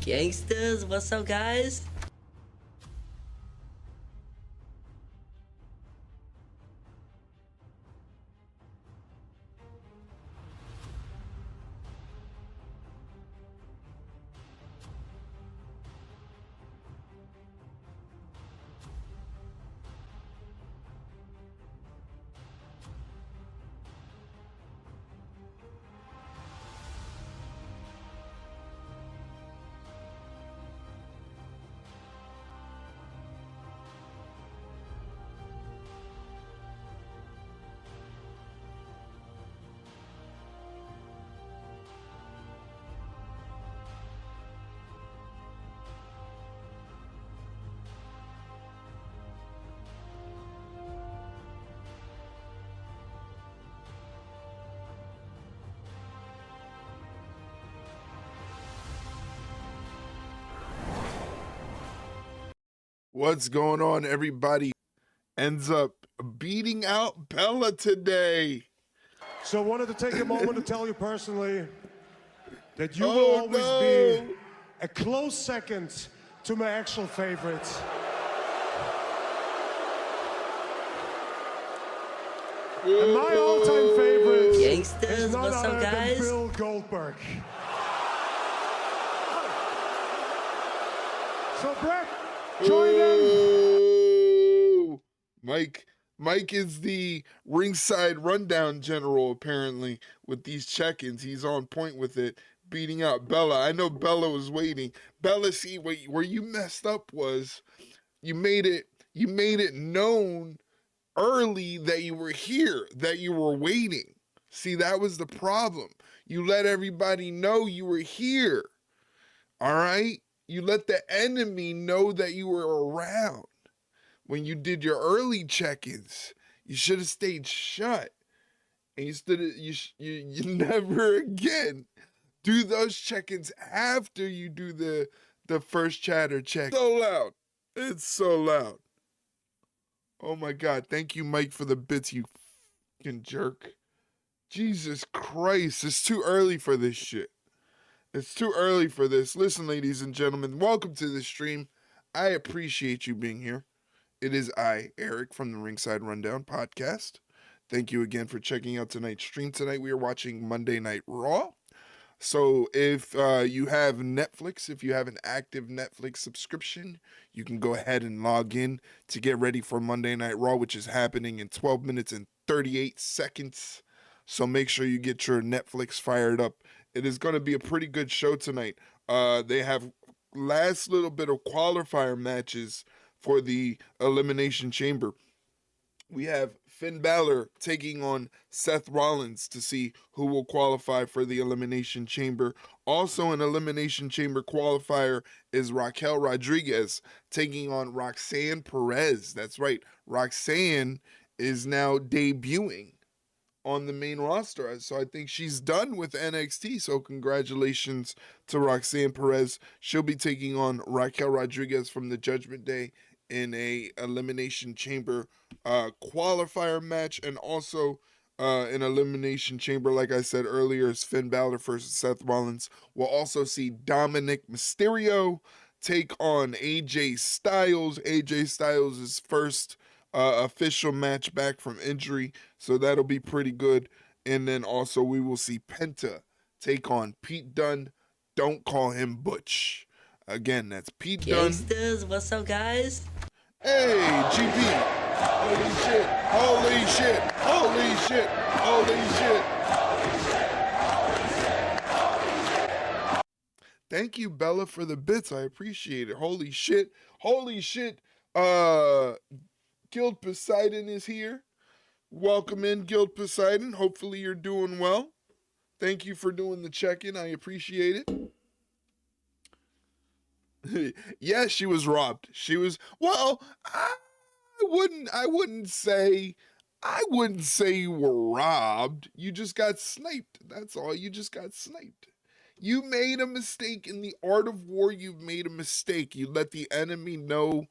Gangsters, what's up, guys? What's going on, everybody? Ends up beating out Bella today. So I wanted to take a moment to tell you personally that you will Oh, always no. be a close second to my actual favorite. And my all-time favorite Gangsters, is none what's up, other than guys? Bill Goldberg. So Brett, join them. Ooh. Mike is the ringside rundown general, apparently, with these check-ins. He's on point with it, beating out Bella. I know Bella was waiting. Bella, see, where you messed up was you made it known early that you were here, that you were waiting. See, that was the problem. You let everybody know you were here. All right? You let the enemy know that you were around. When you did your early check-ins, you should have stayed shut. And you never again do those check-ins after you do the first chatter check. So loud. It's so loud. Oh my God. Thank you, Mike, for the bits, you fucking jerk. Jesus Christ. It's too early for this shit. It's too early for this. Listen, ladies and gentlemen, welcome to the stream. I appreciate you being here. It is I, Eric, from the Ringside Rundown podcast. Thank you again for checking out tonight's stream. Tonight we are watching Monday Night Raw. So if you have Netflix, if you have an active Netflix subscription, you can go ahead and log in to get ready for Monday Night Raw, which is happening in 12 minutes and 38 seconds. So make sure you get your Netflix fired up. It is going to be a pretty good show tonight. They have last little bit of qualifier matches for the Elimination Chamber. We have Finn Balor taking on Seth Rollins to see who will qualify for the Elimination Chamber. Also, an Elimination Chamber qualifier is Raquel Rodriguez taking on Roxanne Perez. That's right, Roxanne is now debuting on the main roster. So I think she's done with NXT. So congratulations to Roxanne Perez. She'll be taking on Raquel Rodriguez from the Judgment Day in a Elimination Chamber qualifier match, and also an Elimination Chamber, like I said earlier, is Finn Balor versus Seth Rollins. We'll also see Dominik Mysterio take on AJ Styles. AJ Styles' first official match back from injury, so that'll be pretty good. And then also we will see Penta take on Pete Dunne. Don't call him Butch. Again, that's Pete Dunne. Gangsters, what's up, guys? Hey, GP. Holy shit. Holy shit. Holy shit. Holy shit. Thank you, Bella, for the bits. I appreciate it. Holy shit. Holy shit. Guild Poseidon is here. Welcome in, Guild Poseidon. Hopefully you're doing well. Thank you for doing the check-in. I appreciate it. Yes, she was robbed. She was, well, I wouldn't say you were robbed. You just got sniped. That's all. You just got sniped. You made a mistake in the art of war. You've made a mistake. You let the enemy know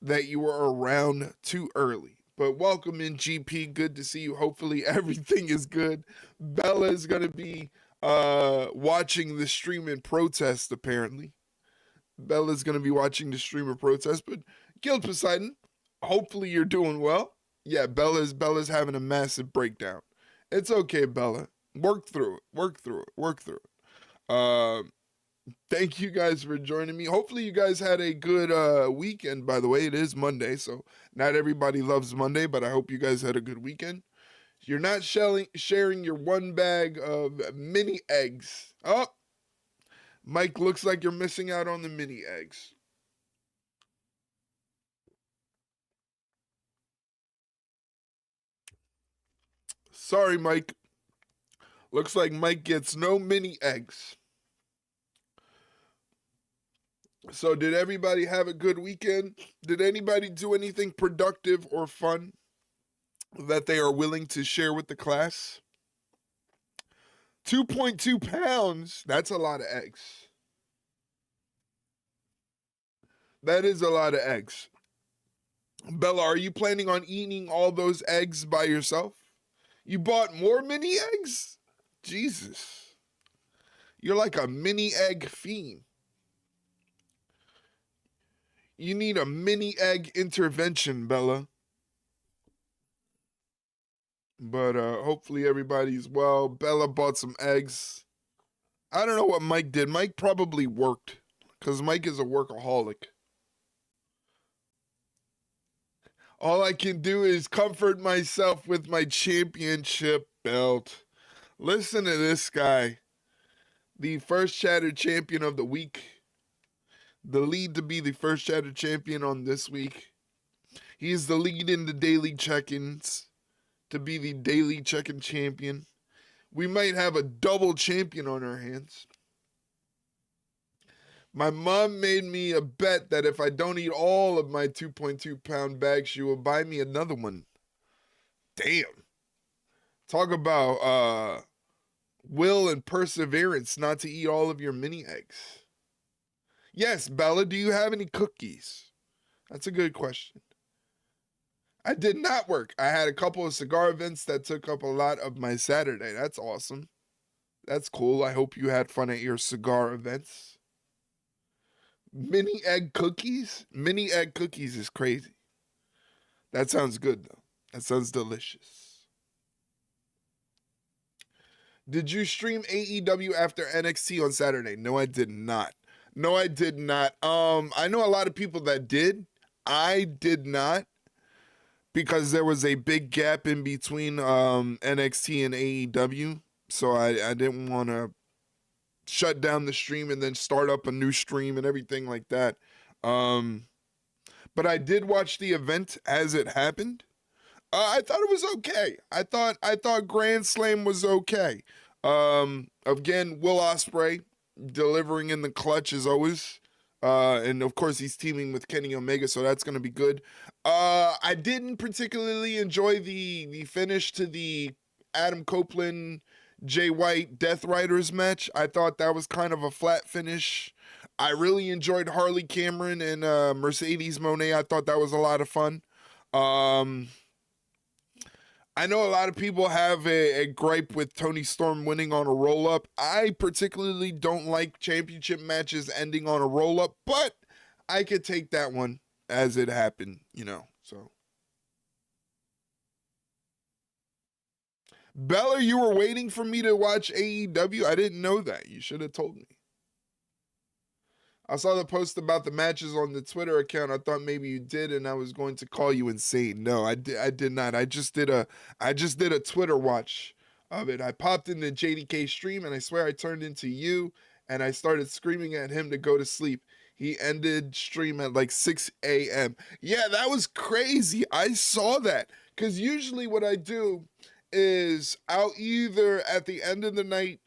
that you were around too early. But welcome in, GP. Good to see you. Hopefully everything is good. Bella is going to be watching the stream in protest, apparently. Bella's going to be watching the streamer protest, but Guild Poseidon, hopefully you're doing well. Yeah, Bella's having a massive breakdown. It's okay, Bella. Work through it. Thank you guys for joining me. Hopefully you guys had a good weekend. By the way, it is Monday, so not everybody loves Monday, but I hope you guys had a good weekend. You're not sharing your one bag of mini eggs. Oh, Mike, looks like you're missing out on the mini eggs. Sorry, Mike. Looks like Mike gets no mini eggs. So did everybody have a good weekend? Did anybody do anything productive or fun that they are willing to share with the class? 2.2 pounds. That's a lot of eggs. That is a lot of eggs. Bella, are you planning on eating all those eggs by yourself? You bought more mini eggs? Jesus. You're like a mini egg fiend. You need a mini egg intervention, Bella. But hopefully everybody's well. Bella bought some eggs. I don't know what Mike did. Mike probably worked because Mike is a workaholic. All I can do is comfort myself with my championship belt. Listen to this guy. The first Shattered Champion of the week. The lead to be the first Shattered Champion on this week. He's the lead in the daily check-ins to be the daily check-in champion. We might have a double champion on our hands. My mom made me a bet that if I don't eat all of my 2.2 pound bag, she will buy me another one. Damn. Talk about will and perseverance not to eat all of your mini eggs. Yes, Bella, do you have any cookies? That's a good question. I did not work. I had a couple of cigar events that took up a lot of my Saturday. That's awesome. That's cool. I hope you had fun at your cigar events. Mini egg cookies? Mini egg cookies is crazy. That sounds good, though. That sounds delicious. Did you stream AEW after NXT on Saturday? No, I did not. I know a lot of people that did. I did not because there was a big gap in between NXT and AEW. So I didn't want to shut down the stream and then start up a new stream and everything like that. But I did watch the event as it happened. I thought it was okay. I thought Grand Slam was okay. Again, Will Ospreay delivering in the clutch as always. And of course he's teaming with Kenny Omega, so that's going to be good. I didn't particularly enjoy the finish to the Adam Copeland, Jay White Death Riders match. I thought that was kind of a flat finish. I really enjoyed Harley Cameron and Mercedes Moné. I thought that was a lot of fun. I know a lot of people have a gripe with Toni Storm winning on a roll-up. I particularly don't like championship matches ending on a roll-up, but I could take that one as it happened, so. Bella, you were waiting for me to watch AEW? I didn't know that. You should have told me. I saw the post about the matches on the Twitter account. I thought maybe you did, and I was going to call you insane. No, I did not. I just did a Twitter watch of it. I popped into JDK stream, and I swear I turned into you, and I started screaming at him to go to sleep. He ended stream at like 6 a.m. Yeah, that was crazy. I saw that, because usually what I do is I'll either at the end of the night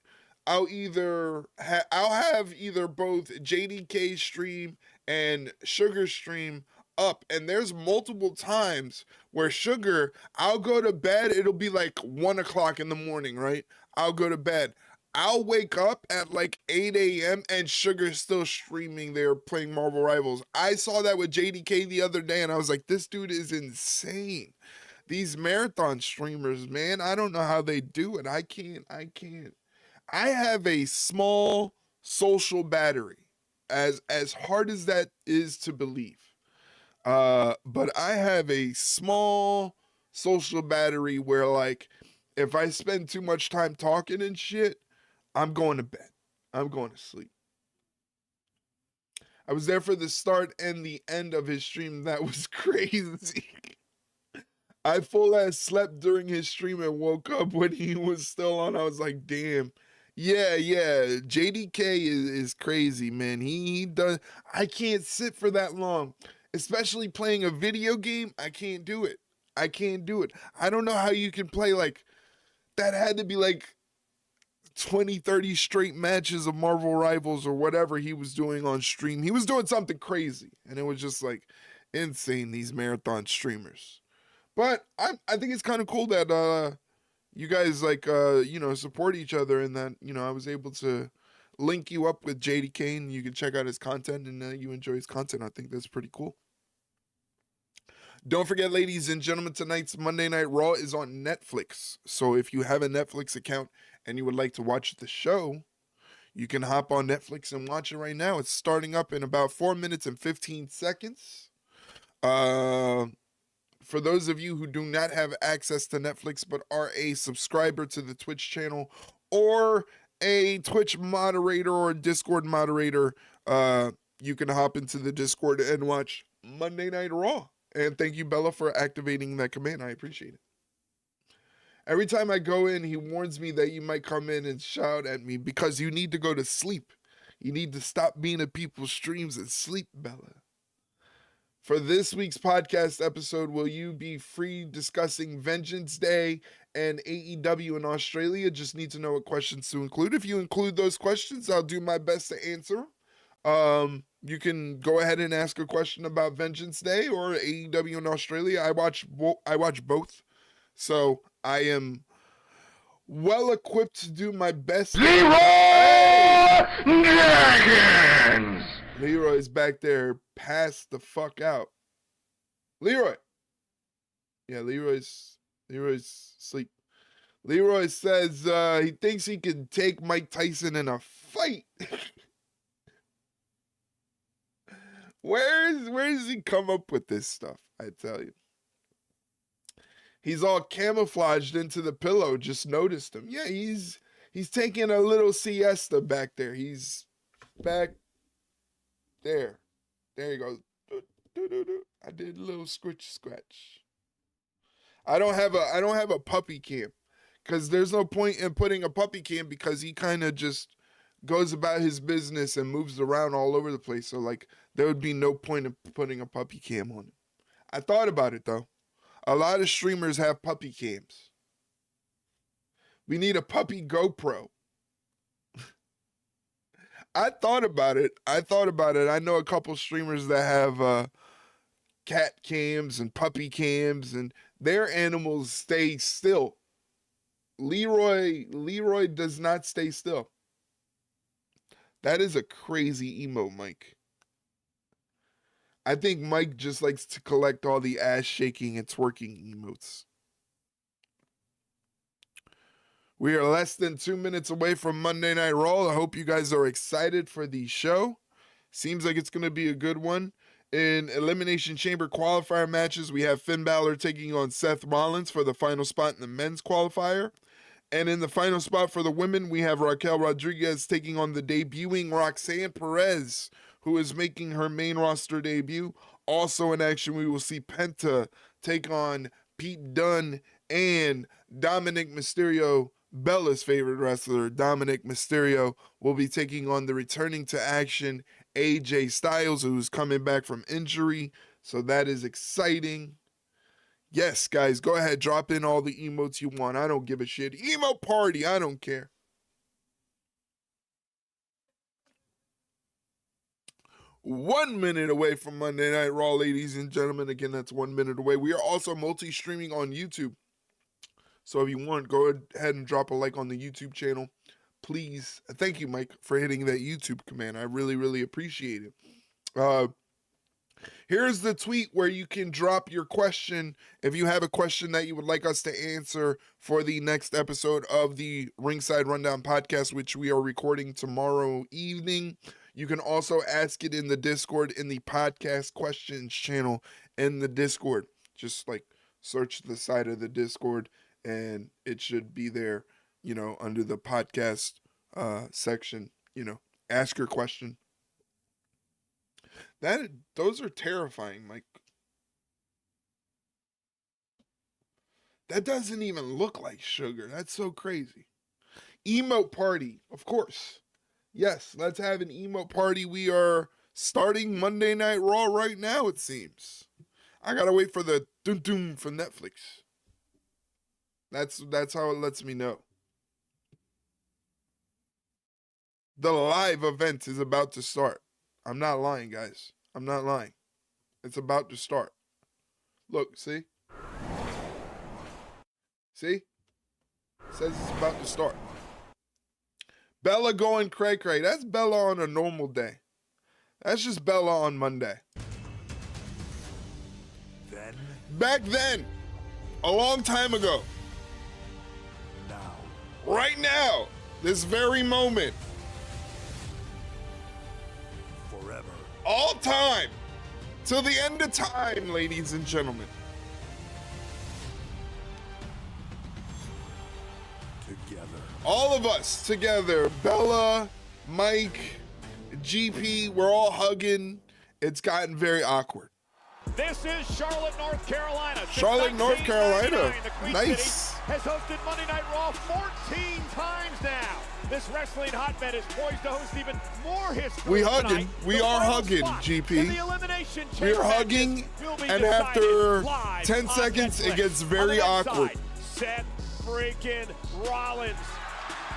I'll have either both JDK stream and Sugar stream up, and there's multiple times where Sugar, I'll go to bed, it'll be like 1 o'clock in the morning, right? I'll go to bed. I'll wake up at like 8 a.m. and Sugar's still streaming there playing Marvel Rivals. I saw that with JDK the other day, and I was like, this dude is insane. These marathon streamers, man, I don't know how they do it. I can't. I have a small social battery. as hard as that is to believe. But I have a small social battery where, like, if I spend too much time talking and shit, I'm going to bed. I'm going to sleep. I was there for the start and the end of his stream. That was crazy. I full ass slept during his stream and woke up when he was still on. I was like, damn. Yeah. JDK is crazy, man. He does. I can't sit for that long, especially playing a video game. I can't do it. I don't know how you can play like that. Had to be like 20, 30 straight matches of Marvel Rivals or whatever he was doing on stream. He was doing something crazy, and it was just like insane, these marathon streamers. But I think it's kind of cool that you guys like support each other, and that I was able to link you up with JDK and you can check out his content, and you enjoy his content. I think that's pretty cool. Don't forget, ladies and gentlemen, tonight's Monday Night Raw is on Netflix. So if you have a Netflix account and you would like to watch the show, you can hop on Netflix and watch it right now. It's starting up in about 4 minutes and 15 seconds. For those of you who do not have access to Netflix but are a subscriber to the Twitch channel or a Twitch moderator or a Discord moderator, you can hop into the Discord and watch Monday Night Raw. And thank you, Bella, for activating that command. I appreciate it. Every time I go in, he warns me that you might come in and shout at me because you need to go to sleep. You need to stop being at people's streams and sleep, Bella. For this week's podcast episode, will you be free discussing Vengeance Day and AEW in Australia? Just need to know what questions to include. If you include those questions, I'll do my best to answer. You can go ahead and ask a question about Vengeance Day or AEW in Australia. I watch both, so I am well equipped to do my best. Leroy Dragons! Leroy's back there, passed the fuck out. Leroy. Yeah, Leroy's asleep. Leroy says he thinks he can take Mike Tyson in a fight. Where does he come up with this stuff? I tell you. He's all camouflaged into the pillow. Just noticed him. Yeah, he's taking a little siesta back there. He's back there. There you go. I did a little scratch. I don't have a puppy cam because there's no point in putting a puppy cam because he kind of just goes about his business and moves around all over the place. So like there would be no point in putting a puppy cam on him. I thought about it though. A lot of streamers have puppy cams. We need a puppy GoPro. I thought about it. I know a couple streamers that have cat cams and puppy cams, and their animals stay still. Leroy does not stay still. That is a crazy emote, Mike. I think Mike just likes to collect all the ass shaking and twerking emotes. We are less than 2 minutes away from Monday Night Raw. I hope you guys are excited for the show. Seems like it's going to be a good one. In Elimination Chamber qualifier matches, we have Finn Balor taking on Seth Rollins for the final spot in the men's qualifier. And in the final spot for the women, we have Raquel Rodriguez taking on the debuting Roxanne Perez, who is making her main roster debut. Also in action, we will see Penta take on Pete Dunne and Dominik Mysterio. Bella's favorite wrestler, Dominik Mysterio, will be taking on the returning to action AJ Styles, who's coming back from injury. So that is exciting. Yes, guys, go ahead. Drop in all the emotes you want. I don't give a shit. Emote party. I don't care. One minute away from Monday Night Raw, ladies and gentlemen. Again, that's 1 minute away. We are also multi-streaming on YouTube. So if you want, go ahead and drop a like on the YouTube channel. Please. Thank you, Mike, for hitting that YouTube command. I really, really appreciate it. Here's the tweet where you can drop your question if you have a question that you would like us to answer for the next episode of the Ringside Rundown podcast, which we are recording tomorrow evening. You can also ask it in the Discord, in the podcast questions channel in the Discord. Just like search the side of the Discord and it should be there, you know, under the podcast section, you know, ask your question. Those are terrifying, Mike. That doesn't even look like sugar. That's so crazy. Emote party, of course. Yes, let's have an emote party. We are starting Monday Night Raw right now, it seems. I gotta wait for the dun-dun from Netflix. That's how it lets me know. The live event is about to start. I'm not lying, guys. I'm not lying. It's about to start. Look, see? See? It says it's about to start. Bella going cray-cray. That's Bella on a normal day. That's just Bella on Monday. Back then, a long time ago. Now. Right now, this very moment. Forever. All time. Till the end of time, ladies and gentlemen. Together. All of us together. Bella, Mike, GP, we're all hugging. It's gotten very awkward. This is Charlotte, North Carolina. Charlotte, North Carolina. The Queen Nice. City has hosted Monday Night Raw 14 times now. This wrestling hotbed is poised to host even more history. We hugging. tonight. We The are final hugging, spot GP. in the Elimination We're Chamber hugging, matches will be and decided after live 10 on seconds, it Netflix. gets On very the men's awkward. side, Seth freaking Rollins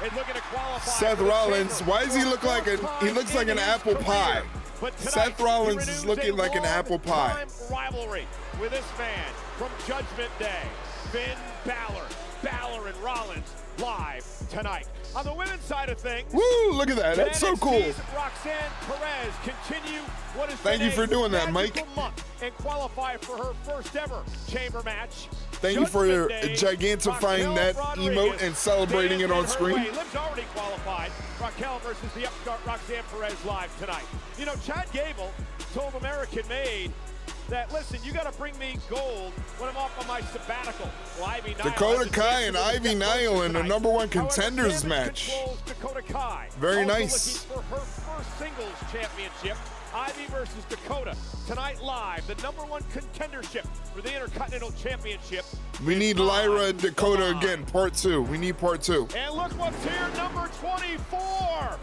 is looking to qualify. Seth for the Rollins, chamber why does he for look like first he time looks like in an his apple career. pie. But tonight, Seth Rollins he is renews looking a like an apple pie. long-time rivalry with this man from Judgment Day, Finn Balor. Balor and Rollins live tonight. On the women's side of things, Woo, look at that. That's so cool. NXT's Roxanne Perez continue what has Thank been you for a doing that, magical Mike. month and qualify for her first ever chamber match. Thank you for Judgment Day, gigantifying Raquel that Rodriguez emote and celebrating it on stands in screen. her way. Liv's already qualified. Raquel versus the upstart Roxanne Perez live tonight. You know, Chad Gable told American Made that, listen, you got to bring me gold when I'm off on my sabbatical. Well, Ivy Nile Dakota has a Kai chance and to Ivy get Nile closer in a tonight. #1 However, contenders Damage match. controls Dakota Kai. Very Also nice. looking for her first singles championship. Ivy versus Dakota. Tonight live, the #1 contendership for the Intercontinental Championship. We need is Lyra on and the Dakota line. again, part 2. We need part 2. And look what's here, number 24.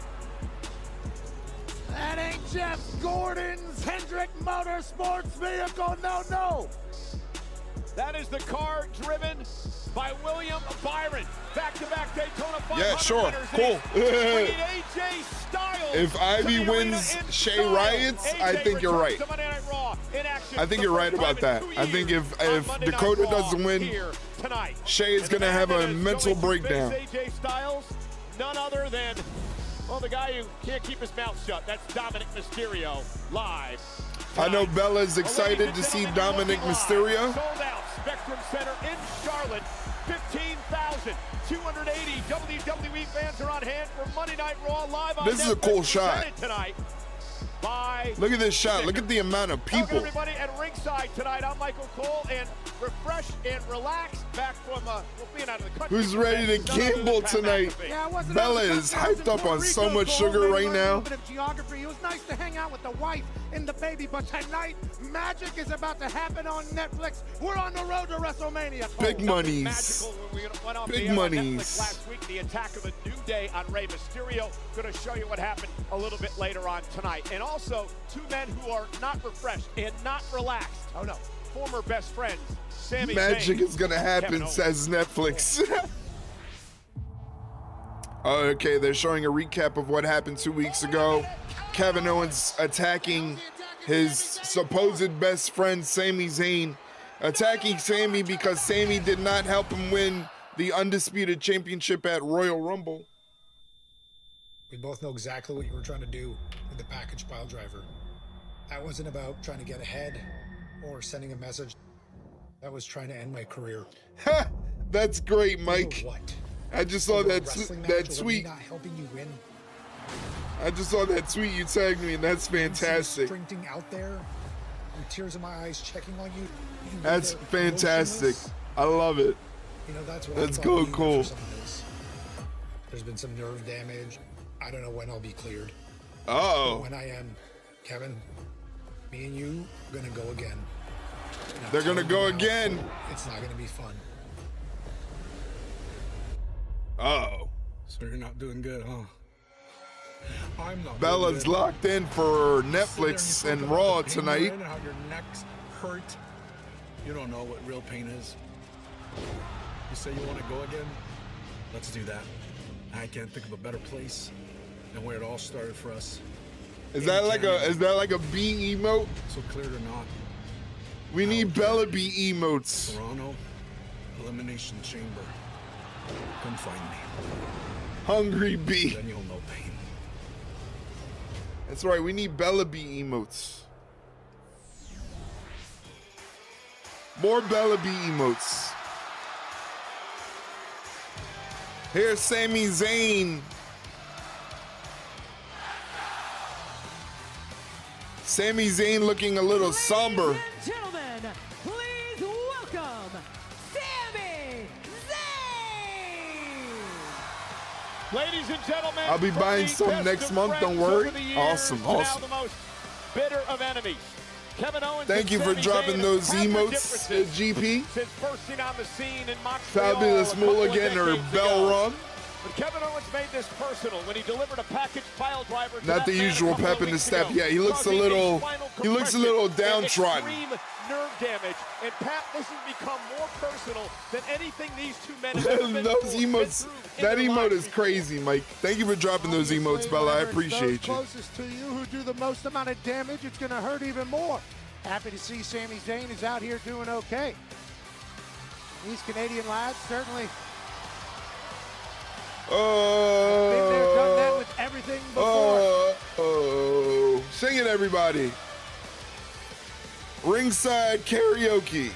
That ain't Jeff Gordon's Hendrick Motorsports vehicle, no. That is the car driven by William Byron. Back-to-back Daytona 500 Yeah, sure. winners. Cool. Bringing AJ Styles If to Ivy the wins arena in Shay style. Riots, I AJ think you're returns right. to Monday Night Raw in action I think for you're the right first about time that. in 2 I think years if on Monday Night Dakota Raw doesn't win, here tonight. Shay is And the going to man have that a is mental going to face breakdown. AJ Styles, none other than, well, the guy who can't keep his mouth shut. That's Dominik Mysterio, live. I know tonight. Bella's excited Ladies to and see gentlemen, Dominik live. Mysterio. Sold out Spectrum Center in Charlotte. 15,280 WWE fans are on hand for Monday Night Raw live on This is a Netflix, cool shot. presented tonight by Look at this shot. Look at the amount of Welcome people. everybody at ringside tonight. I'm Michael Cole, and refreshed and relaxed back from being out of the country. Who's ready to gamble tonight? Bella is hyped up on so much sugar right now. Bit of geography. It was nice to hang out with the wife and the baby, but tonight, magic is about to happen on Netflix. We're on the road to WrestleMania. Big monies. Magical when we went off Big the air on monies. Netflix last week. The attack of a New Day on Rey Mysterio. Going to show you what happened a little bit later on tonight. And also, two men who are not refreshed and not relaxed. Oh no, former best friends, Sami Magic Zayn, is going to Kevin happen, Owens. says Netflix. Okay, they're showing a recap of what happened 2 weeks ago. Kevin Owens attacking his supposed best friend, Sami Zayn. Attacking Sami because Sami did not help him win the Undisputed Championship at Royal Rumble. We both know exactly what you were trying to do with the package pile driver. That wasn't about trying to get ahead or sending a message. That was trying to end my career. Ha! That's great, Mike. For what? I just saw Over a that wrestling match that over me tweet. not helping you win. I just saw that tweet you tagged me, and that's fantastic. Sprinting out there, with tears in my eyes, checking on you. You That's there fantastic. motionless. I love it. You know, that's what That's I thought cool, being there cool. for someone is. There's been some nerve damage. I don't know when I'll be cleared. But Uh-oh. when I am, Kevin, me and you are gonna go again. And I'm They're gonna telling go you now, again. It's not gonna be fun. Uh-oh. So you're not doing good, huh? I'm not. Bella's doing good. locked in for Sit there Netflix you and talk about Raw the pain you're tonight. in and how your neck's hurt. You don't know what real pain is. You say you want to go again? Let's do that. I can't think of a better place than where it all started for us. Is that like a B emote? So clear it or not, We need Bella B emotes. Toronto, Elimination Chamber. Come find me. Hungry B. Then you'll know pain. That's right, we need Bella B emotes. More Bella B emotes. Here's Sami Zayn. Sami Zayn looking a little somber. Ladies and gentlemen, please welcome Sami Zayn! Ladies and gentlemen, I'll be from buying the some best next of month, don't friends worry. over the years Awesome, to awesome. Now the most bitter of enemies. Kevin Owens Thank and you for Sami dropping Zayn those have their emotes, differences GP. since bursting on the scene in Montreal Fabulous a couple of Mulligan or decades Bell ago. Run. But Kevin Owens made this personal when he delivered a package pile driver to Not that the man a usual couple pep of in the weeks step. ago, Yeah, he looks a causing little spinal downtrodden. compression and extreme nerve damage. And Pat, this has become more personal than anything these two men have ever been Those through- emotes, been through in that their emote lives is before. crazy, Mike. Thank you for dropping those emotes, Bella. I appreciate you. Those closest to you who do the most amount of damage, it's going to hurt even more. Happy to see Sami Zayn is out here doing okay. These Canadian lads certainly been there, done that with everything before. Oh, sing it, everybody. Ringside karaoke.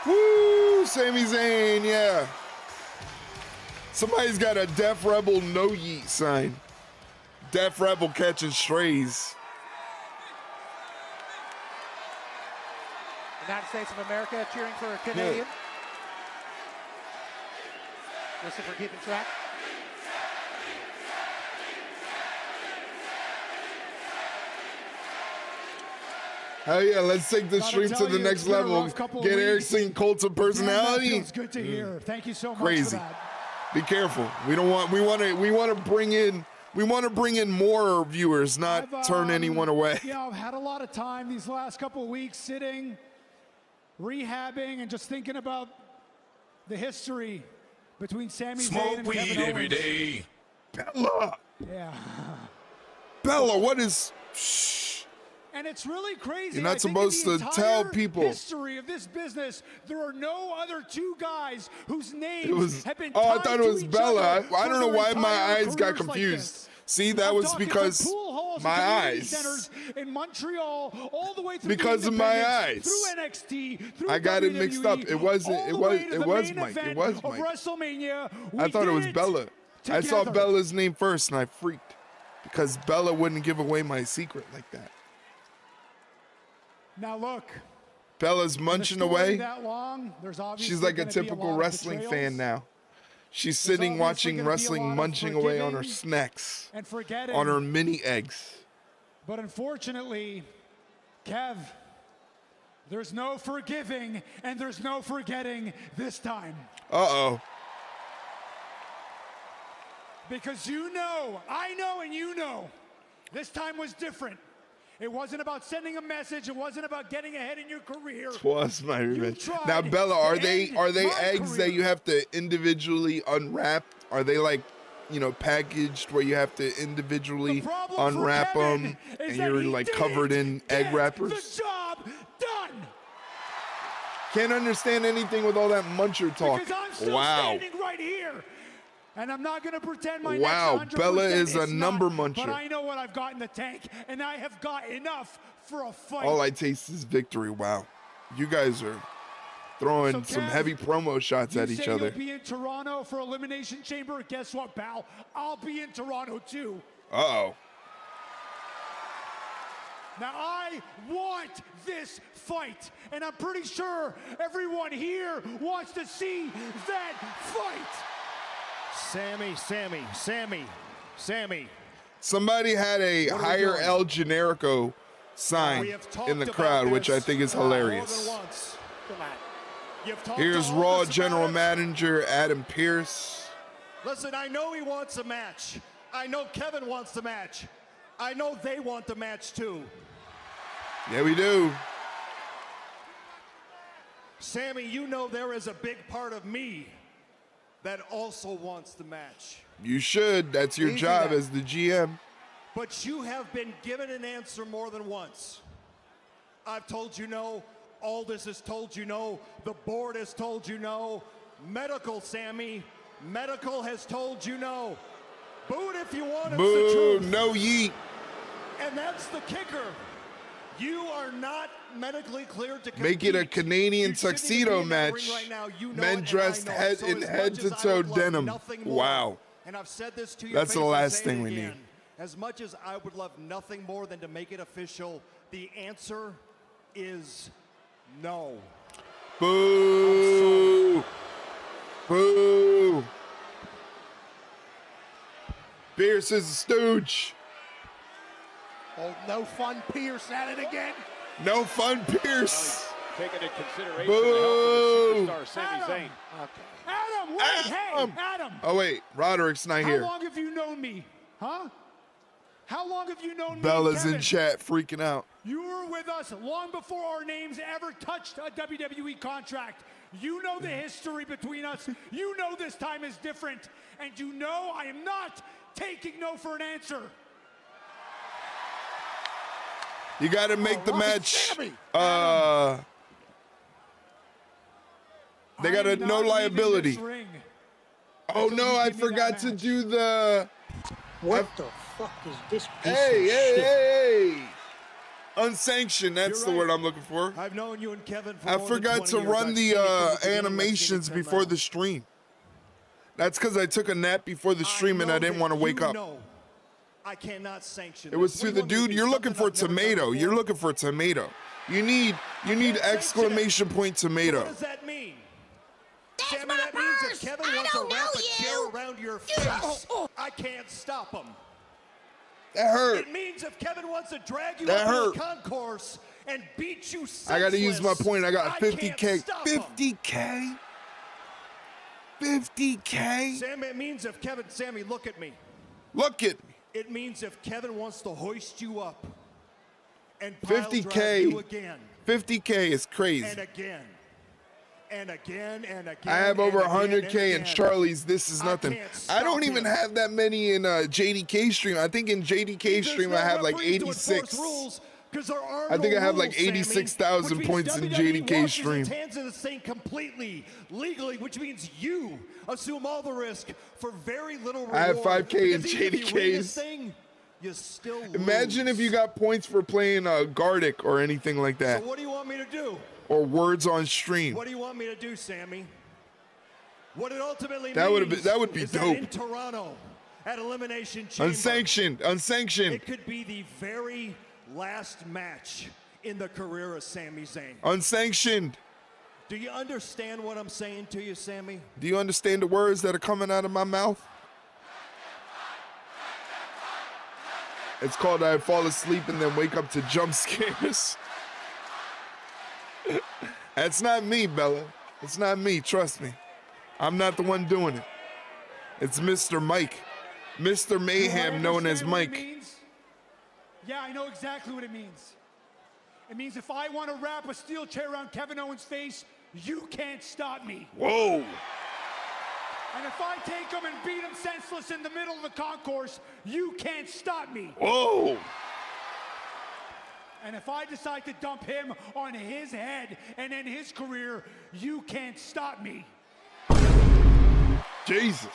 Woo, Sami Zayn, yeah. Somebody's got a Def Rebel no yeet sign. Def Rebel catching strays. United States of America cheering for a Canadian. Listen for keeping track. Hell yeah, let's take the Gotta stream to tell the you, next it's been a level. rough couple of Get weeks. Erickson cult of personality. That feels good to hear. Thank you so much Crazy. for that. Be careful. We want to bring in more viewers, not I've, turn anyone away. Yeah, I've had a lot of time these last couple of weeks sitting, rehabbing, and just thinking about the history between Sami Zayn and Kevin Owens. day. Bella, Yeah. Bella, what is? Shh. And it's really crazy. You're not I think in supposed the to tell entire people. history of this business, there are no other two guys whose names It was. have been Oh, I tied thought it to was each Bella. other I don't for know their why my entire eyes got careers like confused. this. See, that I'm was talking because from pool halls my and community eyes. centers in Montreal, all the way through Because the of my independents, eyes. through NXT, through I got it mixed up. WWE, It wasn't- all it the was- way to it the was main Mike. It event was of Mike. WrestleMania. I We thought it was did Bella. I saw together. Bella's name first, and I freaked because Bella wouldn't give away my secret like that. Now look. Bella's the munching story away. That long, there's obviously She's like a gonna be typical lot of wrestling betrayals fan now. She's There's sitting obviously watching gonna be a wrestling, lot of munching away on her forgiving snacks, and forgetting. on her mini eggs. But unfortunately, Kev, there's no forgiving and there's no forgetting this time. Uh-oh. Because you know, I know and you know, this time was different. It wasn't about sending a message. It wasn't about getting ahead in your career. Was my revenge. tried Now, Bella, to are they end my eggs that career. you have to individually unwrap? Are they like, packaged where you have to individually The problem for unwrap Kevin them is and that you're he like covered in didn't egg get wrappers? The job done. Can't understand anything with all that muncher talk. Because I'm still Wow. standing right here. And I'm not going to pretend my Wow, next 100% Bella is a not, number muncher. But I know what I've got in the tank, and I have got enough for a fight. All I taste is victory. Wow. You guys are throwing some Kev, heavy promo shots at each other. You'll be in Toronto for Elimination Chamber. Guess what, pal? I'll be in Toronto too. Uh-oh. Now, I want this fight, and I'm pretty sure everyone here wants to see that fight. Sammy. Somebody had a higher El Generico sign in the crowd, which I think is hilarious. Here's Raw General Manager Adam Pearce. Listen, I know he wants a match. I know Kevin wants the match. I know they want the match too. Yeah, we do. Sammy, you know there is a big part of me that also wants the match. You should. That's your job as the GM. But you have been given an answer more than once. I've told you no. Aldis has told you no. The board has told you no. Medical, Sammy. Medical has told you no. Boo it if you want. Boo, it's the truth. no yeet. And that's the kicker. You are not medically cleared to compete. Make it a Canadian You shouldn't tuxedo even be in that match. ring right now. You know Men it, dressed and I know it. So in as head much to as I toe would love denim. nothing more, Wow. And I've said this to you. That's the last thing we need. As much as I would love nothing more than to make it official, the answer is no. Boo! Boo! Pierce is a stooge. Oh, no fun Pierce at it again. No fun, Pierce. Taking into consideration Boo! the health of the superstar Sami Zayn. Adam, wait, hey, Adam. Oh, wait. Roderick's not How here. long have you known me? Huh? How long have you known me? Bella's Kevin? in chat freaking out. You were with us long before our names ever touched a WWE contract. You know the history between us. You know this time is different. And you know I am not taking no for an answer. You got to make the match. Sammy. They got a no liability. Oh no, I forgot to do the. What the fuck is this piece Hey, of hey, shit? hey! Unsanctioned. That's the word I'm looking for. I've known you and Kevin for I more than forgot 20 to years. run I've the seen it from the beginning. animations Let's get it before done the stream. That's because I took a nap before the stream and I didn't want to wake up. I cannot sanction. It was this. to What the do you want me dude. to You're do, looking for something I've never done tomato. You're before? looking for tomato. You need exclamation point tomato. What does that mean? That's Sammy, my that means purse. if Kevin I wants to don't wrap know a chair you. around your face, I can't stop him. That hurt. It means if Kevin wants to drag you That up hurt. the concourse and beat you senseless, I got to use my point. I got can't 50K. stop him. 50K. 50K. Sammy, it means if Kevin, Sammy, look at me. Look at me. It means if Kevin wants to hoist you up and pile drive 50K. you again 50K is crazy. and again and again and again. I have over and again 100K and in again. Charlie's. This is I nothing. can't I don't stop even him. have that many in JDK stream. I think in JDK There's stream no I have like referees to enforce 86. rules, 'cause there are I think no I have like rules, Sammy, 86,000 which points means in WWE JDK washes stream. its hands of this thing completely, legally, which means you assume all the risk for very little reward. I have 5K in Because even if you win this JDKs. thing, you still Imagine lose. if you got points for playing Gardic or anything like that, So what do you want me to do? or words on stream. What do you want me to do, Sammy? What it ultimately That would means that would be is that dope. in Toronto at Elimination Chamber, Unsanctioned, unsanctioned, it could be the very last match in the career of Sami Zayn. unsanctioned. Do you understand what I'm saying to you, Sammy? Do you understand the words that are coming out of my mouth? It's called I fall asleep and then wake up to jump scares. That's not me, Bella. It's not me, trust me. I'm not the one doing it. It's Mr. Mike. Mr. Mayhem, known as Understand what it Mike. means? Yeah, I know exactly what it means. It means if I want to wrap a steel chair around Kevin Owens' face, you can't stop me. Whoa. And if I take him and beat him senseless in the middle of the concourse, you can't stop me. Whoa. And if I decide to dump him on his head and end his career, you can't stop me. Jesus.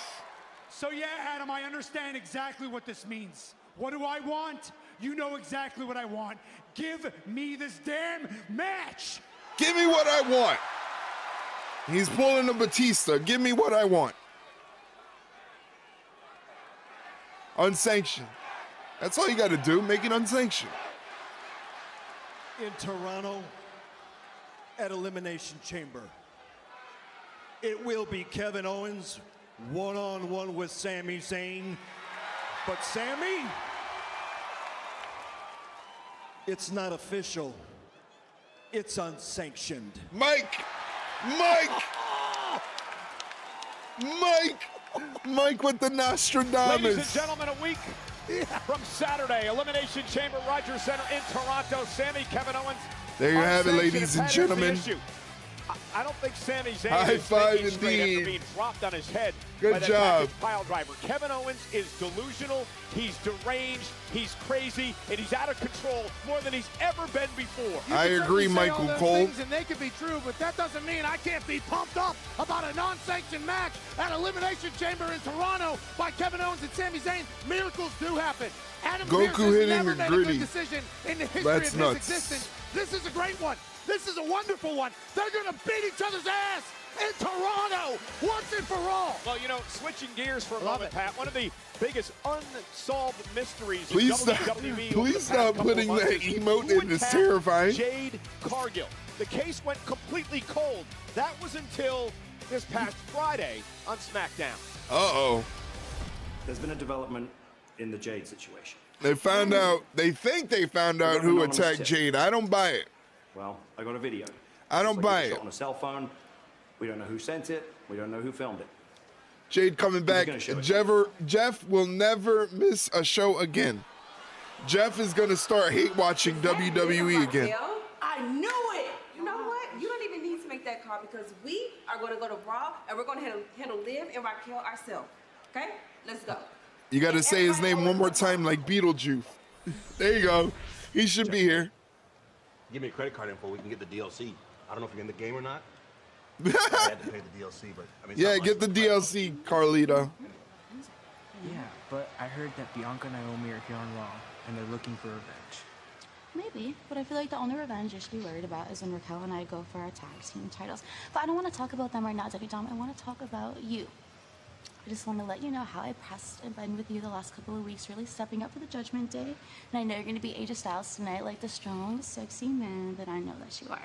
So yeah, Adam, I understand exactly what this means. What do I want? You know exactly what I want. Give me this damn match. Give me what I want. He's pulling a Batista. Give me what I want. Unsanctioned. That's all you got to do. Make it unsanctioned. In Toronto, at Elimination Chamber, it will be Kevin Owens one-on-one with Sami Zayn. But Sami, it's not official. It's unsanctioned. Mike with the Nostradamus. Ladies and gentlemen, a week from Saturday, Elimination Chamber, Rogers Center in Toronto. Sami, Kevin Owens. There you have it, ladies and gentlemen. I don't think Sami Zayn High is five thinking straight after indeed. being dropped on his head Good by that job. package pile driver. Kevin Owens is delusional, he's deranged, he's crazy, and he's out of control more than he's ever been before. I agree, Michael Cole. And they can be true, but that doesn't mean I can't be pumped up about a non-sanctioned match at Elimination Chamber in Toronto by Kevin Owens and Sami Zayn. Miracles do happen. Adam Goku Pearce has hitting never the made gritty. a good decision in the history That's of nuts. his existence. This is a great one. This is a wonderful one. They're going to beat each other's ass in Toronto once and for all. Well, you know, switching gears for a Love moment, it. Pat, one of the biggest unsolved mysteries Please in stop. WWE over Please the past stop couple of putting months that is emote who in. It's attacked terrifying. Jade Cargill. The case went completely cold. That was until this past Friday on SmackDown. Uh-oh. There's been a development in the Jade situation. They found out, they think they found out who attacked Jade. I don't buy it. Well, I got a video. I don't Looks like buy it was it. shot on a cell phone. We don't know who sent it. We don't know who filmed it. Jade coming back. gonna show it. Jeff will never miss a show again. Jeff is going to start hate watching WWE again. I knew it. You know what? You don't even need to make that call because we are going to go to Raw and we're going to handle Liv and Raquel ourselves. Okay? Let's go. You got to say his name one more time like Beetlejuice. There you go. He should be here. Give me a credit card info. We can get the DLC. I don't know if you're in the game or not. I had to pay the DLC, but I mean. Yeah, get the DLC, Carlito. Yeah, but I heard that Bianca and Naomi are here on Raw, and they're looking for revenge. Maybe, but I feel like the only revenge you should be worried about is when Raquel and I go for our tag team titles. But I don't want to talk about them right now, Dom. I want to talk about you. I just want to let you know how I pressed and been with you the last couple of weeks, really stepping up for the Judgment Day. And I know you're going to be AJ Styles tonight, like the strong, sexy man that I know that you are.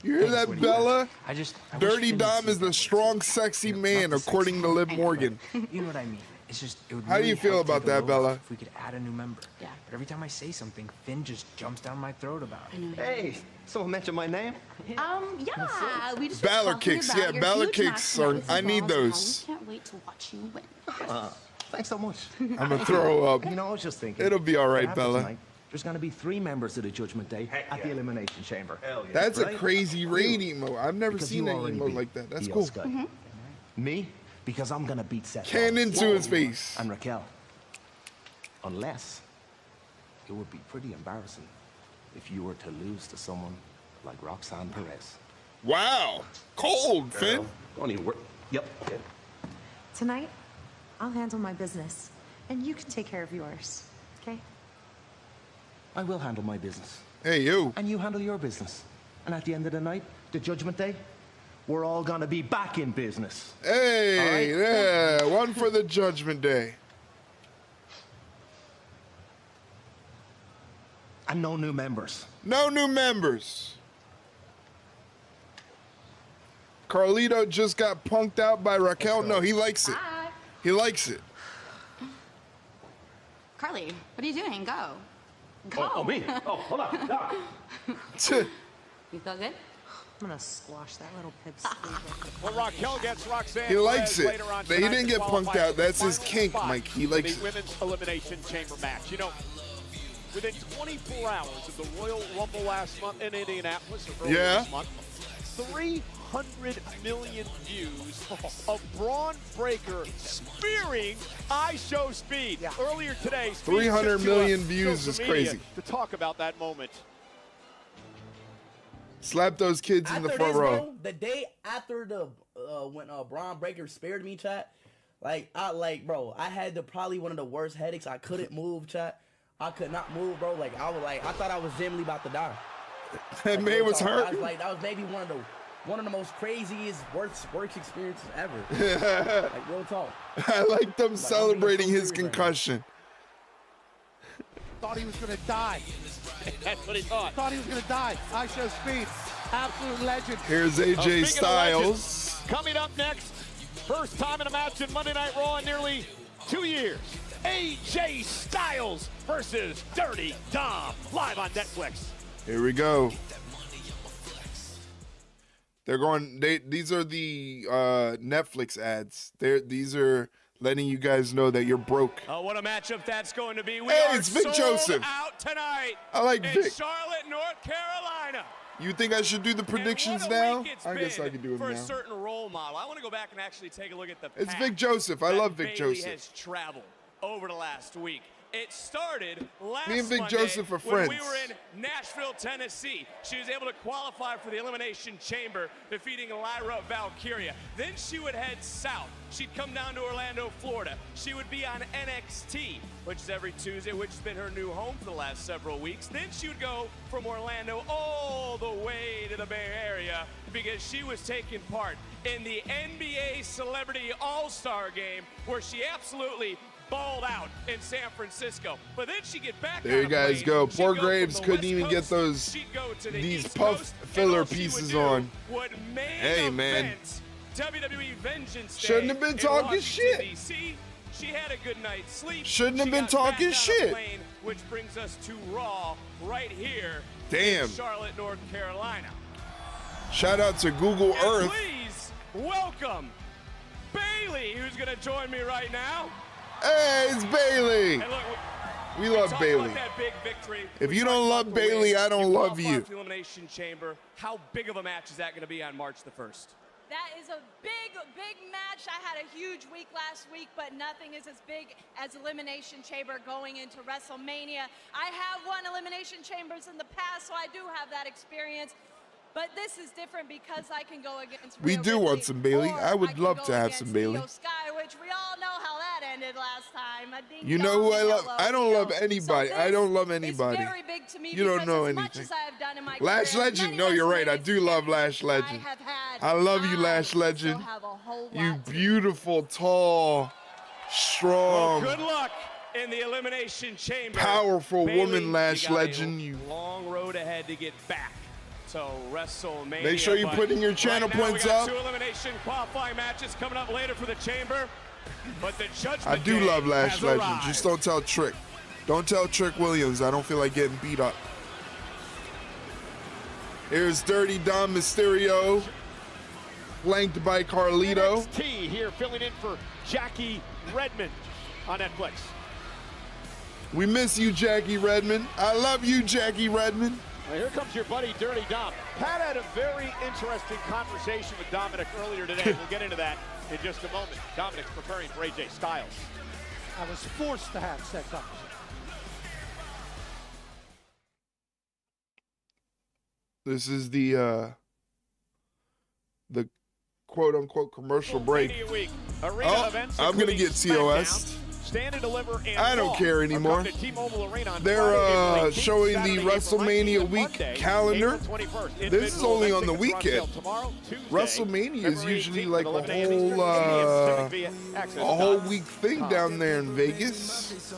You hear that, Bella? I Dirty Dom is the strong, sexy man, according to Liv Morgan. You know what I mean? It's just, it would How do really you feel help about take that, a load Bella? If we could add a new member. Yeah. But every time I say something, Finn just jumps down my throat about it. I know. Hey, someone mentioned my name. Yeah, we just Balor were talking kicks, about yeah, your Balor huge kicks match are- tonight with I need Rollins, and how those. We can't wait to watch you win. Thanks so much. I'm going to throw up. You know, I was just thinking. It'll be all right, after Bella. tonight, there's going to be 3 members of the Judgment Day at the Elimination Chamber. Hell yeah. That's a Right? crazy raid emo. I've never Because seen you an already emo beat like that. That's Io cool. Sky. Me? Because I'm going to beat Seth. Cannon to his face. And Raquel. Unless it would be pretty embarrassing if you were to lose to someone like Roxanne Perez. Wow. Cold, Finn. Don't even work. Yep. Tonight, I'll handle my business, and you can take care of yours, okay? I will handle my business. Hey, you. And you handle your business. And at the end of the night, the Judgment Day, we're all gonna be back in business. Hey, All right? yeah. One for the Judgment Day. And no new members. No new members. Carlito just got punked out by Raquel. No, he likes it. Hi. He likes it. Carly, what are you doing? Go. Go. Oh, me? Oh, hold on. You feel good? I'm gonna squash that little pipsqueak. Well, Raquel gets Roxanne He likes Perez it. later on He tonight didn't to get qualify punked out. for the That's his final kink, spot Mike. He in likes the it. Women's Elimination Chamber match. You know, within 24 hours of the Royal Rumble last month in Indianapolis, or earlier Yeah. this month, 300 million views of Braun Breaker spearing IShow Speed. Earlier today, Speed 300 took to, million views social is media crazy. to talk about that moment. Slap those kids in the front row. Bro, the day after the when Braun Breaker spared me, chat, Like, bro, I had probably one of the worst headaches. I couldn't move, chat. I could not move, bro. Like, I thought I was genuinely about to die. That man was hurt. That was maybe one of the most craziest worst experiences ever. Like, real talk. I like them celebrating his concussion. Thought he was going to die. That's what he thought. Thought he was going to die. I Show Speed. Absolute legend. Here's AJ Styles. Coming up next, first time in a match in Monday Night Raw in nearly 2 years. AJ Styles versus Dirty Dom, live on Netflix. Here we go. They're going. These are the Netflix ads. These are letting you guys know that you're broke. Oh, what a matchup that's going to be. We Hey, are it's Vic sold Joseph. out tonight. I like in Vic. Charlotte, North Carolina. You think I should do the predictions now? I guess I can do them for now. a certain role model. I want to go back and actually take a look at the It's path Vic Joseph. I that love Vic Bayley Joseph. has traveled over the last week. It started last Me and Vic Monday Joseph are when we friends. were in Nashville, Tennessee. She was able to qualify for the Elimination Chamber, defeating Lyra Valkyria. Then she would head south. She'd come down to Orlando, Florida. She would be on NXT, which is every Tuesday, which has been her new home for the last several weeks. Then she would go from Orlando all the way to the Bay Area because she was taking part in the NBA Celebrity All-Star Game, where she absolutely balled out in San Francisco. But then she'd get back There on you a guys plane. go. She'd Poor go Graves from the couldn't West even get Coast, those she'd go to the these East puff Coast, and filler all she would pieces do on. would main Hey, man. event WWE Vengeance Day Shouldn't have been in talking Washington, shit. DC. She had a good night's sleep. Shouldn't have She been got back talking on a shit. plane, which brings us to Raw right here Damn. in Charlotte, North Carolina. Shout out to Google And Earth. please welcome Bayley, who's going to join me right now. Hey, it's Bayley. And look, We love talked Bayley. about that big victory. If We you talked don't about love the Bayley, win. I don't love qualified you. for the Elimination Chamber. How big of a match is that going to be on March the 1st? That is a big, big match. I had a huge week last week, but nothing is as big as Elimination Chamber going into WrestleMania. I have won Elimination Chambers in the past, so I do have that experience. But this is different because I can go against We Rhea do Ripley, want some Bayley. or I would can love go to have against some Bayley. Io Sky, which we all know how that ended last time. A ding You know who I dong, love? hello, I don't Io. love anybody. So I don't love this anybody. is very big to me You don't because know as anything. much as I have done in my Lash career, Legend? many No, you're right. I WrestleMania do love Lash I Legend. have had, I love you, Lash still Legend. have a whole You lot to beautiful, tall, strong, Well, good luck in the Elimination Chamber. powerful Bayley, woman, Lash you got Legend. a You long road ahead to get back to WrestleMania. Make sure you're but putting your channel right now points we got up. 2 elimination qualifying matches coming up later for the Chamber. But the Judgment I do Day love Lash has Legend. arrived. Just don't tell Trick. Don't tell Trick Williams. I don't feel like getting beat up. Here's Dirty Dom Mysterio, flanked by Carlito. NXT here filling in for Jackie Redmond on Netflix. We miss you, Jackie Redmond. I love you, Jackie Redmond. Well, here comes your buddy Dirty Dom. Pat had a very interesting conversation with Dominik earlier today. We'll get into that in just a moment. Dominik's preparing for AJ Styles. I was forced to have said conversation. This is the quote unquote commercial break. Week. Arena Oh, events, I'm gonna including get TOS. SmackDown, Stand and Deliver, and I don't Raw care are anymore. coming to T-Mobile Arena on They're Friday, April 18th, showing Saturday, the April WrestleMania 19th, week Monday, calendar. April 21st. This is Individual only event on the tickets are on sale weekend. tomorrow, Tuesday, WrestleMania is February usually 18th, like at a 11 a.m. Eastern, whole via access a whole dot week thing com. down there in Vegas.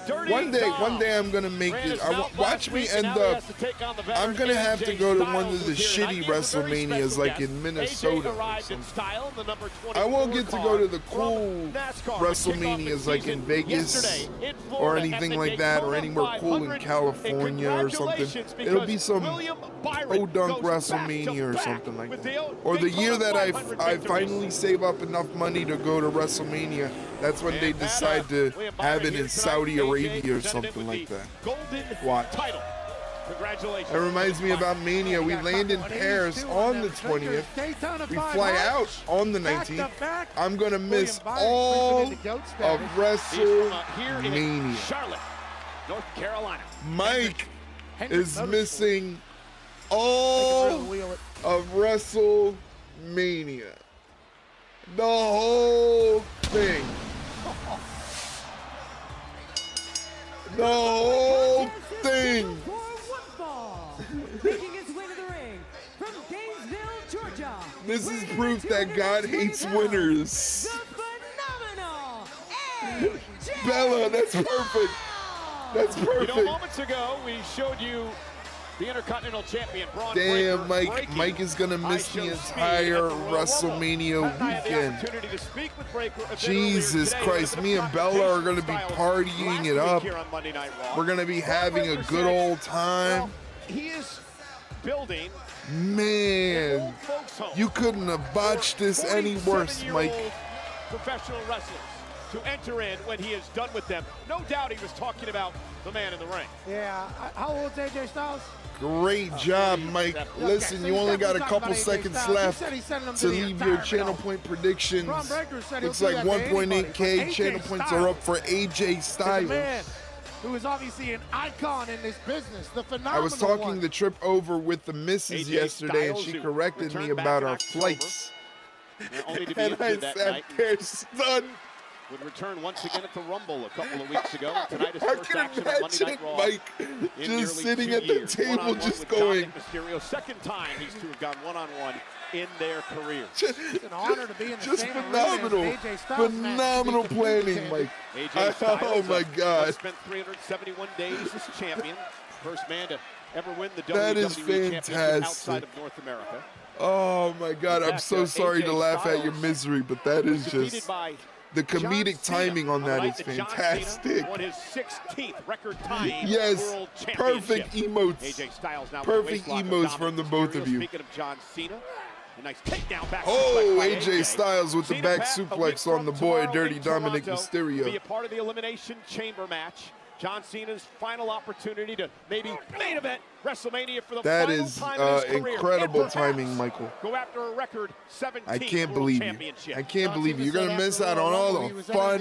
Dirty One day I'm gonna make ran it. his mouth Watch last me week, and end now he up. has to take on the I'm veteran gonna have to AJ go to Styles, one of the who's here, and shitty I think it's a very WrestleManias, special like guest. in Minnesota AJ or arrived in something. style, the number I won't 24 get to car go to the from cool NASCAR, WrestleManias like in Vegas or anything like that, or anywhere cool in California or something. It'll be some podunk WrestleMania or something like that. Or the year that I finally save up enough money to go to WrestleMania, that's when they decide to have it in Saudi Arabia or something like that. Watch. Congratulations. That reminds me about Mania. We land in Paris on the 20th. We fly out on the 19th. I'm going to miss all of WrestleMania. Charlotte, North Carolina. Mike is missing all of WrestleMania. The whole thing. The whole thing. Making his way to the ring from Gainesville, Georgia. This is proof that God hates winners. Phenomenal. Bella, that's perfect. That's perfect. You know, moments ago, we showed you the Intercontinental Champion, Braun Damn, Breaker, Mike is going to miss the entire WrestleMania weekend. Jesus Christ, me and Bella are going to be partying it up. We're going to be having a good old time. He is building. Man, you couldn't have botched this any worse, Mike. Professional wrestlers to enter in when he is done with them. No doubt he was talking about the man in the ring. Yeah, how old is AJ Styles? Great job, Mike. Listen, you only got a couple seconds left to leave your channel point predictions. Looks like 1.8K channel points are up for AJ Styles. Who is obviously an icon in this business, the phenomenal I was talking one. the trip over with the missus yesterday, and she corrected me about our flights. Only to be And I that sat night. there stunned. Would return once again at the Rumble a couple of weeks ago. Tonight is I first can action on Monday imagine Night Raw. Mike in just nearly sitting 2 at the years. table, One-on-one just with going. Dominik Mysterio. Second time these two have gone one-on-one in their career. It's an honor to be in the Just same phenomenal, arena as AJ Styles, man. phenomenal planning, Mike. AJ Styles, Oh my God, spent 371 days as champion. First man to ever win the that is WWE Championship outside fantastic. of North America. Oh my God, I'm so sorry to laugh at your misery, but that is just the comedic timing on that is fantastic. Won his 16th record-tying Yes, world championship. perfect emotes. AJ Styles now Perfect with a waistlock emotes of from the Dominik both of Mysterio. you. Speaking of John Cena, a nice takedown back Oh, suplex by AJ Styles with the Cena back back a week suplex on the from boy, tomorrow Dirty in Dominik Toronto to be Mysterio. a part of the Elimination Chamber match. John Cena's final opportunity to maybe main event WrestleMania for the That final is time in his career. incredible And perhaps timing, Michael. Go after a record 17 I can't world believe you. championship. I can't believe you. You're going to miss out on all the fun.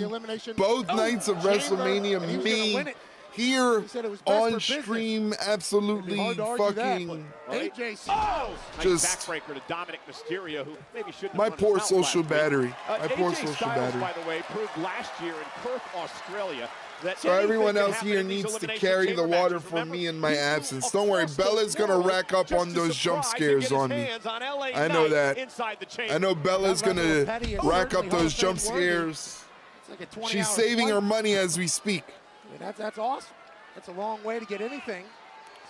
Both nights of WrestleMania, me here on stream, absolutely fucking AJ Styles. just Nice backbreaker to Dominik Mysterio, who maybe shouldn't my have run poor his mouth social last week. battery. My poor AJ social Styles, battery. by the way, proved last year in Perth, Australia, that So everyone anything can else happen here in these needs to Elimination carry the Chamber water matches. for Remember, me in my he flew absence. Don't worry, across the Bella's going to world rack up just on to those jump surprise and scares get his on me. hands on LA I know Knight that. inside the chamber. I know Bella's going to petty is rack up certainly those Hall jump of Fame worthy. scares. It's like a 20-hour She's saving her flight. money as we speak. I mean, that's awesome. That's a long way to get anything,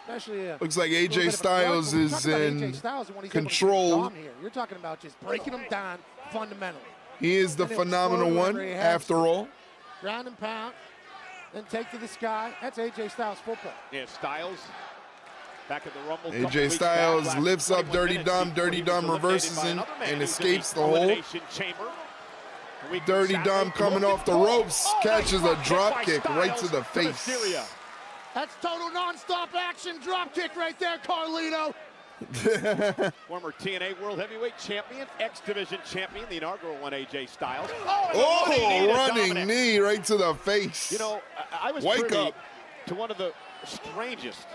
especially. Looks like little bit AJ of a Styles plug. When we is talk about in AJ Styles and when he's able to get control. Dom here, you're talking about just breaking them down fundamentally. He is the And phenomenal explode one, wherever he has after to. all. Ground and pound, then take to the sky. That's AJ Styles football. Yeah, Styles back at the Rumble. AJ Styles lifts up Dirty Dom. Dirty Dom reverses in and escapes the hole. Dirty Dom coming off the ropes, catches a drop kick right to the face. That's total non-stop action drop kick right there, Carlito. Former TNA World Heavyweight Champion, X Division Champion, the inaugural one, AJ Styles. Oh, running Dominik. knee right to the face. You know, I was Wake privy up. to one of the strangest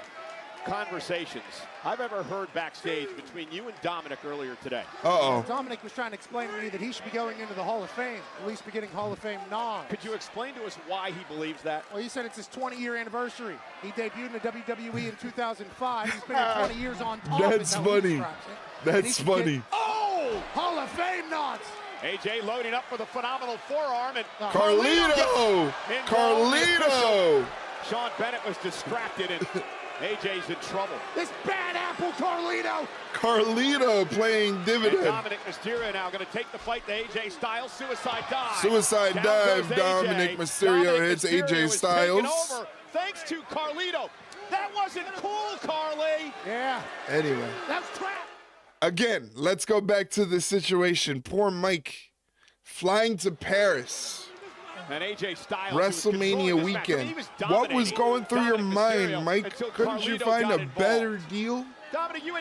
conversations I've ever heard backstage between you and Dominik earlier today. Uh-oh. Dominic was trying to explain to me that he should be going into the Hall of Fame, at least be getting Hall of Fame nods. Could you explain to us why he believes that? Well, he said it's his 20-year anniversary. He debuted in the WWE in 2005. He's been here 20 years on top. That's is how he funny. describes it. And That's he should funny. get, oh, Hall of Fame nods. AJ loading up for the phenomenal forearm. And Carlito! Carlito! Sean Bennett was distracted and AJ's in trouble. This bad apple, Carlito. Carlito playing And dividend. Dominik Mysterio now going to take the fight to AJ Styles. Suicide dive. Suicide Down dive. goes AJ. Dominik Mysterio hits Mysterio AJ is taken Styles. over thanks to Carlito. That wasn't cool, Carly. Yeah. Anyway. That's trap. Again, let's go back to the situation. Poor Mike flying to Paris. And AJ Styles, WrestleMania weekend. What was going through your mind, Mike? Couldn't you find a better deal?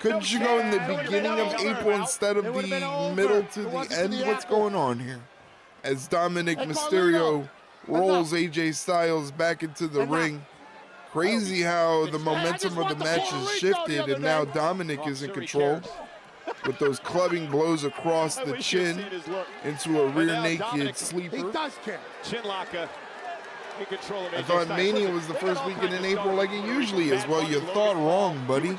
Couldn't you go in the beginning of April instead of the middle to the end? What's going on here? As Dominik Mysterio rolls AJ Styles back into the ring. Crazy how the momentum of the match has shifted and now Dominik is in control. with those clubbing blows across the chin into a rear naked sleeper. He does care. Chin locker. In control of I thought Mania was the first weekend in April like it usually is. Well, you thought wrong, buddy.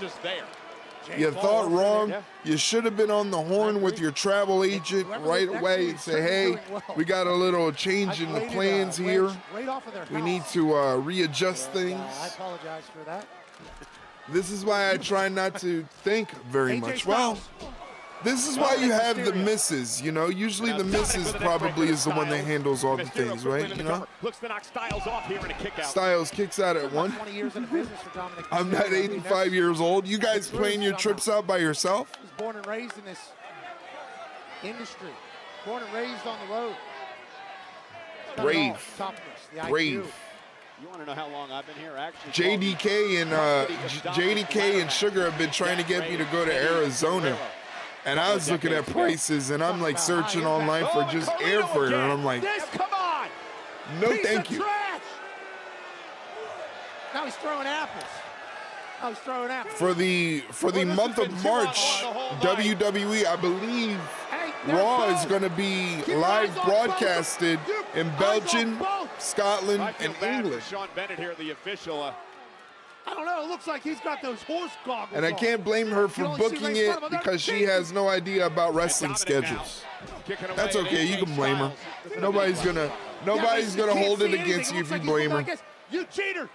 You thought wrong. You should have been on the horn with your travel agent right away and say, hey, we got a little change in the plans here. We need to readjust things. I apologize for that. This is why I try not to think very much. Well, this is why you have the missus, you know. Usually the missus probably is the one that handles all the things, right? You know. Looks to knock Styles off here in a kick out. Styles kicks out at 1. 20 years in the business for Dominik. I'm not 85 years old. You guys playing your trips out by yourself? He was born and raised in this industry. Born and raised on the road. Brave. Brave. You want to know how long I've been here? Actually, JDK and Sugar have been trying to get me to go to Arizona. And I was looking at prices, and I'm like searching online for just airfare, and I'm like, come on, no, thank you. Now he's throwing apples. Now he's throwing apples. For the month of March, WWE, I believe, Raw is going to be live broadcasted in Belgium, Scotland, and England. Sean Bennett here, the official. I don't know. It looks like he's got those horse goggles. And I can't blame her for booking it because she has no idea about wrestling schedules. That's okay. You can blame her. Nobody's gonna hold it against you if you blame her. You cheater!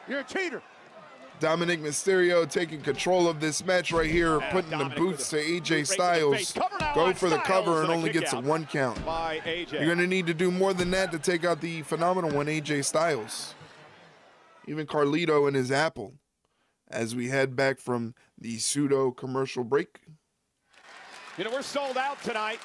You're a cheater. Dominik Mysterio taking control of this match right here, putting the boots to AJ Styles. Go for the cover and only gets a 1 count. You're gonna need to do more than that to take out the phenomenal one, AJ Styles. Even Carlito and his Apple, as we head back from the pseudo commercial break. You know, we're sold out tonight.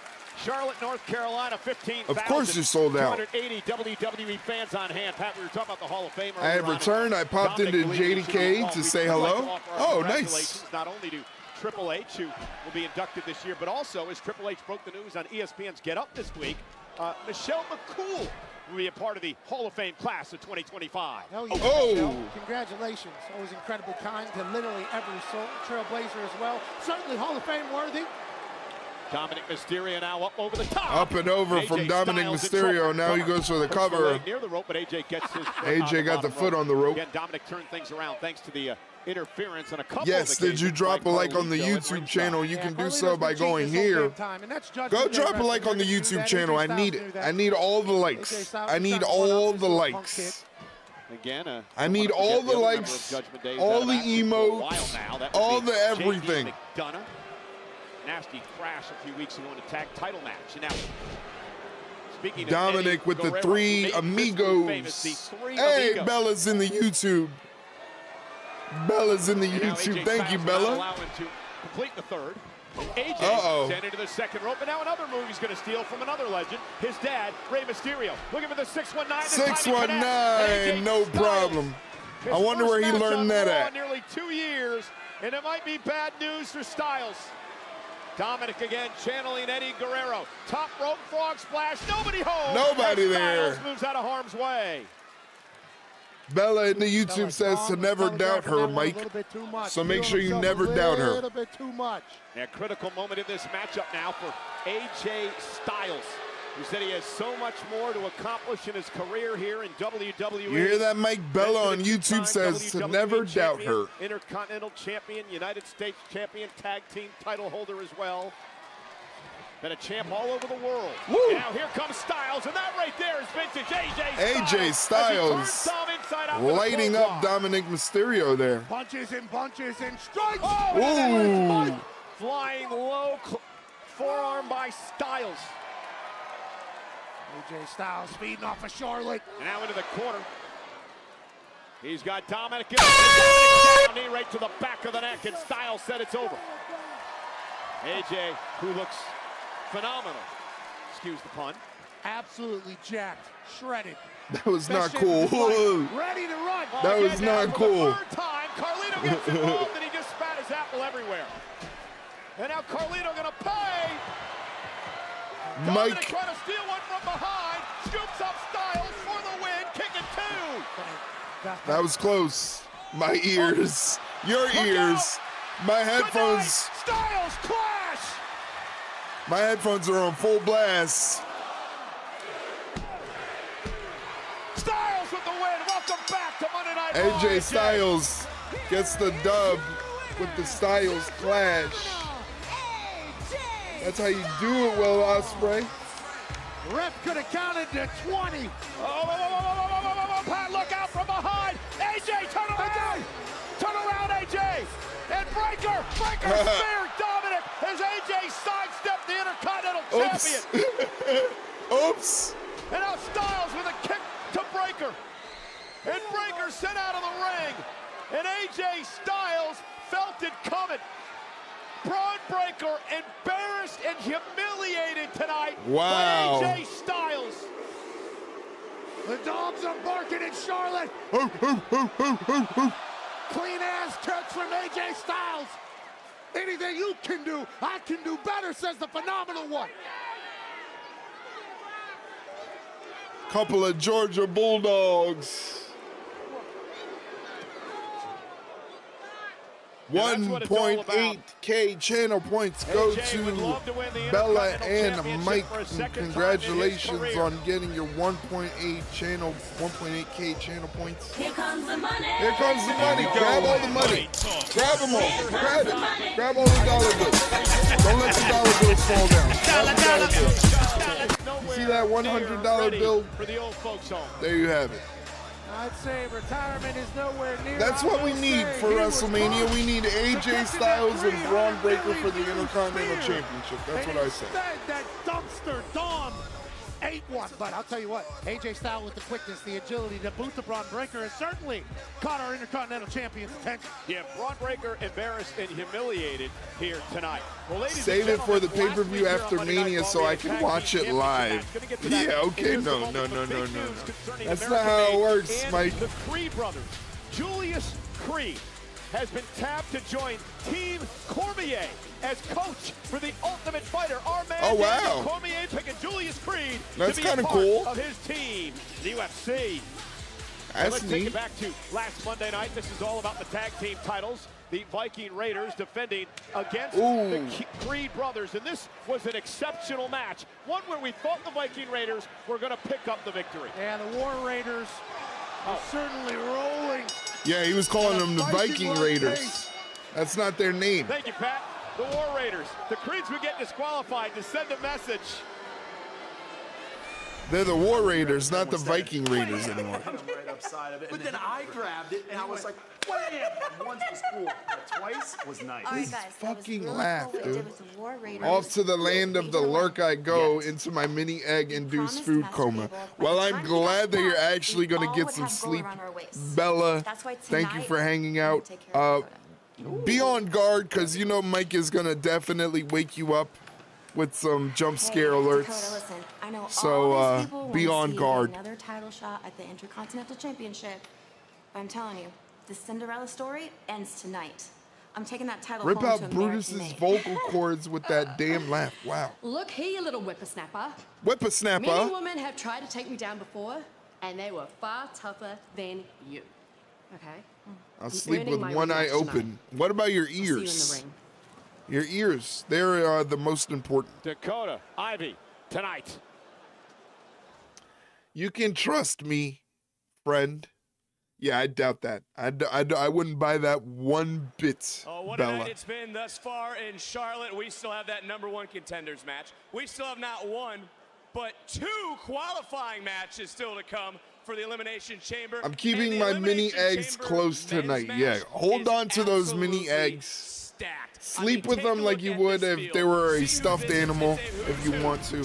Charlotte, North Carolina, 15,000. Of course you're sold out. 280 WWE fans on hand. Pat, we were talking about the Hall of Fame. I have returned. I popped into JDK to say hello. Oh, nice. Not only to Triple H, who will be inducted this year, but also, as Triple H broke the news on ESPN's Get Up this week, Michelle McCool will be a part of the Hall of Fame class of 2025. Oh! Congratulations. Always incredibly kind to literally every soul. Trailblazer as well. Certainly Hall of Fame worthy. Dominik Mysterio now up over the top. Up and over from Dominik Mysterio. Now he goes for the cover. Near the rope, but AJ gets his AJ got the foot on the rope. Again, Dominik turned things around thanks to the interference on a couple yes, of did you drop a like on the YouTube channel? You can do so by going here. Go drop a like on the YouTube channel. I need it. I need all the likes. I need all the likes. Again, I need all the likes, all the emotes, all the everything. Dunne. Nasty crash a few weeks ago in a tag title match. And now, speaking of Dominik with the 3 amigos. Hey, Bella's in the YouTube. Bella's in the YouTube. Thank you, Bella. Allow him to complete the third. AJ sent into the second rope, and now another move he's going to steal from another legend, his dad, Rey Mysterio. Looking for the 619. 619, no problem. I wonder where he learned that at. Nearly 2 years, and it might be bad news for Styles. Dominik again channeling Eddie Guerrero. Top rope frog splash. Nobody home. Nobody there. Styles moves out of harm's way. Bella in the YouTube says to never doubt her, Mike. So make sure you never doubt her. A little bit too much. A critical moment in this matchup now for AJ Styles, who said he has so much more to accomplish in his career here in WWE. You hear that, Mike? Bella on YouTube says to never doubt her. Intercontinental champion, United States champion, tag team title holder as well. Been a champ all over the world. Woo. Now here comes Styles, and that right there is vintage AJ Styles lighting up Dominik Mysterio there. Punches and strikes. Oh, flying low forearm by Styles. AJ Styles feeding off of Charlotte. And now into the corner. He's got Dominik down, knee right to the back of the neck, and Styles said it's over. AJ, who looks phenomenal. Excuse the pun. Absolutely jacked, shredded. That was not cool. Ready to run. That was not cool. Third time, Carlito gets involved, and he just spat his apple everywhere. And now Carlito gonna pay. Mike. Dominik trying to steal one from behind. Scoops up Styles for the win. Kicking 2. That was close. My ears. Your ears. My headphones. Styles clash. My headphones are on full blast. Styles with the win. Welcome back to Monday Night Raw. AJ Styles gets the dub with the Styles clash. That's how you do it, Will Ospreay. Ref could have counted to 20. Pat, look out from behind. AJ, turn around. Turn around, AJ. And Breaker speared Dominik as AJ sidestepped the Intercontinental Champion. Oops. And now Styles with a kick to Breaker. And Breaker sent out of the ring. And AJ Styles felt it coming. Braun Breaker embarrassed and humiliated tonight Wow. by AJ Styles. The dogs are barking at Charlotte. Clean ass touch from AJ Styles. Anything you can do, I can do better, says the phenomenal one. Couple of Georgia Bulldogs. 1.8K channel points go to Bella and Mike. Congratulations on getting your 1.8K channel points. Here comes the money. Here comes the money. Grab all the money. Grab them all. Grab it. Grab all the dollar bills. Don't let the dollar bills fall down. Grab the dollar bills. You see that $100 bill? For the old folks home. There you have it. I'd say retirement is nowhere near. That's what we need for WrestleMania. We need AJ Styles and Braun Breaker for the Intercontinental Championship. That's what I say. That dumpster Dom ate one. But I'll tell you what, AJ Styles with the quickness, the agility to boot the Braun Breaker has certainly caught our Intercontinental Champion's attention. Yeah, Braun Breaker embarrassed and humiliated here tonight. Well, ladies Save and it for the gentlemen, pay-per-view last week after here on Monday Night Mania Raw, so we I had can tag watch team it championship live. match. Gonna get to that. Yeah, okay, Here's the no. moment with big news concerning That's American not how it made works, and Mike. The Creed brothers. Julius Creed has been tapped to join Team Cormier as coach for the Ultimate Fighter. Our man Oh, wow. Daniel Cormier picking Julius Creed That's to be a kinda part cool. of his team, the UFC. That's Let's take neat. it back to last Monday night. This is all about the tag team titles. The Viking Raiders defending against the Creed brothers. And this was an exceptional match. One where we thought the Viking Raiders were going to pick up the victory. Yeah, the War Raiders are certainly rolling. Yeah, he was calling them the Viking Viking-like Raiders. pace. That's not their name. Thank you, Pat. The War Raiders. The Creeds would get disqualified to send a message. They're the War Raiders, not the Viking Raiders anymore. Right upside of it. But then I grabbed it and I was like, wham! Once was cool, but twice was nice. All right, guys, Fucking laugh, dude. War Raiders. Off to the land of the lurk I go, into my mini egg-induced food coma. Well, I'm glad that you're actually going to get some sleep. Bella, thank you for hanging out. Be on guard, because you know Mike is going to definitely wake you up with some jump scare alerts. Dakota, listen, I know So, all these people be wanna on see guard. Another title shot at the Intercontinental Championship. But I'm telling you, the Cinderella story ends tonight. I'm taking that title Rip home out to Brutus's American-made. vocal cords with that damn laugh. Wow. Look here, you little whippersnapper. Many Whippersnapper. women have tried to take me down before, and they were far tougher than you. Okay? I'll sleep earning with my one eye rematch tonight. open. What about your See you in the ears? ring. Your ears. They're the most important. Dakota, Ivy, tonight. You can trust me, friend. Yeah, I doubt that. I wouldn't buy that one bit, Oh, what a Bella. night it's been thus far in Charlotte. We still have that #1 contenders match. We still have not one, but 2 qualifying matches still to come for the Elimination Chamber. I'm keeping my mini eggs close tonight. Yeah, hold on to those mini eggs. Sleep with them like you would if they were a stuffed animal, if you want to.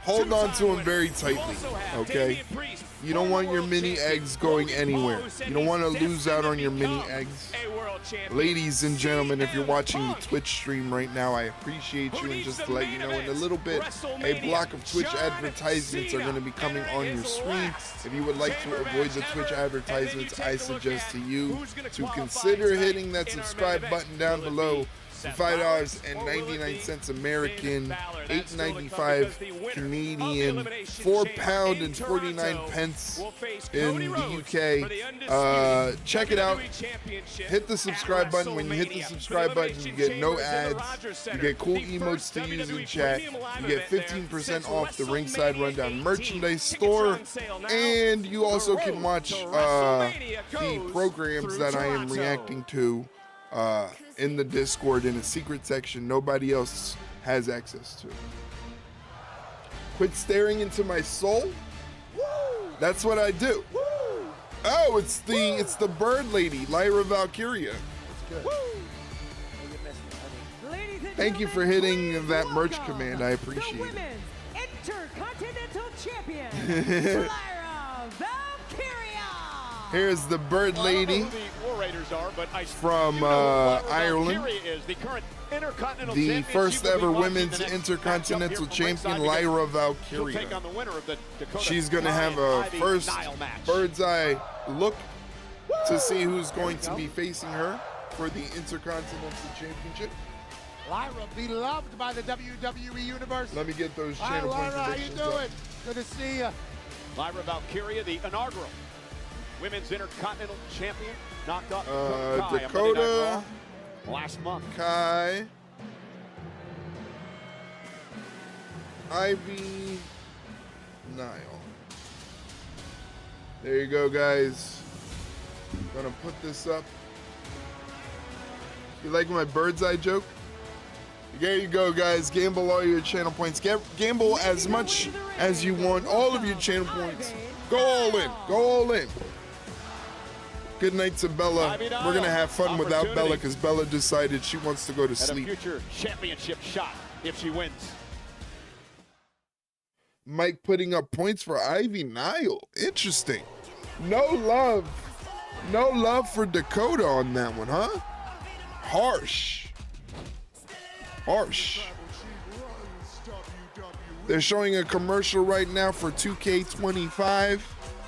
Hold on to them very tightly, okay? You don't want your mini eggs going anywhere. You don't want to lose out on your mini eggs. Ladies and gentlemen, if you're watching the Twitch stream right now, I appreciate you. And just to let you know, in a little bit, a block of Twitch advertisements are going to be coming on your screen. If you would like to avoid the Twitch advertisements, I suggest to you to consider hitting that subscribe button down below $5.99 American, $8.95 Canadian, £4 and 49 pence in the UK. Check it out. Hit the subscribe button. When you hit the subscribe button, you get no ads. You get cool emotes to use in chat. You get 15% off the Ringside Rundown merchandise store, and you also can watch the programs that I am reacting to in the Discord in a secret section nobody else has access to. Quit staring into my soul. That's what I do. Oh, it's the bird lady, Lyra Valkyria. Thank you for hitting that merch command. I appreciate it. Intercontinental Champion, Lyra Valkyria. Here's the bird lady from Ireland. The first ever women's intercontinental champion, Lyra Valkyria. She's going to have a first bird's eye look to see who's going to be facing her for the Intercontinental Championship. Lyra, beloved by the WWE Universe. Let me get those channel points. Lyra, how you doing? Good to see you. Lyra Valkyria, the inaugural Women's Intercontinental Champion, knocked off Dakota last month. Kai, Ivy, Nile. There you go, guys. Gonna put this up. You like my bird's eye joke? There you go, guys. Gamble all your channel points. Gamble as much as you want. All of your channel points. Go all in. Go all in. Good night to Bella. We're going to have fun without Bella because Bella decided she wants to go to sleep. A future championship shot if she wins. Mike putting up points for Ivy Nile. Interesting. No love for Dakota on that one, huh? Harsh. They're showing a commercial right now for 2K25.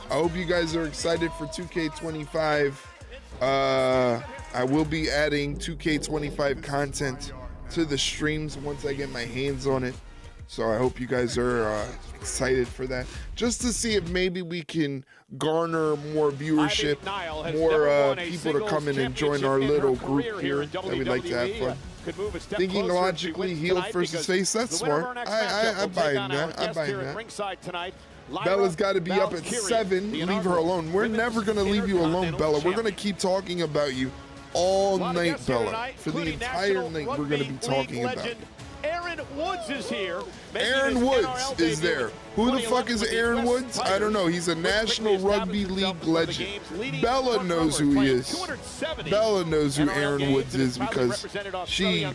I hope you guys are excited for 2K25. I will be adding 2K25 content to the streams once I get my hands on it. So I hope you guys are excited for that. Just to see if maybe we can garner more viewership, more people to come in and join our little group here that we like to have fun. Thinking logically, heel versus face, that's smart. I buy in that. I buy in that. Bella's got to be up at 7. Leave her alone. We're never going to leave you alone, Bella. We're going to keep talking about you all night, Bella. For the entire night, we're going to be talking about you. Aaron Woods is here. Aaron Woods is there. Who the fuck is Aaron Woods? I don't know. He's a National Rugby League legend. Bella knows who he is. Bella knows who Aaron Woods is because she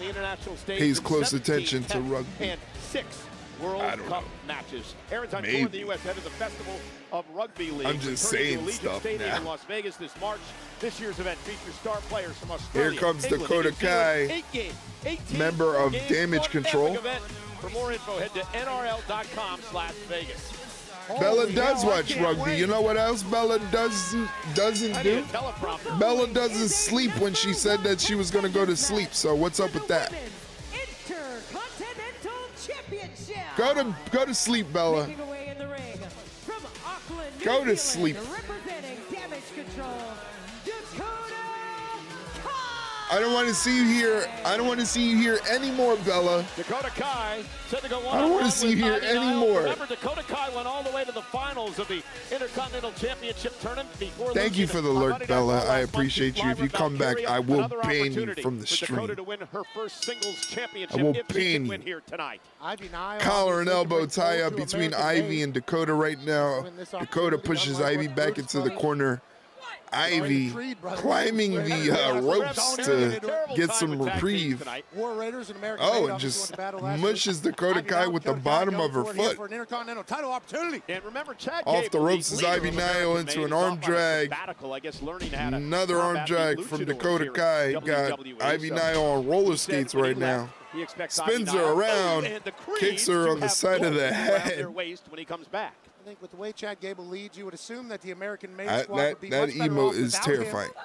pays close attention to rugby. And 6 World Cup matches. Aaron's on tour in the U.S. head of the Festival of Rugby League. I'm just saying stuff now. In Las Vegas this March. This year's event features star players from Australia. Here comes Dakota Kai, member of Damage Control. For more info, head to nrl.com/Vegas. Bella does watch rugby. You know what else Bella doesn't do? Bella doesn't sleep when she said that she was going to go to sleep. So what's up with that? Go to sleep, Bella. Go to sleep. I don't want to see you here. I don't want to see you here anymore, Bella. Dakota Kai said to go I don't want to see you here anymore. Remember, Dakota Kai went all the way to the finals of the Intercontinental Championship tournament before. Thank you for the lurk, Bella. I appreciate you. If you come back, I will ban you from the stream. Dakota to win her first singles championship. I will ban you. Here tonight. Collar and elbow tie up between Ivy and Dakota right now. Dakota pushes Ivy back into the corner. Ivy climbing the ropes to get some reprieve. Oh, and just mushes Dakota Kai with the bottom of her foot. Off the ropes is Ivy Nile into an arm drag. Another arm drag from Dakota Kai. Got Ivy Nile on roller skates right now. Spins her around, kicks her on the side of the head. When he comes back. I think with the way Chad Gable leads, you would assume that the American Made Squad would be that much better emote off is without terrifying. him.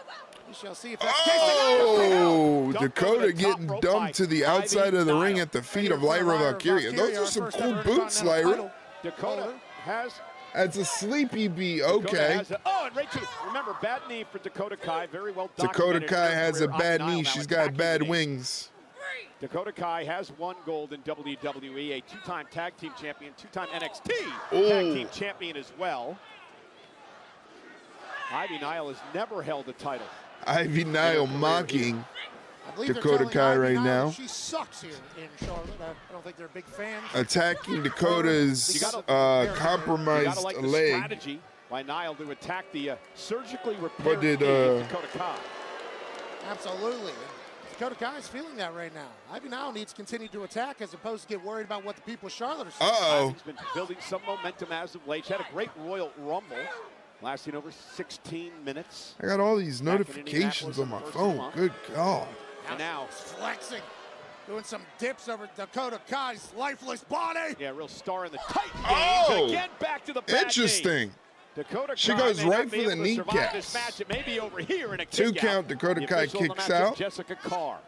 We shall see if that's Oh, Dakota getting dumped to the outside of the ring at the feet of Lyra Valkyria. Those are some cool boots, Lyra. Dakota has. That's a sleepy beat. Okay. And right to, remember, bad knee for Dakota Kai. Very well Dakota documented. Kai has a bad knee. Now She's got bad wings. Dakota Kai has won gold in WWE, a two-time tag team champion, two-time NXT Ooh. tag team champion as well. Ivy Nile has never held a title. Ivy Nile mocking Dakota Kai Ivy right Nile now. She sucks here in Charlotte. I don't think they're big fans. Attacking Dakota's compromised like leg. Strategy by Nile to attack the surgically repaired But did knee of Dakota Kai. Absolutely. Dakota Kai is feeling that right now. Ivy Nile needs to continue to attack as opposed to get worried about what the people of Charlotte are saying. Uh-oh. Ivy's been building some momentum as of late. She had a great Royal Rumble lasting over 16 minutes. I got all these notifications on my phone. Good God. And now flexing, doing some dips over Dakota Kai's lifeless body. Yeah, real star in the Titan Oh, games. Again, back to the bad interesting. Knee. Dakota She Kai goes may right not be for the able to survive this kneecaps. match. It may be over here in a 2 kick count, out. Dakota The Kai official in the kicks match is out. Jessica Carr.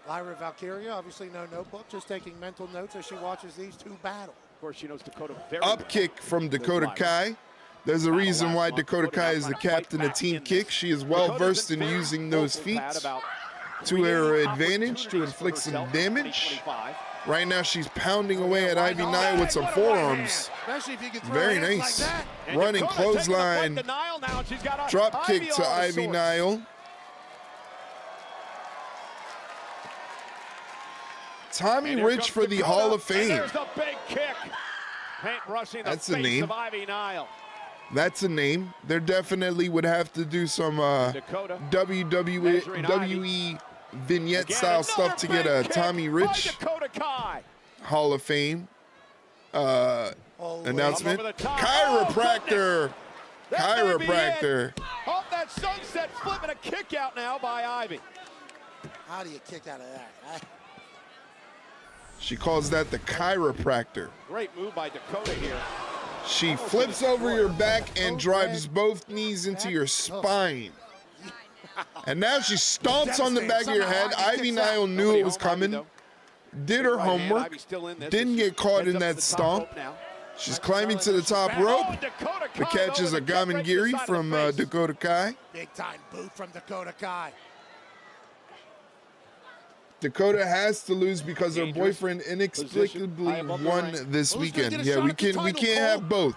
Lyra Valkyria, obviously no notebook, just taking mental notes as she watches these two battle. Of course, she knows Dakota very Up well. kick from Dakota Kai. There's a reason why Dakota Kai is the captain of Team Kick. She is well versed in using those feet to her advantage to inflict some damage. Right now she's pounding away at Ivy Nile with some forearms. Especially if you can throw Very hands nice. like that. Running clothesline. Drop kick to Ivy Nile. Tommy Rich for the Hall of Fame. There's the big kick. Paintbrushing the That's a face name. of Ivy Nile. That's a name. There definitely would have to do some WWE vignette style stuff to get a Tommy Rich Hall of Fame announcement. Chiropractor. Chiropractor. Oh, that sunset flip and a kick out now by Ivy. How do you kick out of that? She calls that the chiropractor. Great move by Dakota here. She flips over your back and drives both knees into your spine. And now she stomps on the back of your head. Ivy Nile knew it was coming. Did her homework. Didn't get caught in that stomp. She's climbing to the top rope. The catch is a Gamengiri from Dakota Kai. Big time boot from Dakota Kai. Dakota has to lose because her boyfriend inexplicably won this weekend. Yeah, we can't have both.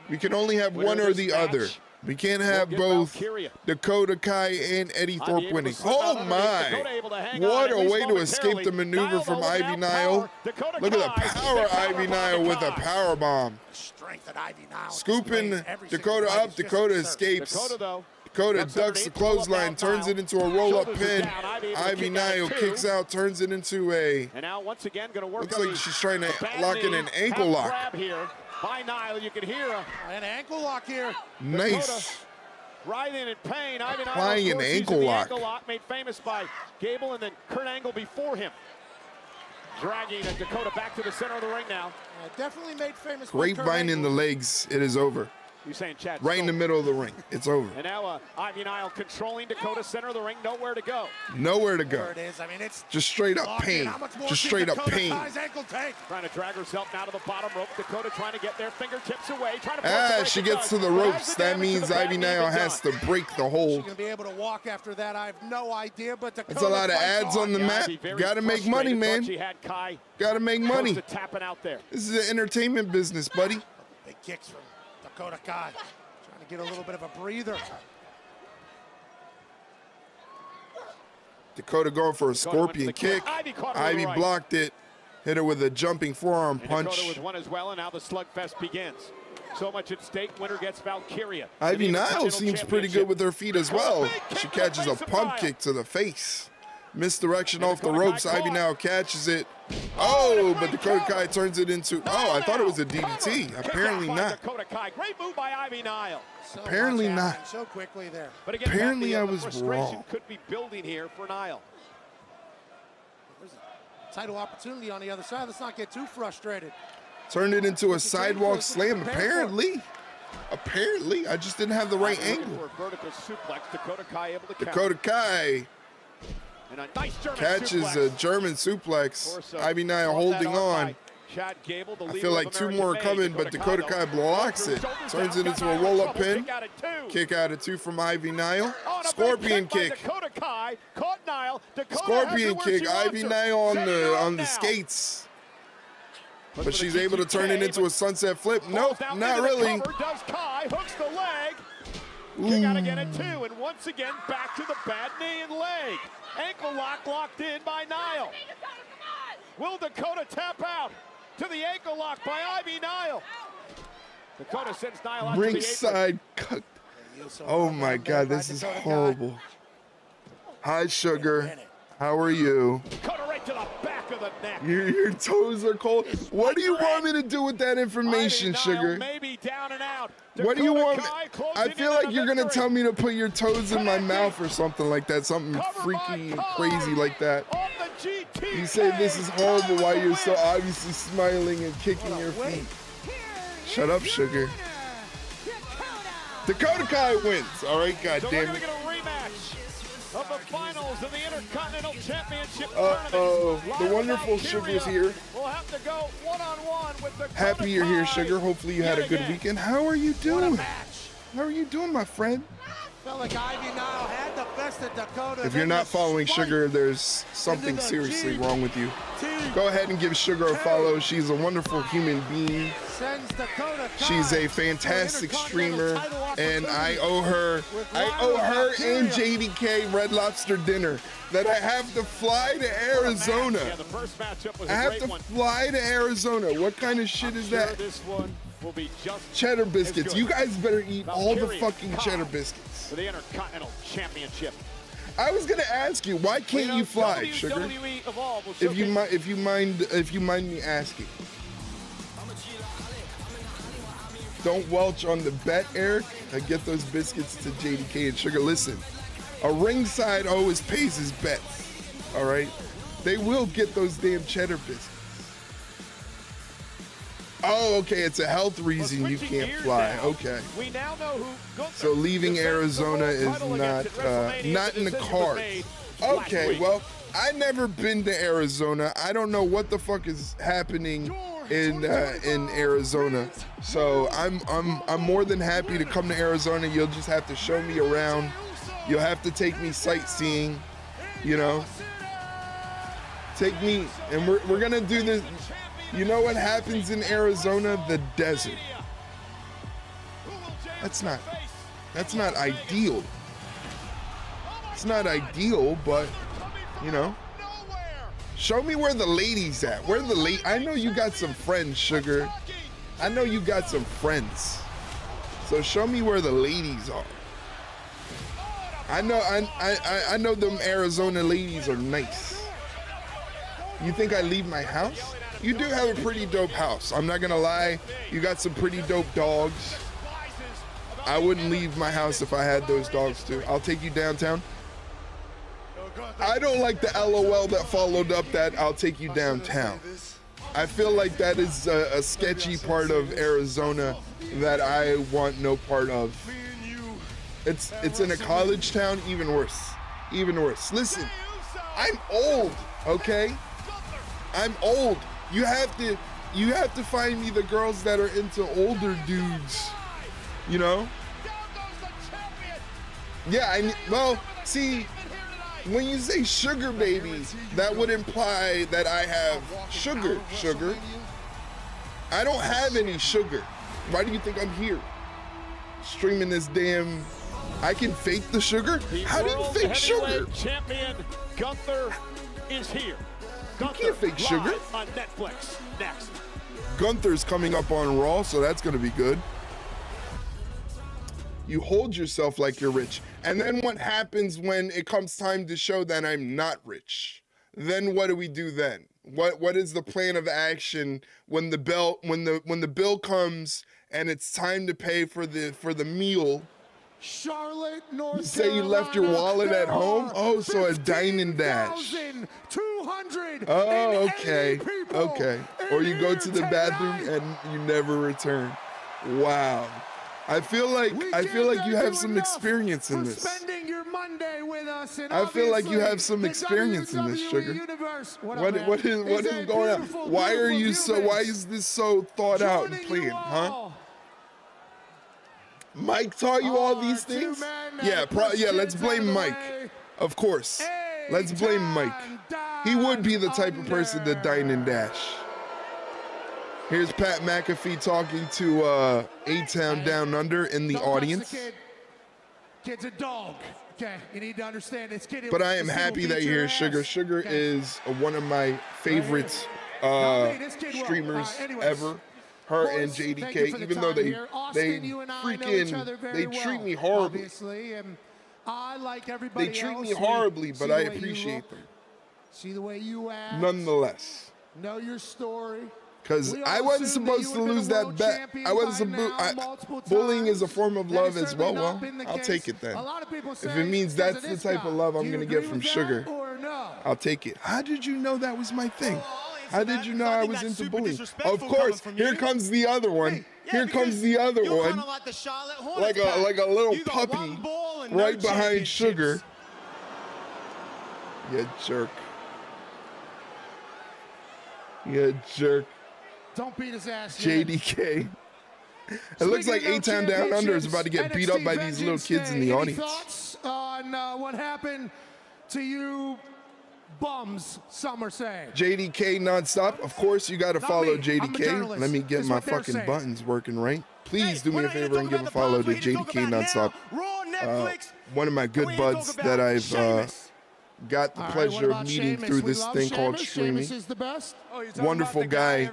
We can only have one or the other. We can't have both Dakota Kai and Eddie Thorpe winning. Oh my! What a way to escape the maneuver from Ivy Nile. Look at the power Ivy Nile with a power bomb. Scooping Dakota up. Dakota escapes. Dakota ducks the clothesline, turns it into a roll-up pin. Ivy Nile kicks out, turns it into a. And now once again going to work. Looks like she's trying to lock in an ankle lock. Grab here by Nile. You can hear an ankle lock here. Nice. Writhing in pain. Ivy Nile applying an ankle lock. Ankle lock made famous by Gable and then Kurt Angle before him. Dragging Dakota back to the center of the ring now. Definitely made famous. Grapevine in the legs. It is over. You're saying, Chad? Right in the middle of the ring. It's over. And now Ivy Nile controlling Dakota, center of the ring, nowhere to go. Nowhere to go. There it is. I mean, it's just straight up pain. Just straight up pain. Trying to drag herself down to the bottom rope. Dakota trying to get their fingertips away. Trying to she gets to the ropes. That means Ivy Nile has to break the hold. She's going to be able to walk after that. I have no idea, but Dakota That's a lot of ads on the map. Got to make money, man. Got to make money. Tapping out there. This is an entertainment business, buddy. Big kicks from Dakota Kai. Get a little bit of a breather. Dakota going for a scorpion kick. Ivy blocked it. Hit her with a jumping forearm punch. Dakota with one as well, and now the slugfest begins. So much at stake. Winner gets Valkyria. Ivy Nile seems pretty good with her feet as well. She catches a pump kick to the face. Misdirection off the ropes. Ivy Nile catches it. Oh, but Dakota Kai turns it into. Oh, I thought it was a DDT. Apparently not. Dakota Kai. Great move by Ivy Nile. Apparently not. So quickly there. But again, apparently I was frustration wrong. Could be building here for Nile. There's a title opportunity on the other side. Let's not get too frustrated. Turned it into a sidewalk slam, apparently. Apparently, I just didn't have the right angle. For a vertical suplex, Dakota Kai able to Dakota Kai and a nice German catches suplex. a German suplex. Ivy Nile holding on. Gable, I feel like two more are coming, but Dakota Kai blocks it. Turns it into a roll-up pin. Kick out at 2 from Ivy Nile. Scorpion kick. Dakota Kai caught Nile. Scorpion kick. Ivy Nile on the skates. But she's able to turn it into a sunset flip. Nope, not really. Does Kai, hooks the leg. Kick out again at 2, and once again back to the bad knee and leg. Ankle lock locked in by Nile. Will Dakota tap out to the ankle lock by Ivy Nile? Dakota sends Nile out Ringside cut. Oh my God, this is horrible. Hi, Sugar. How are you? Dakota right to the back of the neck. Your toes are cold. What do you want me to do with that information, Sugar? Maybe down and out. What do you want? I feel like you're gonna tell me to put your toes in my mouth or something like that, something freaky and crazy like that. You say this is horrible while you're so obviously smiling and kicking your feet. Shut up, Sugar. Dakota Kai wins. All right, God damn it. Of the finals of the Intercontinental Championship Uh-oh, the wonderful Sugar's here. We'll have to go one-on-one with the Happy you're here, Sugar. Hopefully you had a good weekend. How are you doing? How are you doing, my friend? Felt like Ivy Nile had the best of Dakota. If you're not following Sugar, there's something seriously wrong with you. Go ahead and give Sugar a follow. She's a wonderful human being. She's a fantastic streamer, and I owe her and JDK Red Lobster dinner that I have to fly to Arizona. I have to fly to Arizona. What kind of shit is that? Will be just cheddar biscuits. You guys better eat all the fucking cheddar biscuits. For the Intercontinental Championship. I was gonna ask you, why can't you fly, Sugar? If you mind me asking. Don't welch on the bet, Eric. I get those biscuits to JDK and Sugar. Listen, a ringside always pays his bets. All right, they will get those damn cheddar biscuits. Oh, okay, it's a health reason you can't fly. Okay. We now know who so leaving Arizona is not in the cards. Okay, well, I've never been to Arizona. I don't know what the fuck is happening in Arizona. So I'm more than happy to come to Arizona. You'll just have to show me around. You'll have to take me sightseeing, you know. Take me, and we're gonna do this. You know what happens in Arizona? The desert. That's not ideal. It's not ideal, but you know. Show me where the ladies at. Where the I know you got some friends, Sugar. I know you got some friends. So show me where the ladies are. I know them Arizona ladies are nice. You think I leave my house? You do have a pretty dope house. I'm not gonna lie. You got some pretty dope dogs. I wouldn't leave my house if I had those dogs too. I'll take you downtown. I don't like the LOL that followed up that I'll take you downtown. I feel like that is a sketchy part of Arizona that I want no part of. It's in a college town, even worse. Even worse. Listen, I'm old, okay? I'm old. You have to find me the girls that are into older dudes, you know? Yeah, well, see, when you say sugar baby, that would imply that I have sugar. I don't have any sugar. Why do you think I'm here? Streaming this damn, I can fake the sugar? How do you fake sugar? Champion Gunther is here. You can't fake sugar. On Netflix next. Gunther's coming up on Raw, so that's gonna be good. You hold yourself like you're rich. And then what happens when it comes time to show that I'm not rich? Then what do we do then? What is the plan of action when the bill comes and it's time to pay for the meal? Charlotte, North You say you left your wallet at home? Oh, so a dine and dash. Oh, okay. Okay. Or you go to the bathroom and you never return. Wow. I feel like you have some experience in this. Spending your Monday with us, and I feel like you have some experience in this, Sugar. What is going on? Why is this so thought out and planned, huh? Mike taught you all these things? Yeah, let's blame Mike. Of course. Let's blame Mike. He would be the type of person to dine and dash. Here's Pat McAfee talking to A-Town Down Under in the audience. Kid's a dog. Okay, you need to understand this kid. But I am happy that you're here, Sugar. Sugar is one of my favorite streamers ever. Her and JDK, even though they treat me horribly. They treat me horribly, but I appreciate them. See the way you act. Nonetheless. Know your story. Because I wasn't supposed to lose that bet. I wasn't bullying is a form of love as well. Well, I'll take it then. If it means that's the type of love I'm going to get from Sugar, I'll take it. How did you know that was my thing? How did you know I was into bullying? Of course, here comes the other one. Here comes the other one. Like a little puppy right behind Sugar. You jerk. You jerk. Don't beat his ass. JDK. It looks like A-Town Down Under is about to get beat up by these little kids in the audience. Any thoughts on what happened to you bums, some are saying? JDK nonstop. Of course, you got to follow JDK. Let me get my fucking buttons working right. Please do me a favor and give a follow to JDK nonstop. One of my good buds that I've got the pleasure of meeting through this thing called streaming. Wonderful guy.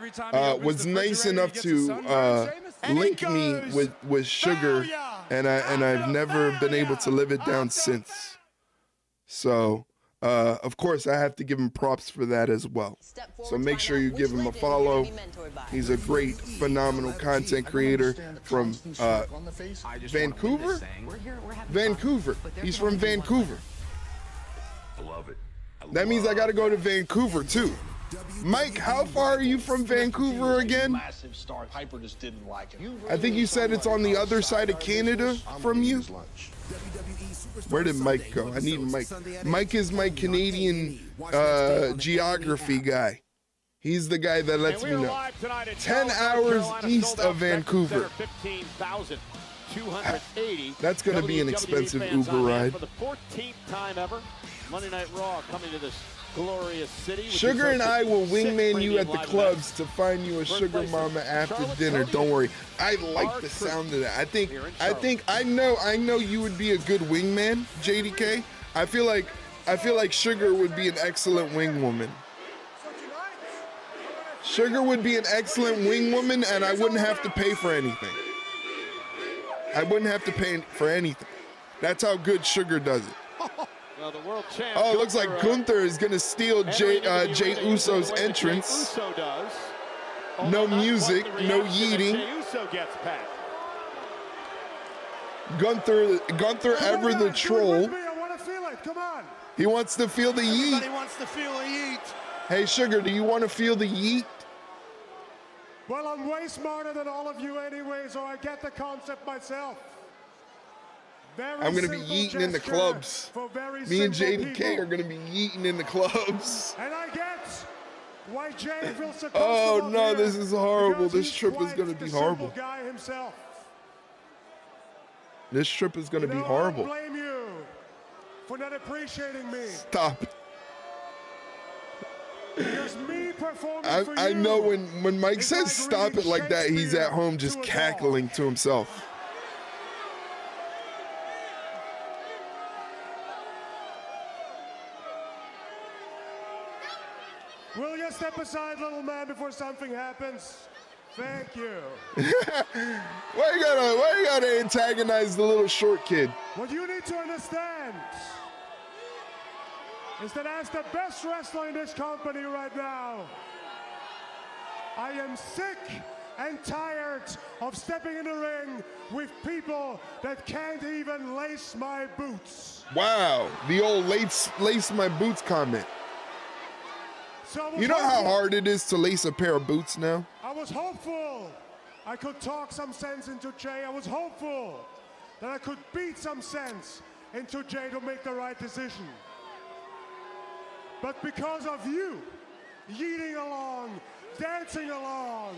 Was nice enough to link me with Sugar, and I've never been able to live it down since. So, of course, I have to give him props for that as well. So make sure you give him a follow. He's a great, phenomenal content creator from Vancouver? Vancouver. He's from Vancouver. I love it. That means I got to go to Vancouver too. Mike, how far are you from Vancouver again? I think you said it's on the other side of Canada from you. Where did Mike go? I need Mike. Mike is my Canadian geography guy. He's the guy that lets me know. 10 hours east of Vancouver. That's going to be an expensive Uber ride. For the 14th time ever, Monday Night Raw coming to this glorious city. Sugar and I will wingman you at the clubs to find you a sugar mama after dinner. Don't worry. I like the sound of that. I know you would be a good wingman, JDK. I feel like Sugar would be an excellent wing woman. Sugar would be an excellent wing woman, and I wouldn't have to pay for anything. I wouldn't have to pay for anything. That's how good Sugar does it. Well, the world champ, it looks like Gunther is going to steal Jay Uso's entrance. Jey Uso does. No music, no yeeting. Jey Uso gets pat. Gunther ever the troll. I want to feel it. Come on. He wants to feel the yeet. Everybody wants to feel the yeet. Hey, Sugar, do you want to feel the yeet? Well, I'm way smarter than all of you anyway, so I get the concept myself. I'm going to be yeeting in the clubs. Me and JDK are going to be yeeting in the clubs. And I get why Jay feels so oh, no, this is horrible. This trip is going to be horrible. This trip is going to be horrible. I don't blame you for not appreciating me. Stop it. Because me performing for I you know when Mike says stop it like that, he's at home just cackling to himself. Will you step aside, little man, before something happens? Thank you. Why you gotta antagonize the little short kid? What you need to understand is that as the best wrestler in this company right now, I am sick and tired of stepping in the ring with people that can't even lace my boots. Wow, the old lace my boots comment. So you know how hard it is to lace a pair of boots now? I was hopeful I could talk some sense into Jay. I was hopeful that I could beat some sense into Jay to make the right decision. But because of you, yeeting along, dancing along,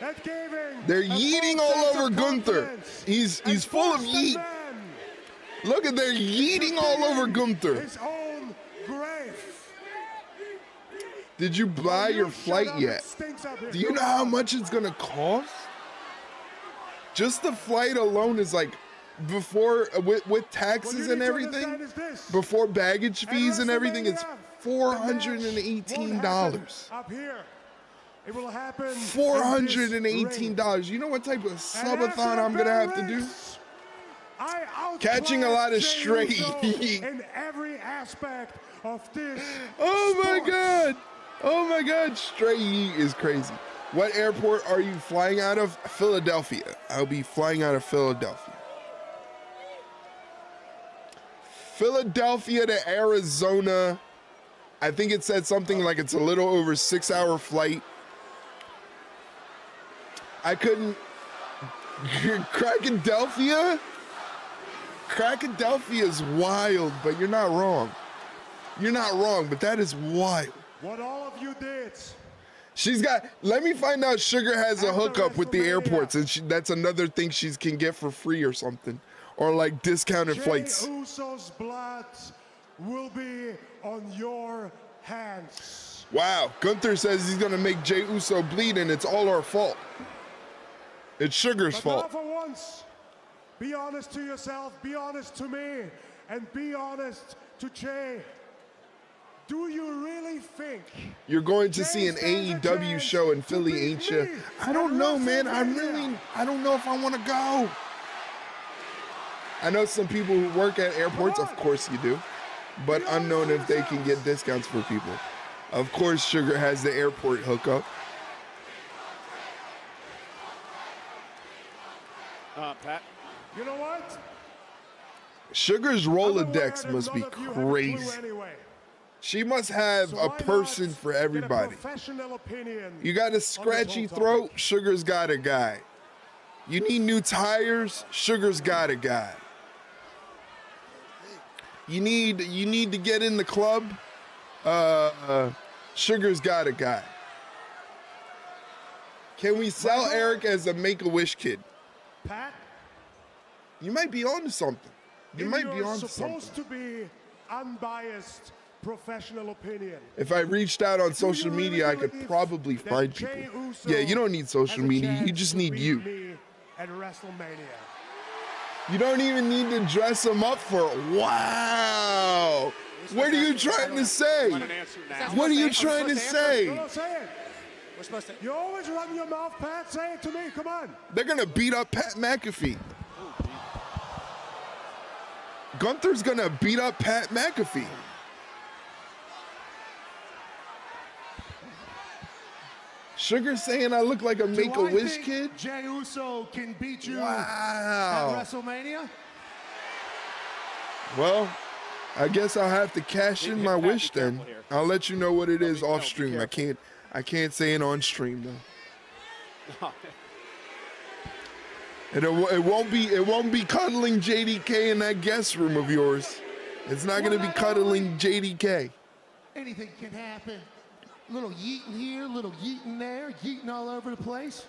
that giving they're yeeting all over Gunther. He's full of yeet. Look at they're yeeting all over Gunther. His own grave. Did you buy your flight yet? Do you know how much it's gonna cost? Just the flight alone is like, before with taxes and everything, before baggage fees and everything, it's $418. Up here. It will happen. $418. You know what type of subathon I'm gonna have to do? Catching a lot of straight heat. In every aspect of this. Oh my God. Oh my God. Straight heat is crazy. What airport are you flying out of? Philadelphia. I'll be flying out of Philadelphia. Philadelphia to Arizona. I think it said something like it's a little over 6-hour flight. I couldn't. Crackadelphia? Crackadelphia is wild, but you're not wrong. You're not wrong, but that is wild. What all of you did. She's got, let me find out Sugar has a hookup with the airports, and that's another thing she can get for free or something. Or like discounted flights. Jey Uso's blood will be on your hands. Wow, Gunther says he's gonna make Jey Uso bleed and it's all our fault. It's Sugar's fault. Not for once. Be honest to yourself, be honest to me, and be honest to Jay. Do you really think you're going to see an AEW show in Philly, ain't you? I don't know, man. I don't know if I want to go. I know some people who work at airports, of course you do, but unknown if they can get discounts for people. Of course, Sugar has the airport hookup. Pat. You know what? Sugar's Rolodex must be crazy. She must have a person for everybody. You got a scratchy throat? Sugar's got a guy. You need new tires? Sugar's got a guy. You need to get in the club? Sugar's got a guy. Can we sell Eric as a Make-A-Wish kid? Pat? You might be onto something. You might be onto supposed something. to be unbiased professional opinion. If I reached out on social media, I could probably find people. Yeah, you don't need social media. You just need you. At WrestleMania. You don't even need to dress them up for it. Wow. What are you trying to say? What are you trying to say? We're supposed to. You always run your mouth, Pat. Say it to me. Come on. They're going to beat up Pat McAfee. Gunther's going to beat up Pat McAfee. Sugar saying I look like a Make-A-Wish kid? Jey Uso can beat you wow. at WrestleMania? Well, I guess I'll have to cash in my wish then. I'll let you know what it is off stream. I can't say it on stream though. And it won't be cuddling JDK in that guest room of yours. It's not going to be cuddling JDK. Anything can happen. Little yeeting here, little yeeting there, yeeting all over the place.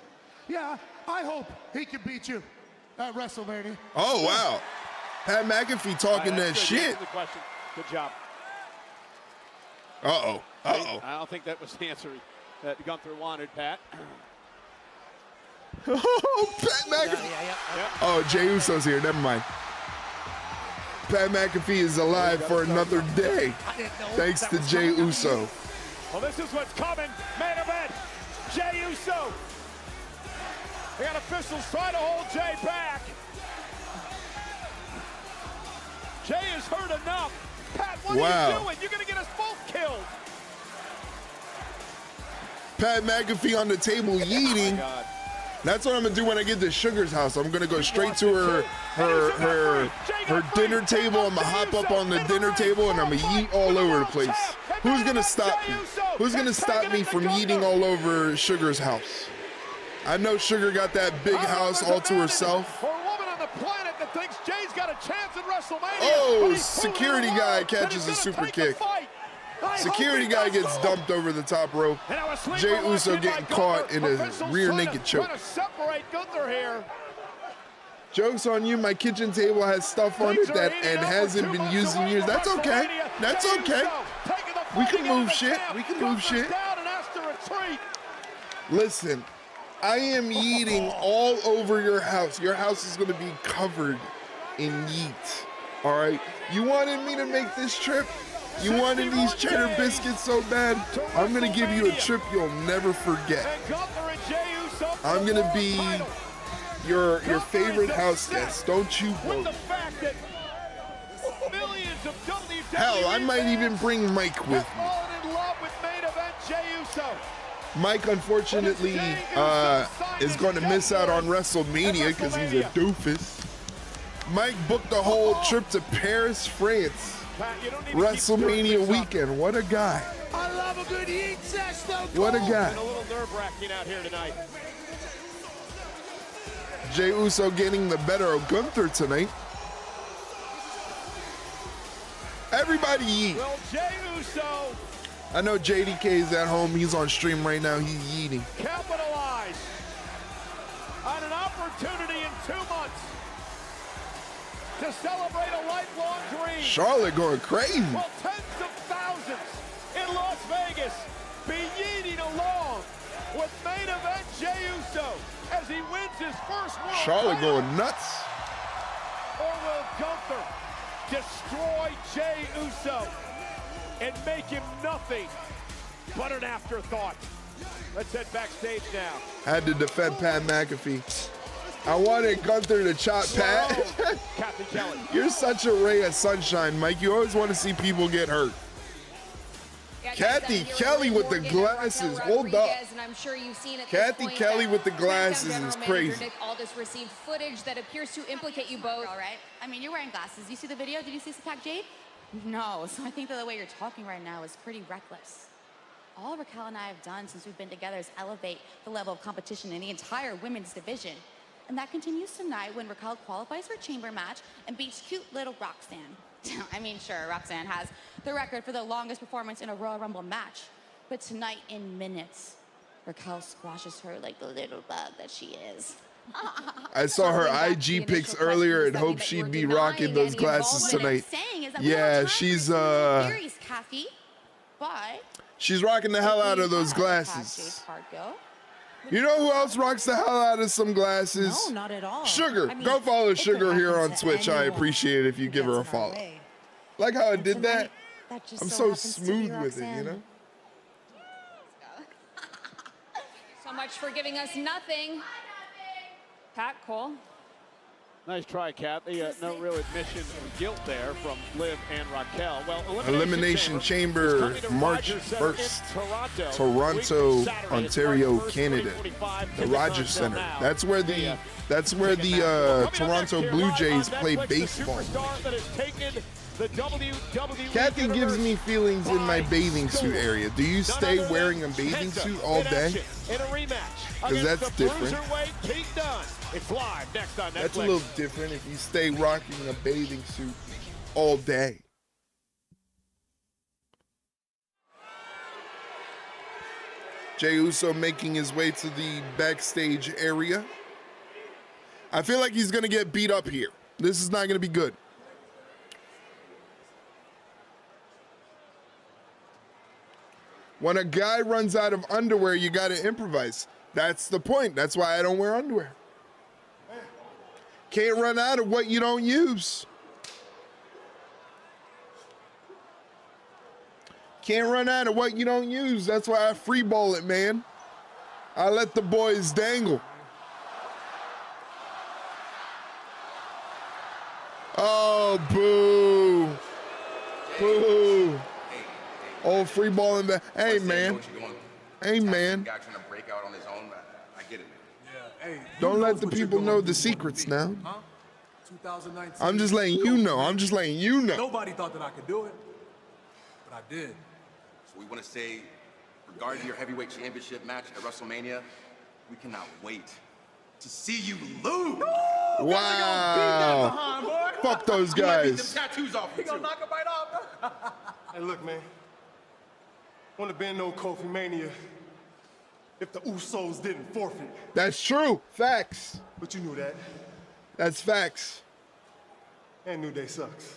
Yeah, I hope he can beat you at WrestleMania. Oh, wow. Pat McAfee talking that shit. Good job. Uh-oh. Uh-oh. I don't think that was the answer that Gunther wanted, Pat. Oh, Pat McAfee. Oh, Jey Uso's here. Never mind. Pat McAfee is alive for another day. Thanks to Jey Uso. Well, this is what's coming. Main event. Jey Uso. They got officials trying to hold Jey back. Jey is hurt enough. Pat, what are you doing? You're going to get us both killed. Pat McAfee on the table yeeting. Oh, that's what I'm going to do when I get to Sugar's house. I'm going to go straight to her dinner table. I'm going to hop up on the dinner table and I'm going to yeet all over the place. Who's going to stop me? Who's going to stop me from yeeting all over Sugar's house? I know Sugar got that big house all to herself. For a woman on the planet that thinks Jay's got a chance in WrestleMania. Oh, security guy catches a super kick. Security guy gets dumped over the top rope. Jey Uso getting caught in a rear naked choke. Trying to separate Gunther here. Joke's on you, my kitchen table has stuff on it that and hasn't been used in years. That's okay. That's okay. We can move shit. We can move shit. Listen, I am yeeting all over your house. Your house is going to be covered in yeet. All right? You wanted me to make this trip? You wanted these cheddar biscuits so bad? I'm going to give you a trip you'll never forget. I'm going to be your favorite house guest. Don't you worry. Hell, I might even bring Mike with me. Mike, unfortunately, is going to miss out on WrestleMania because he's a doofus. Mike booked the whole trip to Paris, France. WrestleMania weekend. What a guy. I love a good eat session. What a guy. A little nerve-wracking out here tonight. Jey Uso getting the better of Gunther tonight. Everybody eat. Well, Jey Uso. I know JDK is at home. He's on stream right now. He's eating. Capitalize on an opportunity in 2 months to celebrate a lifelong dream. Charlotte going crazy. Well, tens of thousands in Las Vegas be yeeting along with main event Jey Uso as he wins his first world Charlotte title. going nuts. Or will Gunther destroy Jey Uso and make him nothing but an afterthought? Let's head backstage now. Had to defend Pat McAfee. I wanted Gunther to chop Pat. Kathy Kelly. You're such a ray of sunshine, Mike. You always want to see people get hurt. Kathy Kelly with the glasses. Hold up. And I'm sure you've seen it. Kathy Kelly with the glasses is crazy. Nick Aldis received footage that appears to implicate you both. All right. I mean, you're wearing glasses. You see the video? Did you see Attack Jade? No. So I think that the way you're talking right now is pretty reckless. All Raquel and I have done since we've been together is elevate the level of competition in the entire women's division. And that continues tonight when Raquel qualifies for a chamber match and beats cute little Roxanne. I mean, sure, Roxanne has the record for the longest performance in a Royal Rumble match. But tonight, in minutes, Raquel squashes her like the little bug that she is. I saw her IG pics earlier and hoped she'd be rocking those glasses tonight. Yeah, she's rocking the hell out of those glasses. You know who else rocks the hell out of some glasses? No, not at all. Sugar. Go follow Sugar here on Twitch. I appreciate it if you give her a follow. Like how I did that? I'm so smooth with it, you know? So much for giving us nothing. Pat Cole. Nice try, Kathy. No real admission of guilt there from Liv and Raquel. Well, Elimination Chamber, March 1st, Toronto, Ontario, Canada, the Rogers Center. That's where the Toronto Blue Jays play baseball. Kathy gives me feelings in my bathing suit area. Do you stay wearing a bathing suit all day? Because that's different. It's live next on Netflix. That's a little different if you stay rocking a bathing suit all day. Jey Uso making his way to the backstage area. I feel like he's going to get beat up here. This is not going to be good. When a guy runs out of underwear, you got to improvise. That's the point. That's why I don't wear underwear. Can't run out of what you don't use. Can't run out of what you don't use. That's why I free ball it, man. I let the boys dangle. Oh, boo. Boo. Oh, free balling back. Hey, man. Hey, man. Guy trying to break out on his own. I get it. Yeah, hey, don't let the people know the secrets now. Huh? 2019. I'm just letting you know. I'm just letting you know. Nobody thought that I could do it, but I did. So we want to say, regarding your heavyweight championship match at WrestleMania, We cannot wait to see you lose. Wow. Fuck those guys. Tattoos off you, too. knock a bite off. Hey, look, man. Wouldn't have been no Kofi Mania if the Usos didn't forfeit. That's true. Facts. But you knew that. That's facts. And New Day sucks.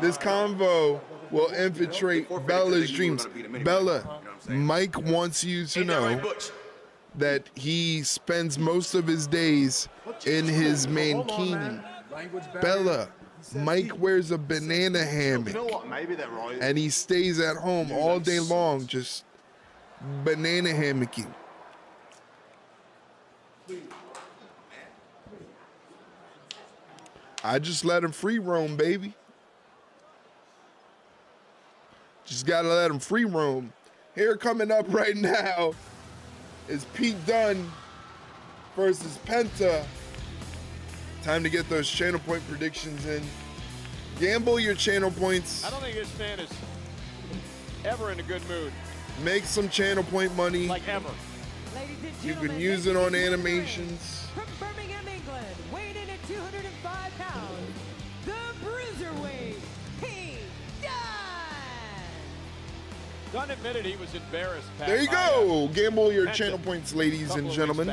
This convo will infiltrate Bella's dreams. Bella, Mike wants you to know that he spends most of his days in his mankini. Bella, Mike wears a banana hammock. You know what? Maybe they're right. And he stays at home all day long, just banana hammocking. I just let him free roam, baby. Just gotta let him free roam. Here coming up right now is Pete Dunne versus Penta. Time to get those channel point predictions in. Gamble your channel points. I don't think this man is ever in a good mood. Make some channel point money. Like ever. You can use it on animations. From Birmingham, England, weighing in at 205 pounds, the Bruiserweight, Pete Dunne. Dunne admitted he was embarrassed. There you go. Gamble your channel points, ladies and gentlemen.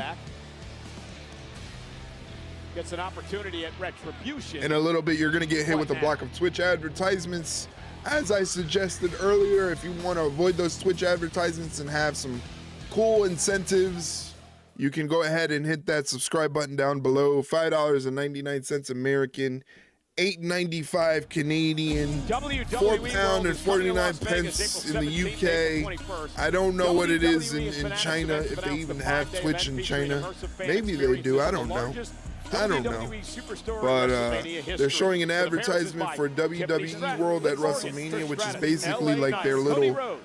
Gets an opportunity at Retribution. In a little bit, you're going to get hit with a block of Twitch advertisements. As I suggested earlier, if you want to avoid those Twitch advertisements and have some cool incentives, you can go ahead and hit that subscribe button down below. $5.99 American, $8.95 Canadian, £4.49 in the UK. I don't know what it is in China, if they even have Twitch in China. Maybe they do, I don't know. I don't know. But they're showing an advertisement for WWE World at WrestleMania, which is basically like their little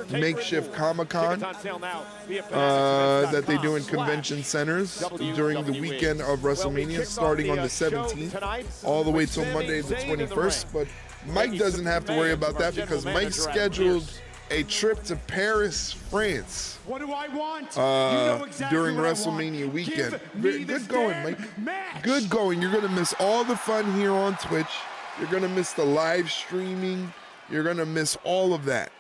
makeshift Comic-Con that they do in convention centers during the weekend of WrestleMania, starting on the 17th, all the way till Monday the 21st. But Mike doesn't have to worry about that because Mike scheduled a trip to Paris, France. What do I want? During WrestleMania weekend. Good going, Mike. Good going. You're going to miss all the fun here on Twitch. You're going to miss the live streaming. You're going to miss all of that.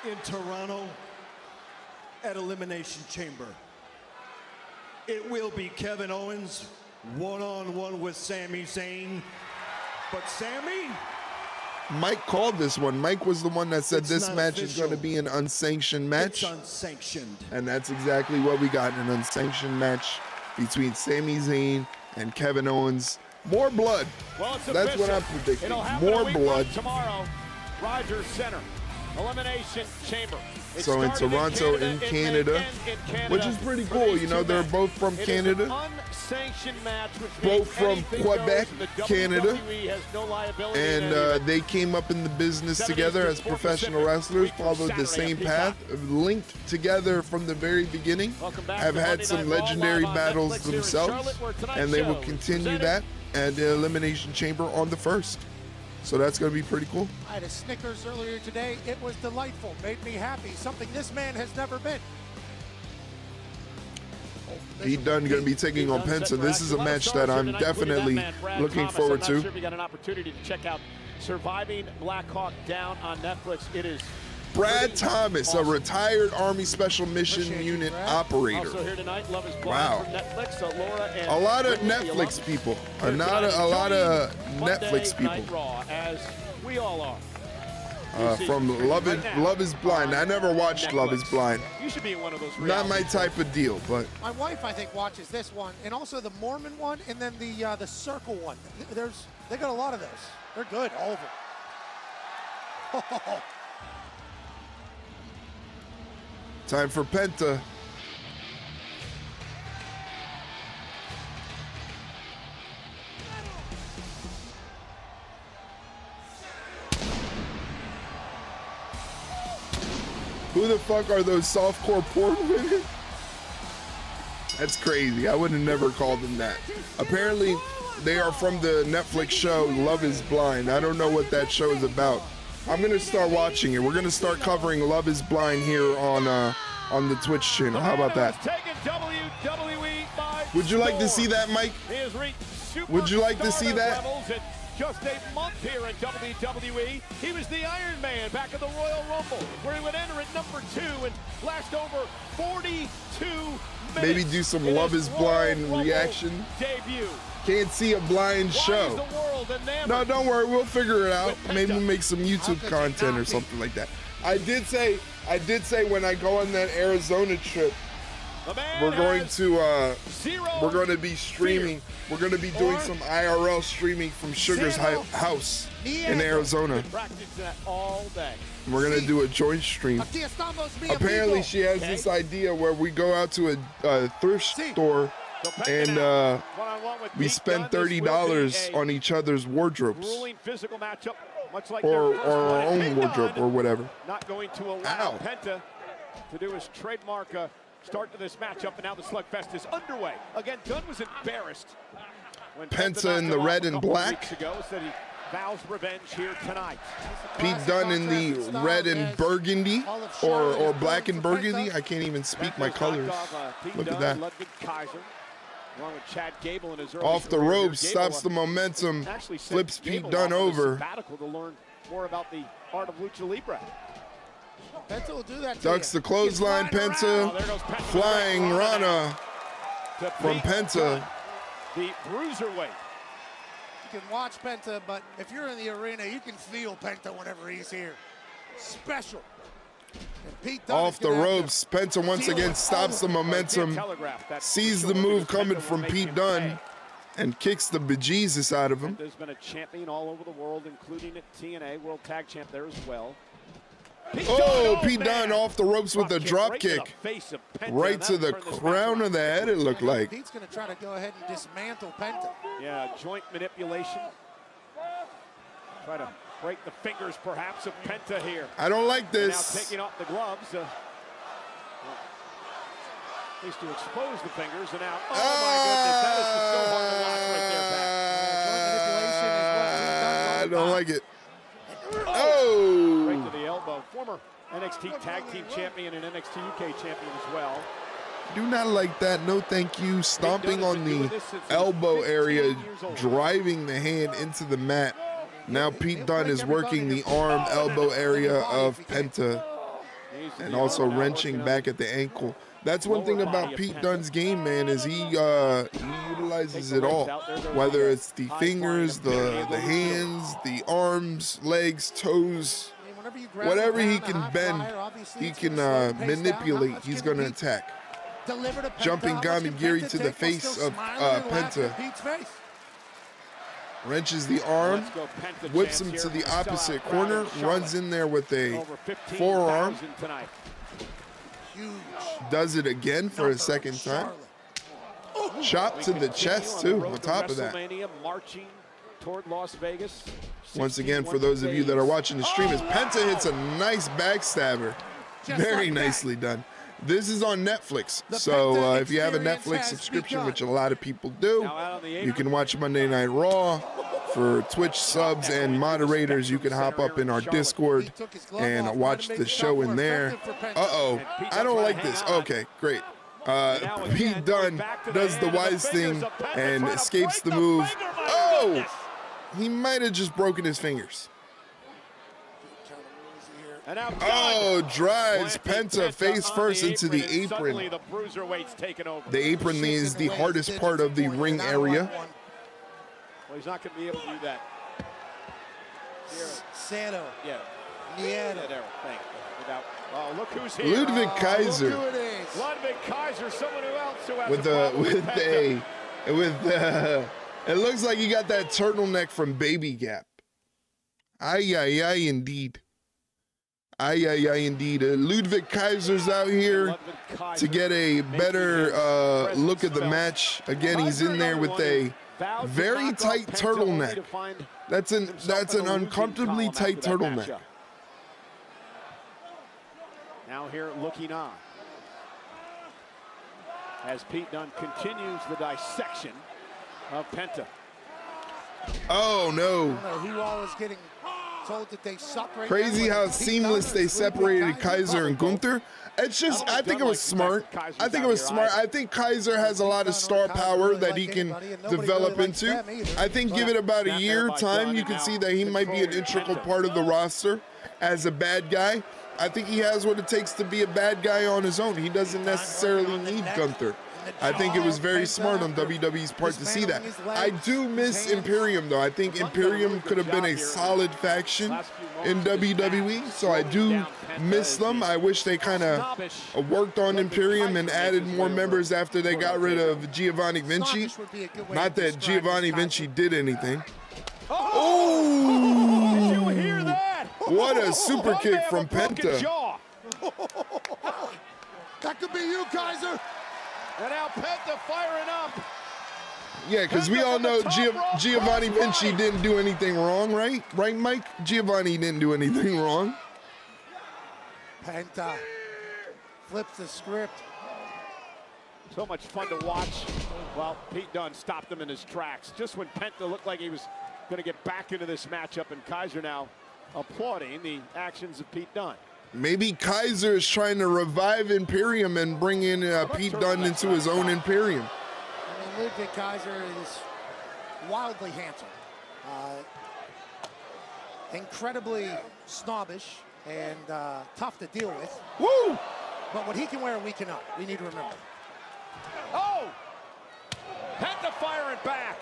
In Toronto, at Elimination Chamber, it will be Kevin Owens one-on-one with Sami Zayn. But Sami? Mike called this one. Mike was the one that said this match is going to be an unsanctioned match. It's unsanctioned. And that's exactly what we got, an unsanctioned match between Sami Zayn and Kevin Owens. More blood. Well, it's that's official. what I'm predicting. More blood. Tomorrow, Rogers Center, Elimination Chamber. So in Toronto, in Canada, which is pretty cool. You know, they're both from Canada. Both from Quebec, Canada. And they came up in the business together as professional wrestlers, followed the same path, linked together from the very beginning, have had some legendary battles themselves, and they will continue that at the Elimination Chamber on the 1st. So that's going to be pretty cool. I had a Snickers earlier today. It was delightful. Made me happy. Something this man has never been. Pete Dunne going to be taking on Penta. This is a match that I'm definitely looking forward to. I'm not sure if you got an opportunity to check out Surviving Black Hawk Down on Netflix. It is Brad Thomas, a retired Army Special Mission Unit operator. Also here tonight, Love is Blind from Netflix. Laura and a lot of Netflix people. A lot of Netflix people. Raw, as we all are. From Love is Blind. I never watched Love is Blind. You should be in one of those. Not my type of deal, but my wife, I think, watches this one, and also the Mormon one, and then the Circle one. They got a lot of those. They're good, all of them. Time for Penta. Who the fuck are those softcore porn women? That's crazy. I would have never called them that. Apparently, They are from the Netflix show Love is Blind. I don't know what that show is about. I'm gonna start watching it. We're gonna start covering Love is Blind here on the Twitch channel. How about that? Would you like to see that, Mike? Would you like to see that? Just a month here in WWE. He was the Iron Man back in the Royal Rumble, where he would enter at number 2 and last over 42 minutes. Maybe do some Love is Blind reaction. Debut. Can't see a blind show. No, don't worry. We'll figure it out. Maybe we'll make some YouTube content or something like that. I did say when I go on that Arizona trip, we're going to be streaming. We're going to be doing some IRL streaming from Sugar's house in Arizona. We're going to do a joint stream. Apparently, she has this idea where we go out to a thrift store and we spend $30 on each other's wardrobes. Or our own wardrobe or whatever. Not going to allow Penta to do his trademark start to this matchup, and now the slugfest is underway. Again, Dunne was embarrassed when Penta in the red and black. Said he vows revenge here tonight. Pete Dunne in the red and burgundy, or black and burgundy. I can't even speak my colors. Look at that. Along with Chad Gable in his off the ropes, stops the momentum, flips Pete Dunne over. To learn more about the art of lucha libre. Penta will do that. Ducks the clothesline, Penta, flying Rana from Penta. The bruiserweight. You can watch Penta, but if you're in the arena, you can feel Penta whenever he's here. Special. Off the ropes, Penta once again stops the momentum, sees the move coming from Pete Dunne, and kicks the bejesus out of him. There's been a champion all over the world, including at TNA, World Tag Champ there as well. Pete Dunne off the ropes with a drop kick. Right to the crown of the head, it looked like. Pete's going to try to go ahead and dismantle Penta. Yeah, joint manipulation. Try to break the fingers, perhaps, of Penta here. I don't like this. Now taking off the gloves. At least to expose the fingers. And now, oh my goodness, that is so hard to watch right there, Pat. I don't like it. Oh! Right to the elbow. Former NXT Tag Team Champion and NXT UK Champion as well. Do not like that. No thank you. Stomping on the elbow area, driving the hand into the mat. Now Pete Dunne is working the arm elbow area of Penta and also wrenching back at the ankle. That's one thing about Pete Dunne's game, man, is he utilizes it all. Whether it's the fingers, the hands, the arms, legs, toes, whatever he can bend, he can manipulate, he's going to attack. Jumping Gamigiri to the face of Penta. Wrenches the arm, whips him to the opposite corner, runs in there with a forearm. Does it again for a second time. Chop to the chest, too, on top of that. Once again, for those of you that are watching the stream, as Penta hits a nice backstabber. Very nicely done. This is on Netflix, so if you have a Netflix subscription, which a lot of people do, you can watch Monday Night Raw. For Twitch subs and moderators, you can hop up in our Discord and watch the show in there. Uh-oh, I don't like this. Okay, great. Pete Dunne does the wise thing and escapes the move. Oh! He might have just broken his fingers. Oh, drives Penta face first into the apron. The apron is the hardest part of the ring area. Well, he's not going to be able to do that. Sano. Yeah. Nieto. Without, oh, look who's here. Ludwig Kaiser. Ludwig Kaiser, someone who else who has it looks like you got that turtleneck from Baby Gap. Ay, ay, ay, indeed. Ay, ay, ay, indeed. Ludwig Kaiser's out here to get a better look at the match. Again, he's in there with a very tight turtleneck. That's an uncomfortably tight turtleneck. Now here looking on as Pete Dunne continues the dissection of Penta. Oh, no. I don't know who all is getting told that they suck right Crazy now, how whether it's Pete seamless Dunne or they Ludwig separated Kaiser. Kaiser and Gunther. It's just, I think it was smart. I think it was smart. I think Kaiser has a lot of star power that he can develop into. I think give it about a year time, you can see that he might be an integral part of the roster as a bad guy. I think he has what it takes to be a bad guy on his own. He doesn't necessarily need Gunther. I think it was very smart on WWE's part to see that. I do miss Imperium, though. I think Imperium could have been a solid faction in WWE, so I do miss them. I wish they kind of worked on Imperium and added more members after they got rid of Giovanni Vinci. Not that Giovanni Vinci did anything. Oh! Did you hear that? What a super kick from Penta. That could be you, Kaiser. And now Penta firing up. Yeah, because we all know Giovanni Vinci didn't do anything wrong, right? Right, Mike? Giovanni didn't do anything wrong. Penta flips the script. So much fun to watch. Well, Pete Dunne stopped him in his tracks. Just when Penta looked like he was going to get back into this matchup, and Kaiser now applauding the actions of Pete Dunne. Maybe Kaiser is trying to revive Imperium and bring in Pete Dunne into his own Imperium. I mean, Ludwig Kaiser is wildly handsome, incredibly snobbish, and tough to deal with. Woo! But what he can wear, we cannot. We need to remember. Oh! Penta firing back.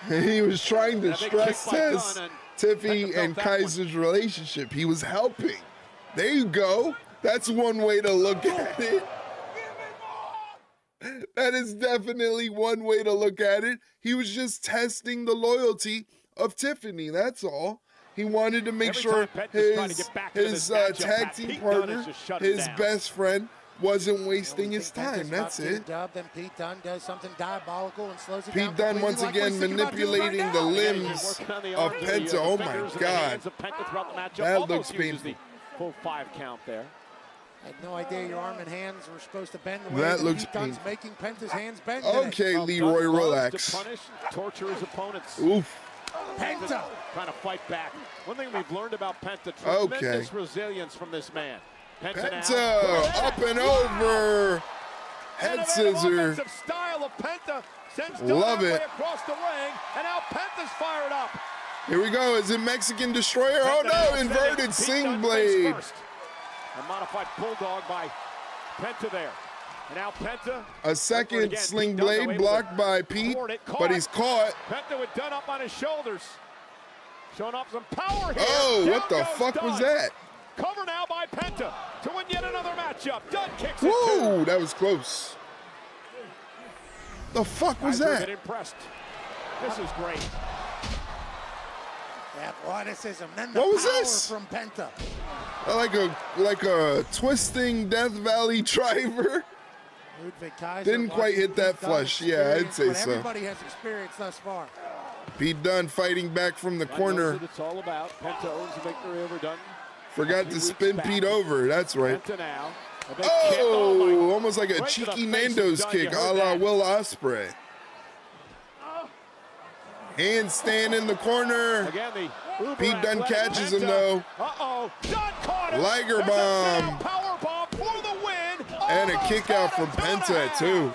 He was trying to stress test Tiffy and Kaiser's relationship. He was helping. There you go. That's one way to look at it. That is definitely one way to look at it. He was just testing the loyalty of Tiffany. That's all. He wanted to make sure his tag team partner, his best friend, wasn't wasting his time. That's it. Then Pete Dunne does something diabolical and slows it down. Pete Dunne once again manipulating the limbs of Penta. Oh my God. That looks painful. Full 5 count there. I had no idea your arm and hands were supposed to bend the way that looks Pete Dunne's painful. making Penta's hands bend. Okay, Leroy, relax. To punish, torture his opponents. Oof. Penta trying to fight back. One thing we've learned about Penta, tremendous resilience from this man. Penta up and over. Head scissor. Style of Penta sends Love it. Across the ring, and now Penta's fired up. Here we go. Is it Mexican Destroyer? Oh no, inverted sling blade. A modified bulldog by Penta there. And now Penta. A second sling blade blocked by Pete, but he's caught. Penta with Dunne up on his shoulders. Showing off some power here. Oh, what the Down fuck goes was Dunne. that? Cover now by Penta to win yet another matchup. Dunne kicks it Woo, too. that was close. The fuck was Kaiser that? been impressed. This is great. The athleticism, then the What was power this? from Penta. Like a twisting Death Valley driver. Ludwig Kaiser Didn't quite hit that flush. Yeah, I'd say but so. Everybody has experience thus far. Pete Dunne fighting back from the corner. It's all about. Penta owns the victory over Dunne. Forgot to spin Pete over. That's right. Penta now. Oh, almost like a Right to the cheeky face of Nando's Dunne, kick you a heard la that. Will Ospreay. Handstand in the corner. Again, the Pete Dunne catches him Penta. though. Uh-oh. Dunne caught him. Liger There's a bomb. power bomb for the win. And a kick out from Penta too.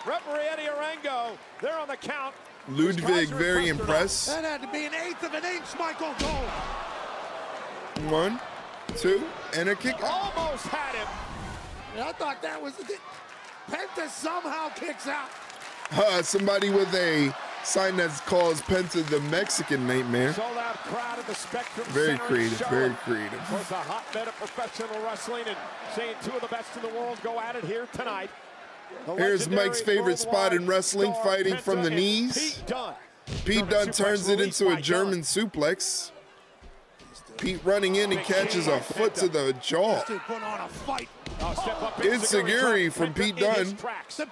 Referee Eddie Arango. They're on the count. Ludwig very impressed. That had to be an eighth of an inch, Michael Cole. 1, 2, and a kick out. Almost had him. I thought that was it. Penta somehow kicks out. Somebody with a sign that calls Penta the Mexican Nightmare. Sold out crowd at the Spectrum Very Center in creative, very Charlotte. creative. Was a hotbed of professional wrestling and seeing two of the best in the world go at it here tonight. The Here's Mike's favorite spot in wrestling, star fighting Penta from the and knees. Pete Dunne. Pete Dunne turns it into a German suplex. Pete running in and catches a foot to the jaw. Put on a fight. Step up Enziguri from Pete Dunne. Did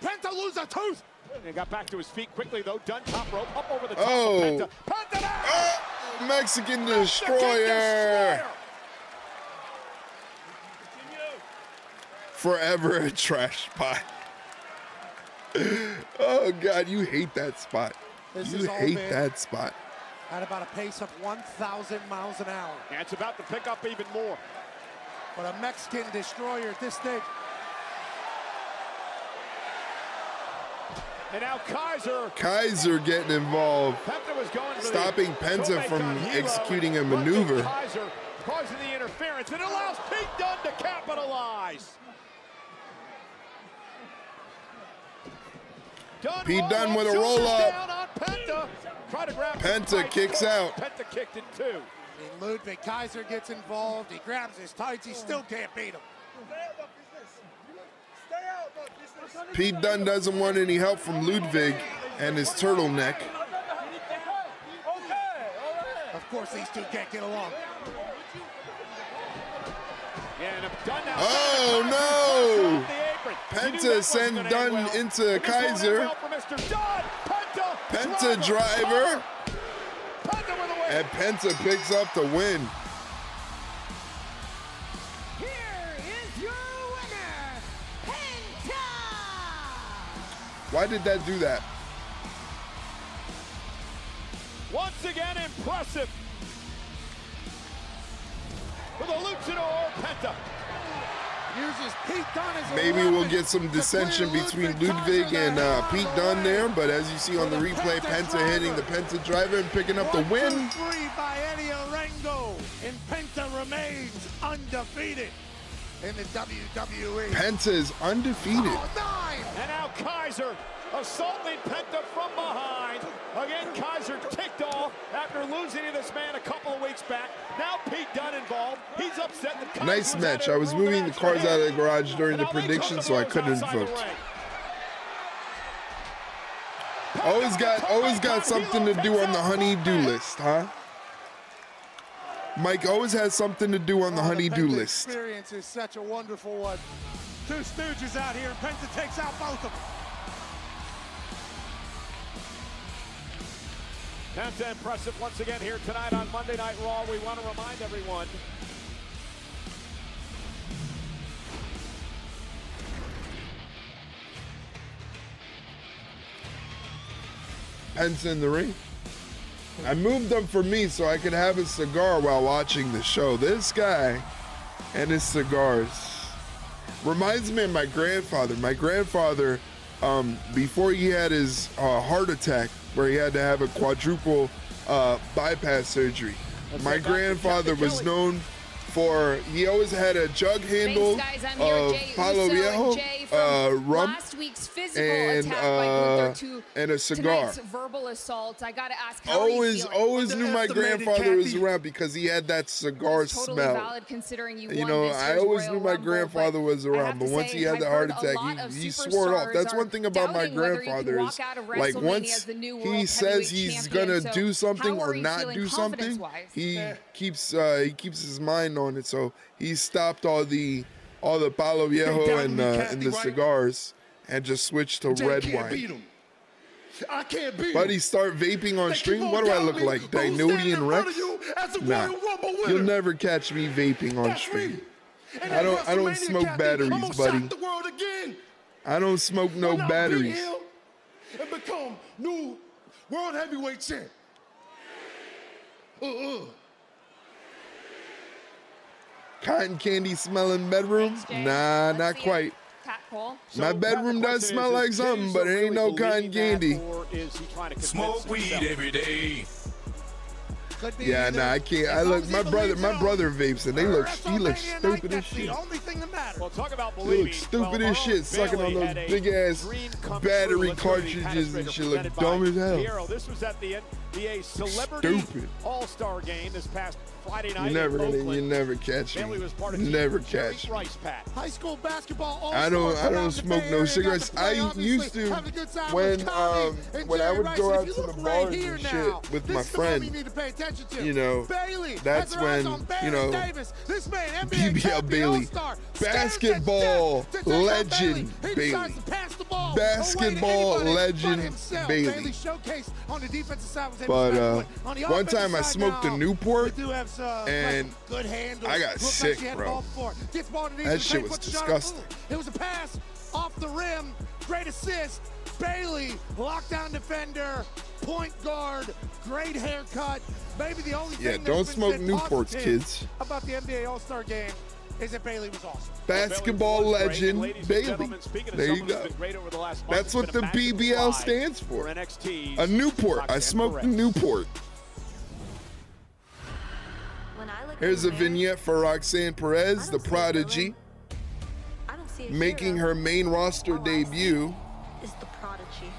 Penta lose a tooth? He got back to his feet quickly though. Dunne top rope up over the top Oh. of Penta. Penta down! Mexican Destroyer. Forever a trash spot. Oh God, you hate that spot. This You is all hate been that spot. at about a pace of 1,000 miles an hour. And it's about to pick up even more. But a Mexican destroyer at this stage. And now Kaiser. Kaiser getting involved, Penta was going for stopping the Penta from Tomei executing a Kahilo, but maneuver. Kaiser causing the interference. It allows Pete Dunne to capitalize. Pete Dunne with a roll-up. Down on Penta. Try to grab Penta kicks out. Penta kicked it too. And Ludwig Kaiser gets involved. He grabs his tights. He still can't beat him. Pete Dunne doesn't want any help from Ludwig and his turtleneck. Of course, these two can't get along. Oh no! Penta sends Dunne into Kaiser. Penta driver. And Penta picks up the win. Here is your winner, Penta! Why did that do that? Once again, impressive. With a luchador, Penta. Uses Pete Dunne as a Maybe weapon we'll get some to dissension clear between Ludwig Ludwig and Pete Dunne there, but as you see on the replay, Penta hitting the Penta driver and picking up the win. 1-2-3 by Eddie Orengo, and Penta remains undefeated in the WWE. Penta is undefeated. And now Kaiser assaulting Penta from behind. Again, Kaiser ticked off after losing to this man a couple of weeks back. Now Pete Dunne involved. He's upset that Kaiser Nice match. I was moving the cars out of the garage during the prediction, so I couldn't vote. Always got something to do on the honey-do list, huh? Mike always has something to do on the honey-do Penta list. Experience is such a wonderful one. Two Stooges out here, and Penta takes out both of them. Penta impressive once again here tonight on Monday Night Raw. We want to remind everyone Penta in the ring. I moved them for me so I could have a cigar while watching the show. This guy and his cigars reminds me of my grandfather. My grandfather, before he had his heart attack, where he had to have a quadruple bypass surgery, my grandfather was known for, he always had a jug handle of Palo Viejo rum and a cigar. Verbal assault. I gotta ask, Always knew my grandfather was around because he had that cigar totally smell. valid considering you You won know, this I year's always Royal knew my Rumble, grandfather was around, but once he had the heart attack, he swore it off. That's one thing about my grandfather is, like, once he says he's gonna do something or not do something, he keeps his mind on it. So he stopped all the Palo Viejo and the cigars and just switched to red wine. I can't beat Buddy, start vaping on stream? What do I look like, Dinodean Rex? Nah, you'll never catch me vaping on stream. I don't smoke batteries, buddy. I don't smoke no batteries. And become new world heavyweight champ. Cotton candy smelling bedroom? Nah, not quite. My bedroom does smell like something, but it ain't no cotton candy. Smoke weed every day. Yeah, nah, I can't. I look, my brother vapes, and he looks stupid as shit. Well, talk about He believing. looks stupid as shit, sucking on those big ass battery cartridges and shit. Look dumb as hell. This was at the NBA Celebrity Stupid. All-Star Game this past Friday night. You never catch me. Never catch me. High school basketball. I don't smoke no cigarettes. I used to when I would go out to the bars and shit with my friend. You know, that's when, you know, BBL Bailey, basketball legend Bailey, basketball legend Bailey. But one time I smoked a Newport and I got sick, bro. That shit was disgusting. It was a pass off the rim, great assist. Bailey, lockdown defender, point guard, great haircut. Maybe the only Yeah, thing don't that's smoke been said Newports, positive kids. about the NBA All-Star game is that Bailey was awesome. Basketball legend Bailey. There you go. That's what the BBL stands for. A Newport. I smoked a Newport. Here's a vignette for Roxanne Perez, the prodigy, making her main roster debut. Is the prodigy.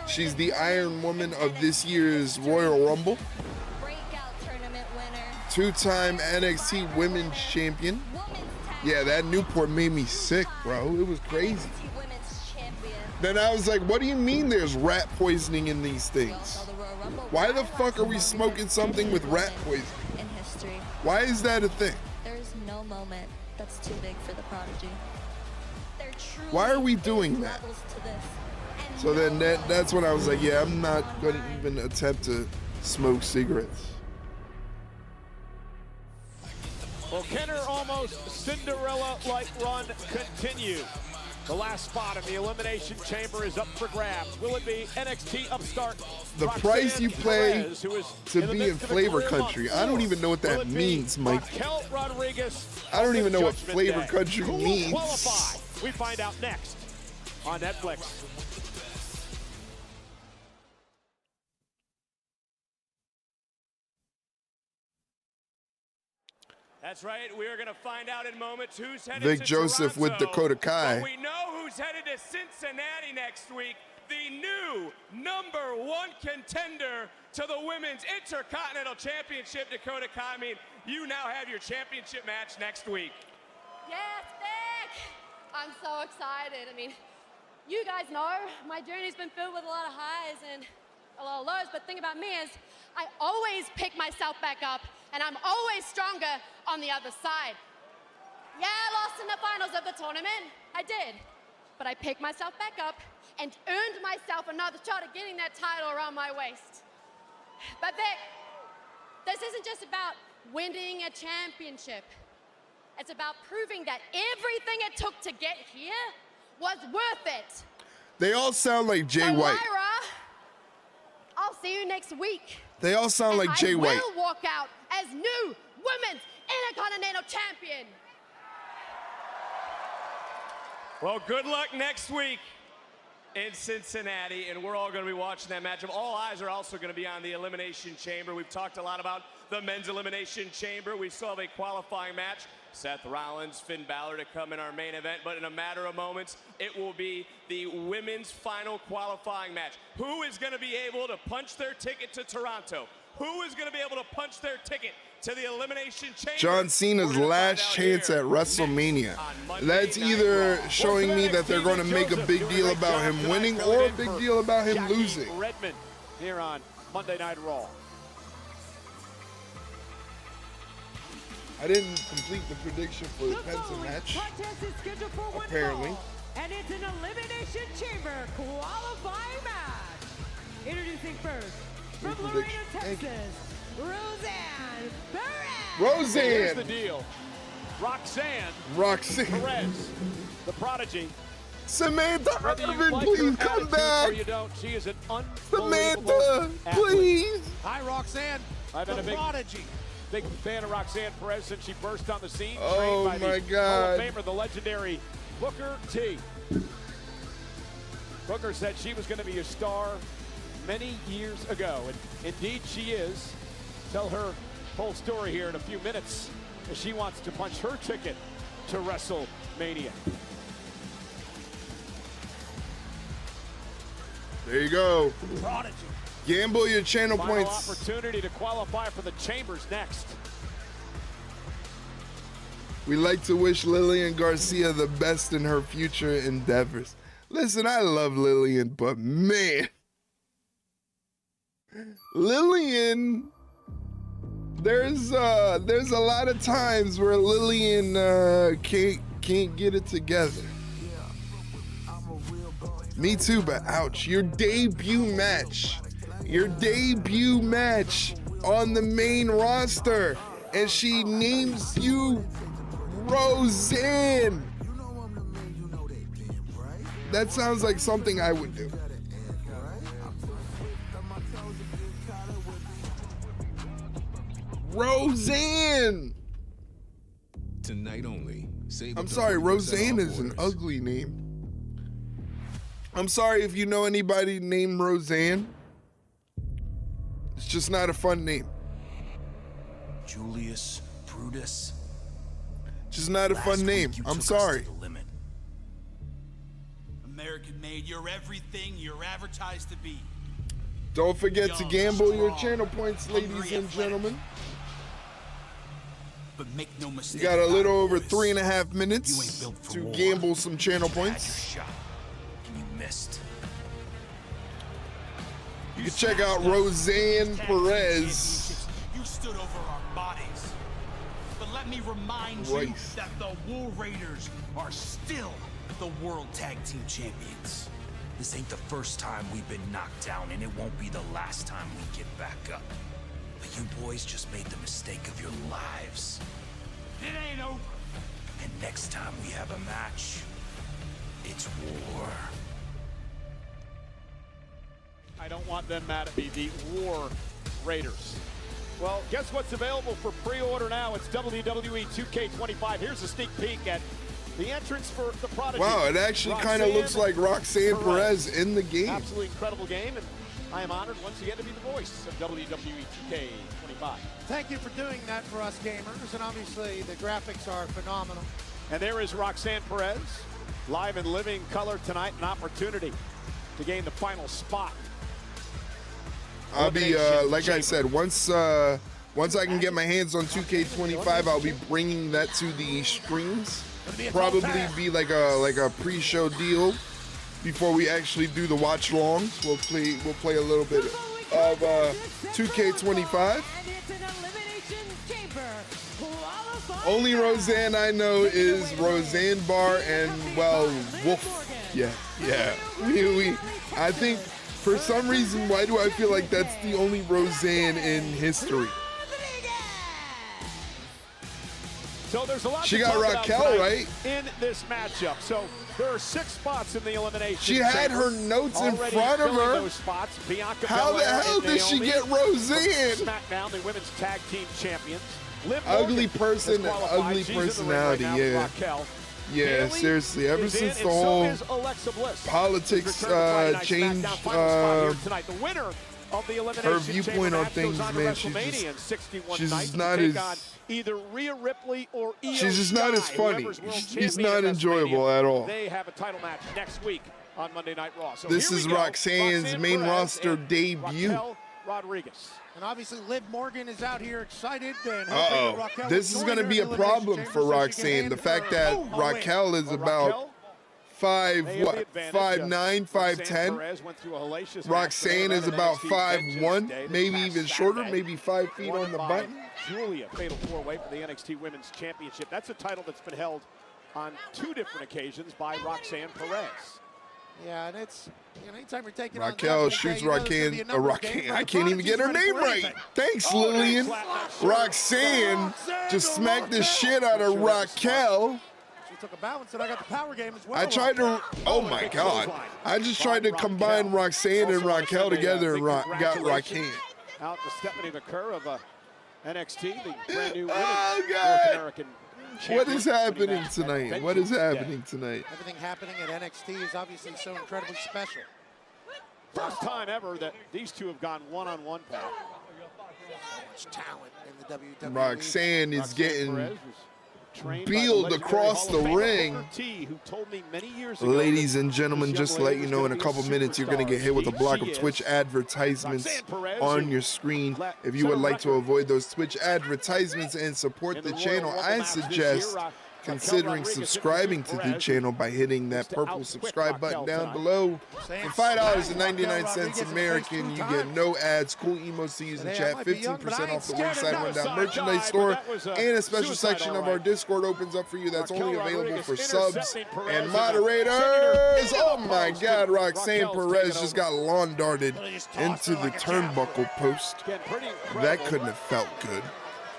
She's the Iron Woman of this year's Royal Rumble. Two-time NXT Women's Champion. Yeah, that Newport made me sick, bro. It was crazy. Then I was like, what do you mean there's rat poisoning in these things? Why the fuck are we smoking something with rat poisoning? In history. Why is that a thing? There's no moment that's too big for the prodigy. Why are we doing that? So then that's when I was like, yeah, I'm not going to even attempt to smoke cigarettes. Well, can her almost Cinderella-like run continue? The last spot in the Elimination Chamber is up for grabs. Will it be NXT upstart The Roxanne price you pay Perez, who is to in the be in midst of a flavor career country. month? I don't even know what Will that it be means, Mike. Raquel Rodriguez I don't even know what Judgment flavor Day? country Who will means. qualify? We find out next on Netflix. That's right. We are going to find out in moments who's headed Vic to Joseph with Toronto. Dakota Kai. But we know who's headed to Cincinnati next week. The new #1 contender to the Women's Intercontinental Championship, Dakota Kai. I mean, you now have your championship match next week. Yes, Vic! I'm so excited. I mean, you guys know my journey's been filled with a lot of highs and a lot of lows, but the thing about me is I always pick myself back up and I'm always stronger on the other side. Yeah, I lost in the finals of the tournament. I did. But I picked myself back up and earned myself another shot at getting that title around my waist. But Vic, this isn't just about winning a championship. It's about proving that everything it took to get here was worth it. They all sound like Jay So, White. Lyra, I'll see you next week. They all sound like Jay I White. will walk out as new Women's Intercontinental Champion. Well, good luck next week in Cincinnati, and we're all going to be watching that matchup. All eyes are also going to be on the Elimination Chamber. We've talked a lot about the Men's Elimination Chamber. We still have a qualifying match. Seth Rollins, Finn Balor to come in our main event, but in a matter of moments, it will be the women's final qualifying match. Who is going to be able to punch their ticket to Toronto? Who is going to be able to punch their ticket to the Elimination Chamber? John Cena's last chance at WrestleMania. That's either showing me that they're going to make a big deal about him winning or a big deal about him losing. Redmond here on Monday Night Raw. I didn't complete the prediction for the Penta match, Contest is scheduled for one apparently. fall, and it's an Elimination Chamber qualifying match. Introducing first, from Good Laredo, prediction. Texas, Roxanne Perez. Roseanne! Here's the deal. Roxanne Perez, the prodigy. Samantha Whether you Irvin, like please her come attitude back. Or you don't, she is an Samantha, unbelievable athlete. please. Hi, Roxanne. I've been the a big prodigy. Big fan of Roxanne Perez since she burst on the scene. Oh, trained by my the God. Hall of Famer, the legendary Booker T. Booker said she was going to be a star many years ago, and indeed she is. Tell her whole story here in a few minutes as she wants to punch her ticket to WrestleMania. There you go. Prodigy. Gamble your channel Final points. opportunity to qualify for the Chambers next. We like to wish Lillian Garcia the best in her future endeavors. Listen, I love Lillian, but man, Lillian, there's a lot of times where Lillian can't get it together. Me too, but ouch. Your debut match on the main roster, and she names you Roseanne. That sounds like something I would do. Roseanne. Tonight only. Save I'm up to sorry, 30% Roseanne off is an orders. ugly name. I'm sorry if you know anybody named Roseanne. It's just not a fun name. Julius Brutus. Just not a fun name. I'm sorry. American made, you're everything you're advertised to be. Don't forget to gamble your channel points, ladies and gentlemen. But make no You mistake. got a little over 3.5 minutes to gamble some channel points. And you missed. You can check out Roxanne Perez. You stood over our bodies. But let me remind you that the War Raiders are still the World Tag Team Champions. This ain't the first time we've been knocked down, and it won't be the last time we get back up. But you boys just made the mistake of your lives. It ain't over. And next time we have a match, it's war. I don't want them mad at me, the War Raiders. Well, guess what's available for pre-order now? It's WWE 2K25. Here's a sneak peek at the entrance for the Prodigy. Wow, it actually kind of looks like Roxanne Perez in the game. Absolutely incredible game, and I am honored once again to be the voice of WWE 2K25. Thank you for doing that for us gamers, and obviously the graphics are phenomenal. And there is Roxanne Perez, live in living color tonight, an opportunity to gain the final spot. I'll be, like I said, once I can get my hands on 2K25, I'll be bringing that to the streams. Probably be like a pre-show deal before we actually do the watch-longs. We'll play a little bit of 2K25. Only Roseanne I know is Roseanne Barr and, well, Wolf. Yeah. I think for some reason, why do I feel like that's the only Roseanne in history? So there's a lot She to got talk Raquel, about right? In this matchup. So there are 6 spots in the elimination. She had her notes in front of her. Those spots. Bianca How the Belair hell and did she Naomi get Roseanne? from SmackDown, the women's tag team champions. Liv Ugly Morgan person, has qualified. ugly She's in the ring personality, right now with yeah. Raquel. Yeah, Bayley seriously, ever is since in, the and whole so is Alexa Bliss. politics Return to Friday Night changed SmackDown final spot here tonight. The winner of the elimination her viewpoint chamber on match things, goes on to man, WrestleMania in 61 she's nights just to not take as- on either Rhea Ripley or Io she's just not as Sky, funny. whoever's world She's champion not at enjoyable WrestleMania. at all. They have a title match next week on Monday Night Raw. So This here is we go. Roxanne's Roxanne main Perez roster and debut. Raquel Rodriguez. And obviously Liv Morgan is out here excited. And Uh-oh. Raquel This is going to be a problem for Roxanne. The fact that Raquel is about 5'9", 5'10". Perez went through a hellacious Roxanne match is with about NXT 5'1", this maybe past even shorter, Saturday. maybe 5 feet Won on the by button. Julia, fatal 4-way for the NXT Women's Championship. That's a title that's been held on 2 different occasions by Roxanne Perez. Yeah, and it's, anytime you're taking Raquel on shoots Raquel. Raquel. I can't even get her name right. Thanks, Lillian. Roxanne just smacked the shit out of Raquel. She took a balance, and I got the power game as well. I tried to, oh my God. I just tried to combine Roxanne and Raquel together and got Raquel. Out to Stephanie McCurr of NXT, the brand new Oh, women's God. North American champion. What is happening tonight? What is happening tonight? Everything happening at NXT is obviously so incredibly special. First time ever that these two have gone one-on-one, Pat. So much talent in the WWE. Roxanne is getting Perez was trained by the peeled legendary across Hall the of Famer ring. Booker T, who told me many years ago Ladies that and gentlemen, this just to young let lady you was know, in gonna a be couple minutes, you're going to superstar. get hit with a block She of is. Twitch advertisements Roxanne Perez, on who your screen. let If you would set a like to record avoid those Twitch advertisements and support in the the Royal channel, Rumble I match this suggest year, considering Raquel Rodriguez subscribing to the Perez channel by hitting that to purple outquick subscribe button Raquel down tonight. below. Saying For $5.99 Rodriguez American, you in the get first no ads, cool emotes to use in Hey, I chat, might be young, but I 15% ain't off the scared of Ringside no Rundown side merchandise dive, store, but that was a and a special suicide, section all of our right. Discord opens up for you. That's Raquel only available Rodriguez for subs intercepting Perez and in the moderators. center. Oh my God, Roxanne Raquel's Perez taking just over. got lawn darted They just tossed into her the like a javelin. turnbuckle post. Again, pretty incredible. That couldn't have felt good.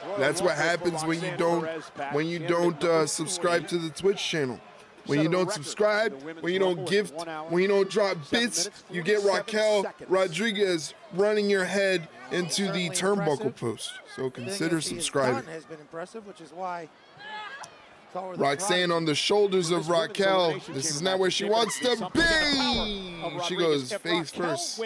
Royal That's what Rumble for happens when you Roxanne don't Perez back. when you She entered don't number subscribe 3. to the Twitch channel. When you don't subscribe, when you don't gift, when you don't drop bits, you get Raquel Rodriguez running your head into the turnbuckle post. So consider subscribing. Has been impressive, which is why Roxanne on the shoulders of Raquel. This is not where she wants to be. She goes face first.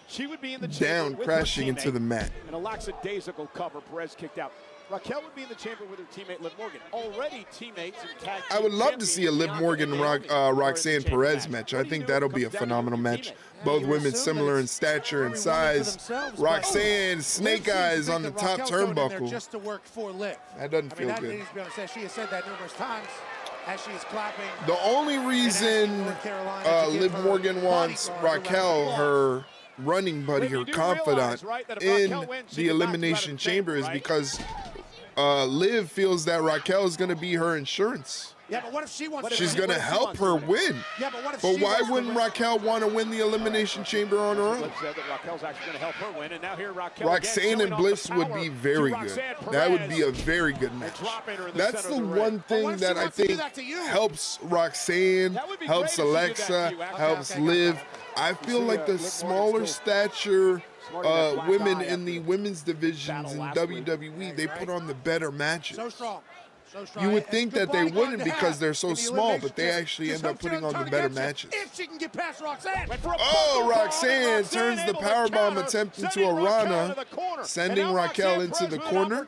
She would be in the down, crashing into the mat. And a lackadaisical cover, Perez kicked out. Raquel would be in the chamber with her teammate Liv Morgan. Already teammates and tag team I would love to see a Liv Morgan Roxanne Perez match. I think that'll be a phenomenal match. Both women similar in stature and size. Roxanne, snake eyes on the top turnbuckle. Just to work for Liv. That doesn't feel good. She has said that numerous times as she is clapping. The only reason Liv Morgan wants Raquel, her running buddy, her confidant, in the Elimination Chamber is because Liv feels that Raquel is going to be her insurance. Yeah, but what if she wants? She's going to help her win. Yeah, but what if But why wouldn't Raquel want to win the Elimination Chamber on her own? Said that Raquel's actually going to help her win, and now here Raquel Roxanne and Bliss would be very good. That would be a very good match. That's the one thing that I think helps Roxanne, helps Alexa, helps Liv. I feel like the smaller stature women in the women's divisions in WWE, they put on the better matches. So strong. You would think that they wouldn't because they're so small, but they actually end up putting on the better matches. If she can get past Roxanne. Oh, Roxanne turns the powerbomb attempt into a Rana, sending Raquel into the corner.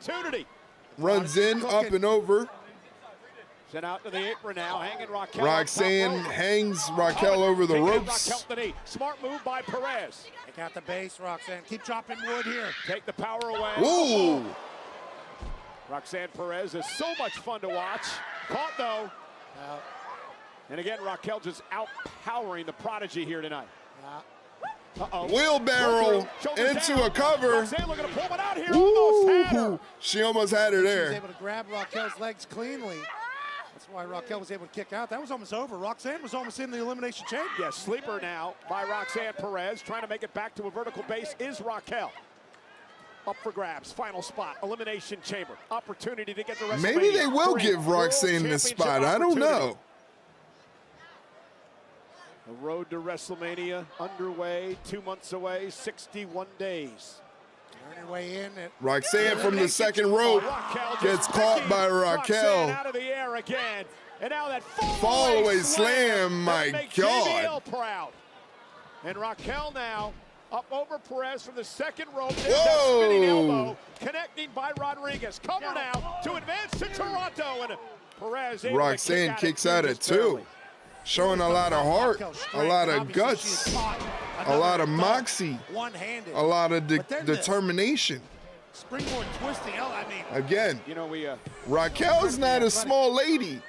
Runs in, up and over. Sent out to the apron now, hanging Raquel. Roxanne hangs Raquel over the ropes. Smart move by Perez. Take out the base, Roxanne. Keep chopping wood here. Take the power away. Ooh. Roxanne Perez is so much fun to watch. Caught though. And again, Raquel just outpowering the Prodigy here tonight. Wheelbarrow into a cover. Roxanne looking to pull one out here. Almost had her. She almost had her She was there. able to grab Raquel's legs cleanly. That's why Raquel was able to kick out. That was almost over. Roxanne was almost in the Elimination Chamber. Yes, sleeper now by Roxanne Perez. Trying to make it back to a vertical base is Raquel. Up for grabs, final spot, Elimination Chamber. Opportunity to get the rest. Maybe they will give Roxanne this spot. I don't know. The road to WrestleMania underway, 2 months away, 61 days. On your way in. Roxanne from the second rope gets caught by Raquel. Out of the air again. And now that fall away slam, my God. Proud. And Raquel now up over Perez from the second rope. There's Whoa! that spinning elbow, connecting by Rodriguez. Cover now to advance to Toronto. And Perez Roxanne kicks out at 2. Showing a lot of heart, a lot of guts, a lot of moxie, a lot of determination. Springboard twisting, I mean. Again, you know, Raquel's not a small lady.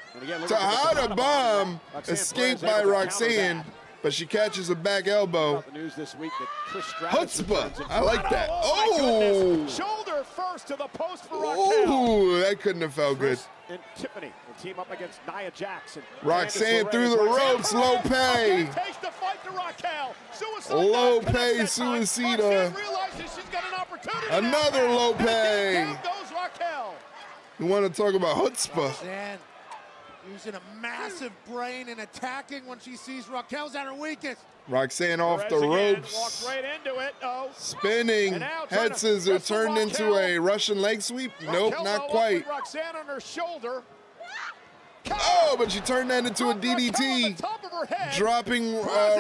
To hide a bomb escaped by Roxanne, but she catches a back elbow. Chutzpah. I like that. Oh! Shoulder first to the post for Raquel. Ooh, that couldn't have felt good. And Tiffany will team up against Nia Jackson. Roxanne through the ropes, Lope. Takes the fight to Raquel. Lope Suicida. Another Lope. Goes Raquel. You want to talk about chutzpah? Roxanne using a massive brain and attacking when she sees Raquel's at her weakest. Roxanne off the ropes. Walked right into it. Spinning. Head scissor turned into a Russian leg sweep. Nope, not quite. Roxanne on her shoulder. Oh, but she turned that into a DDT. Dropping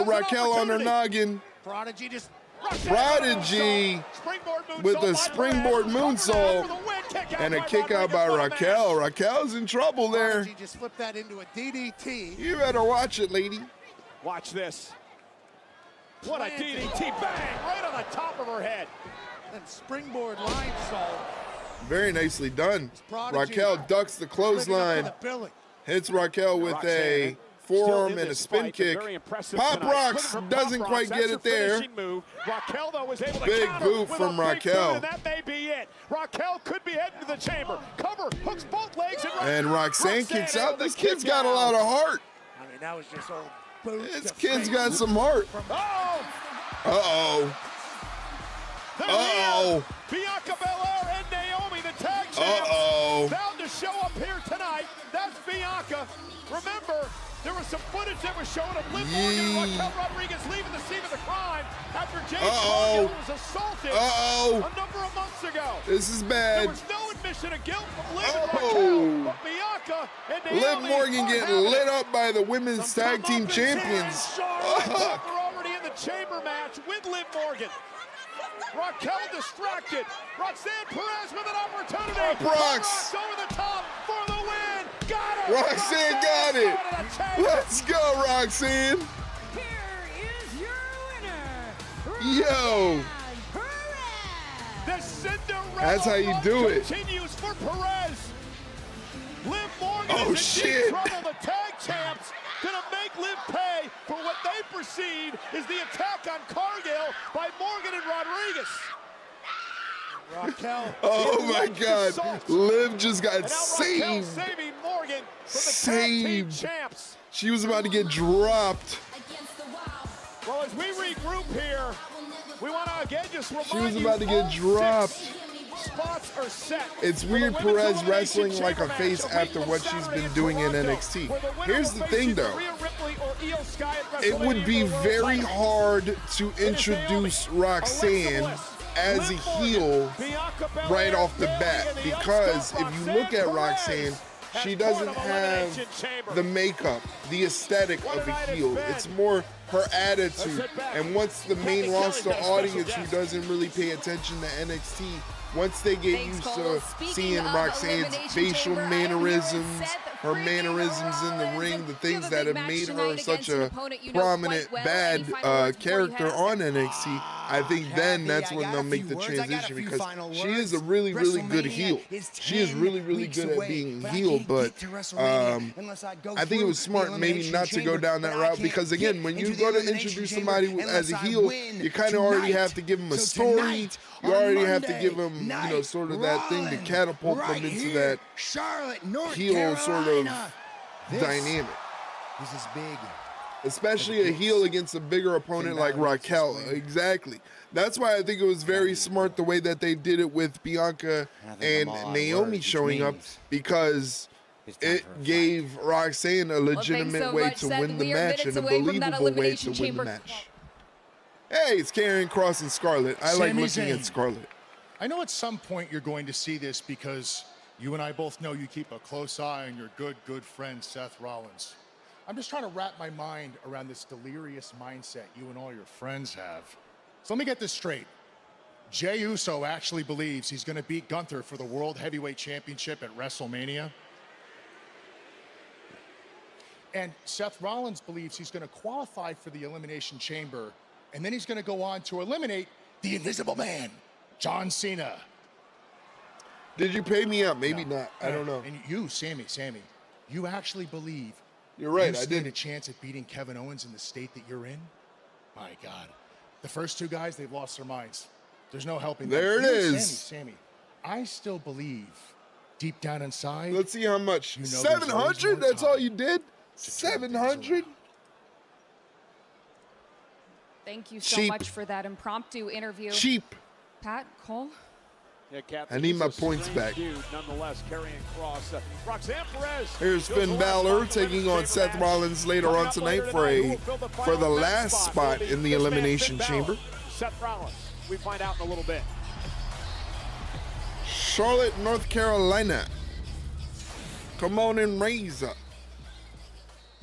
Raquel on her noggin. Prodigy just. Prodigy with a springboard moonsault and a kick out by Raquel. Raquel's in trouble there. Prodigy just flipped that into a DDT. You better watch it, lady. Watch this. What a DDT, bang, right on the top of her head. And springboard line salt. Very nicely done. Raquel ducks the clothesline. Hits Raquel with a forearm and a spin kick. Pop Rocks doesn't quite get it there. Raquel, though, was able to big boot from Raquel. And that may be it. Raquel could be heading to the chamber. Cover, hooks both legs. And Roxanne kicks out. This kid's got a lot of heart. I mean, that was just old boot. This kid's got some heart. Uh-oh. Uh-oh. Bianca Belair and Naomi, the tag champs. Uh-oh. Bound to show up here tonight. That's Bianca. Remember, there was some footage that was showing of Liv Morgan and Raquel Rodriguez leaving the scene of the crime after Jade Cargill was assaulted a number of months ago. This is bad. There was no admission of guilt from Liv and Raquel, but Bianca and Liv Morgan getting lit up by the women's tag team champions. We're already in the chamber match with Liv Morgan. Raquel distracted. Roxanne Perez with an opportunity. Rox over the top for the win. Got it. Roxanne got it. Let's go, Roxanne. Here is your winner. Yo. The Cinderella That's how you do it. Continues for Perez. Liv Morgan Oh, is shit. in deep trouble. The tag champs gonna make Liv pay for what they perceive is the attack on Cargill by Morgan and Rodriguez. Raquel. Oh my God. Liv just got saved. saved. Morgan from the tag team champs. She was about to get dropped. Well, as we regroup here, we want to again just remind She was about to get dropped. Spots are set. It's weird Perez wrestling like a face after what she's been doing in NXT. Here's the thing though. It would be very hard to introduce Roxanne as a heel right off the bat, because if you look at Roxanne, she doesn't have the makeup, the aesthetic of a heel. It's more her attitude. And once the main roster audience who doesn't really pay attention to NXT, once they get used to seeing Roxanne's facial mannerisms, her mannerisms in the ring, the things that have made her such a prominent bad character on NXT, I think then that's when they'll make the transition, because she is a really, really good heel. She is really, really good at being a heel, but I think it was smart maybe not to go down that route, because again, when you go to introduce somebody as a heel, you kind of already have to give them a story. You already have to give them, you know, sort of that thing to catapult them into that heel sort of dynamic. This is big. Especially a heel against a bigger opponent like Raquel. Exactly. That's why I think it was very smart the way that they did it with Bianca and Naomi showing up, because it gave Roxanne a legitimate way to win the match and a believable way to win the match. Hey, it's Karrion Kross and Scarlett. I like looking at Scarlett. I know at some point you're going to see this, because you and I both know you keep a close eye on your good friend Seth Rollins. I'm just trying to wrap my mind around this delirious mindset you and all your friends have. So let me get this straight. Jey Uso actually believes he's going to beat Gunther for the World Heavyweight Championship at WrestleMania. And Seth Rollins believes he's going to qualify for the Elimination Chamber, and then he's going to go on to eliminate the Invisible Man, John Cena. Did you pay me up? Maybe not. I don't know. And you, Sammy, you actually believe you're right. You I stand did a chance at beating Kevin Owens in the state that you're in? My God. The first two guys, they've lost their minds. There's no helping them. There it is. Sammy, I still believe deep down inside. Let's see how much. 700? That's all you did? 700? Thank you so Cheap. much for that impromptu interview. Cheap. Pat, Cole? Yeah, Captain, I need my he's a points strange back. dude, nonetheless, Karrion Kross. Roxanne Perez. Here's Finn Balor taking on Seth Rollins later on tonight for the last spot in the Elimination Chamber. Seth Rollins. We find out in a little bit. Charlotte, North Carolina. Come on and raise up.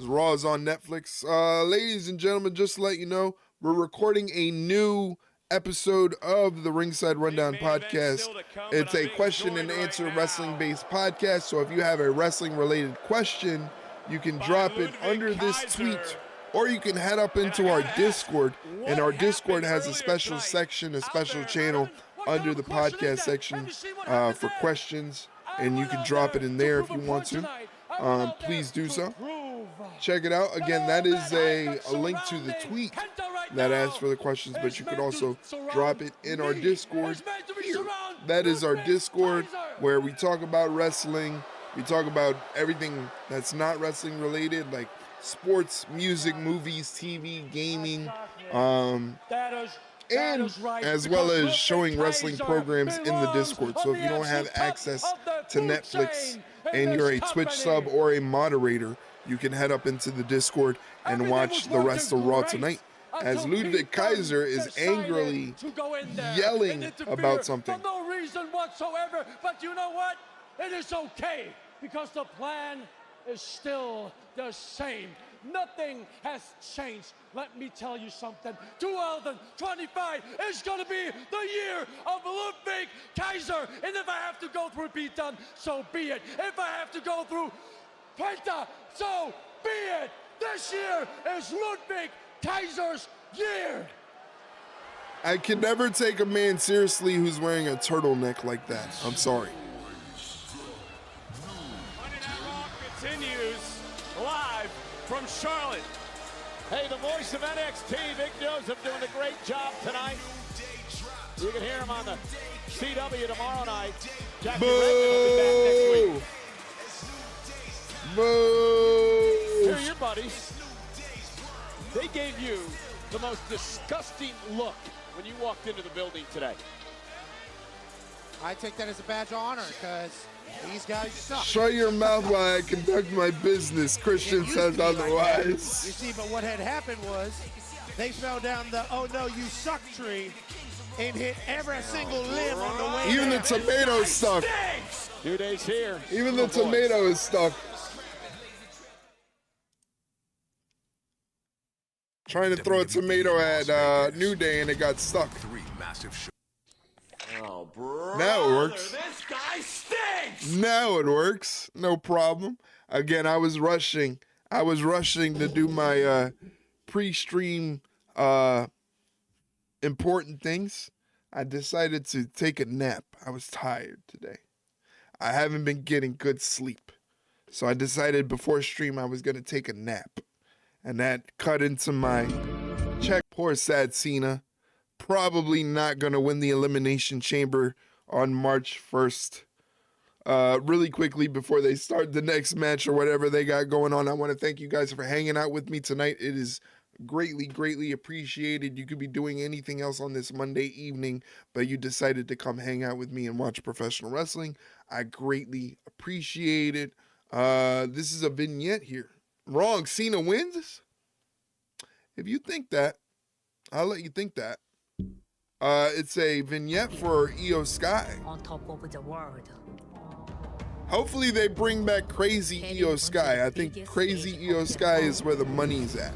Raw is on Netflix. Ladies and gentlemen, just to let you know, we're recording a new episode of the Ringside Rundown podcast. It's a question and answer wrestling-based podcast, so if you have a wrestling-related question, you can drop it under this tweet, or you can head up into our Discord, and our Discord has a special section, a special channel under the podcast section for questions, and you can drop it in there if you want to. Please do so. Check it out. Again, that is a link to the tweet that asks for the questions, but you could also drop it in our Discord here. That is our Discord, where we talk about wrestling. We talk about everything that's not wrestling related, like sports, music, movies, TV, gaming, and as well as showing wrestling programs in the Discord. So if you don't have access to Netflix and you're a Twitch sub or a moderator, you can head up into the Discord and watch the rest of Raw tonight, as Ludwig Kaiser is angrily yelling about something. For no reason whatsoever, but you know what? It is okay, because the plan is still the same. Nothing has changed. Let me tell you something. 2025 is going to be the year of Ludwig Kaiser. And if I have to go through Pete Dunne, so be it. If I have to go through Penta, so be it. This year is Ludwig Kaiser's year. I can never take a man seriously who's wearing a turtleneck like that. I'm sorry. Monday Night Raw continues live from Charlotte. Hey, the voice of NXT, Vic Joseph, doing a great job tonight. You can hear him on the CW tomorrow night. Jackie Redmond will be back next week. Boo! Here are your buddies. They gave you the most disgusting look when you walked into the building today. I take that as a badge of honor because these guys suck. Shut your mouth while I conduct my business. Christian says otherwise. You see, but what had happened was they fell down the "oh no, you suck" tree and hit every single limb on the way. Even the tomato is stuck. 2 days here. Even the tomato is stuck. Trying to throw a tomato at New Day and it got stuck. Oh, bro. Now it works. This guy stinks. Now it works. No problem. Again, I was rushing to do my pre-stream important things. I decided to take a nap. I was tired today. I haven't been getting good sleep. So I decided before stream I was going to take a nap. And that cut into my check. Poor sad Cena. Probably not going to win the Elimination Chamber on March 1st. Really quickly before they start the next match or whatever they got going on, I want to thank you guys for hanging out with me tonight. It is greatly, greatly appreciated. You could be doing anything else on this Monday evening, but you decided to come hang out with me and watch professional wrestling. I greatly appreciate it. This is a vignette here. Wrong, Cena wins? If you think that, I'll let you think that. It's a vignette for Io Sky. On top of the world. Hopefully they bring back Crazy Io Sky. I think Crazy Io Sky is where the money's at.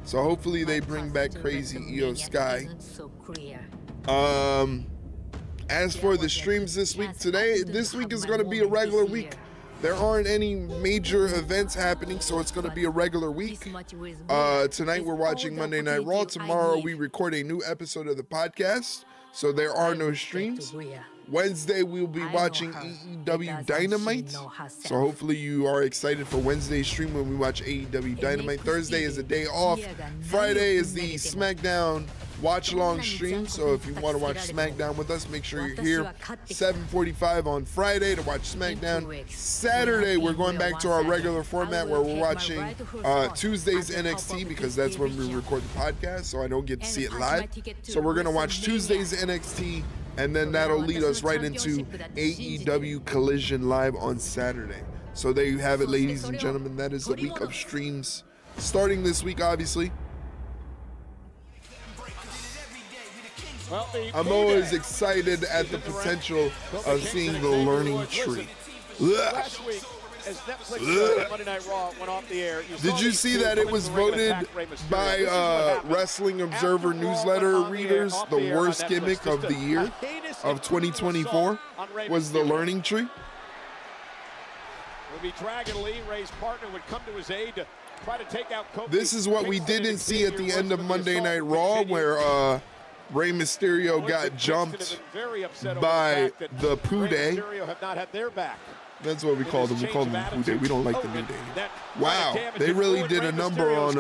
So hopefully they bring back Crazy Io Sky. As for the streams this week, this week is going to be a regular week. There aren't any major events happening, so it's going to be a regular week. Tonight we're watching Monday Night Raw. Tomorrow we record a new episode of the podcast, so there are no streams. Wednesday we'll be watching AEW Dynamite, so hopefully you are excited for Wednesday's stream when we watch AEW Dynamite. Thursday is a day off. Friday is the SmackDown watch-along stream, so if you want to watch SmackDown with us, make sure you're here 7:45 on Friday to watch SmackDown. Saturday, we're going back to our regular format where we're watching Tuesday's NXT because that's when we record the podcast, so I don't get to see it live. So we're going to watch Tuesday's NXT, and then that'll lead us right into AEW Collision Live on Saturday. So there you have it, ladies and gentlemen. That is the week of streams. Starting this week, obviously. I'm always excited at the potential of seeing the learning tree. Last week, as Netflix Monday Night Raw went off the air, did you see that it was voted by Wrestling Observer newsletter readers the worst gimmick of the year of 2024 was the learning tree? It would be Dragon Lee. Ray's partner would come to his aid to try to take out Kofi. This is what we didn't see at the end of Monday Night Raw, where Rey Mysterio got jumped by the Poo Day. That's what we call them. We call them the Poo Day. We don't like the New Day. Wow, they really did a number on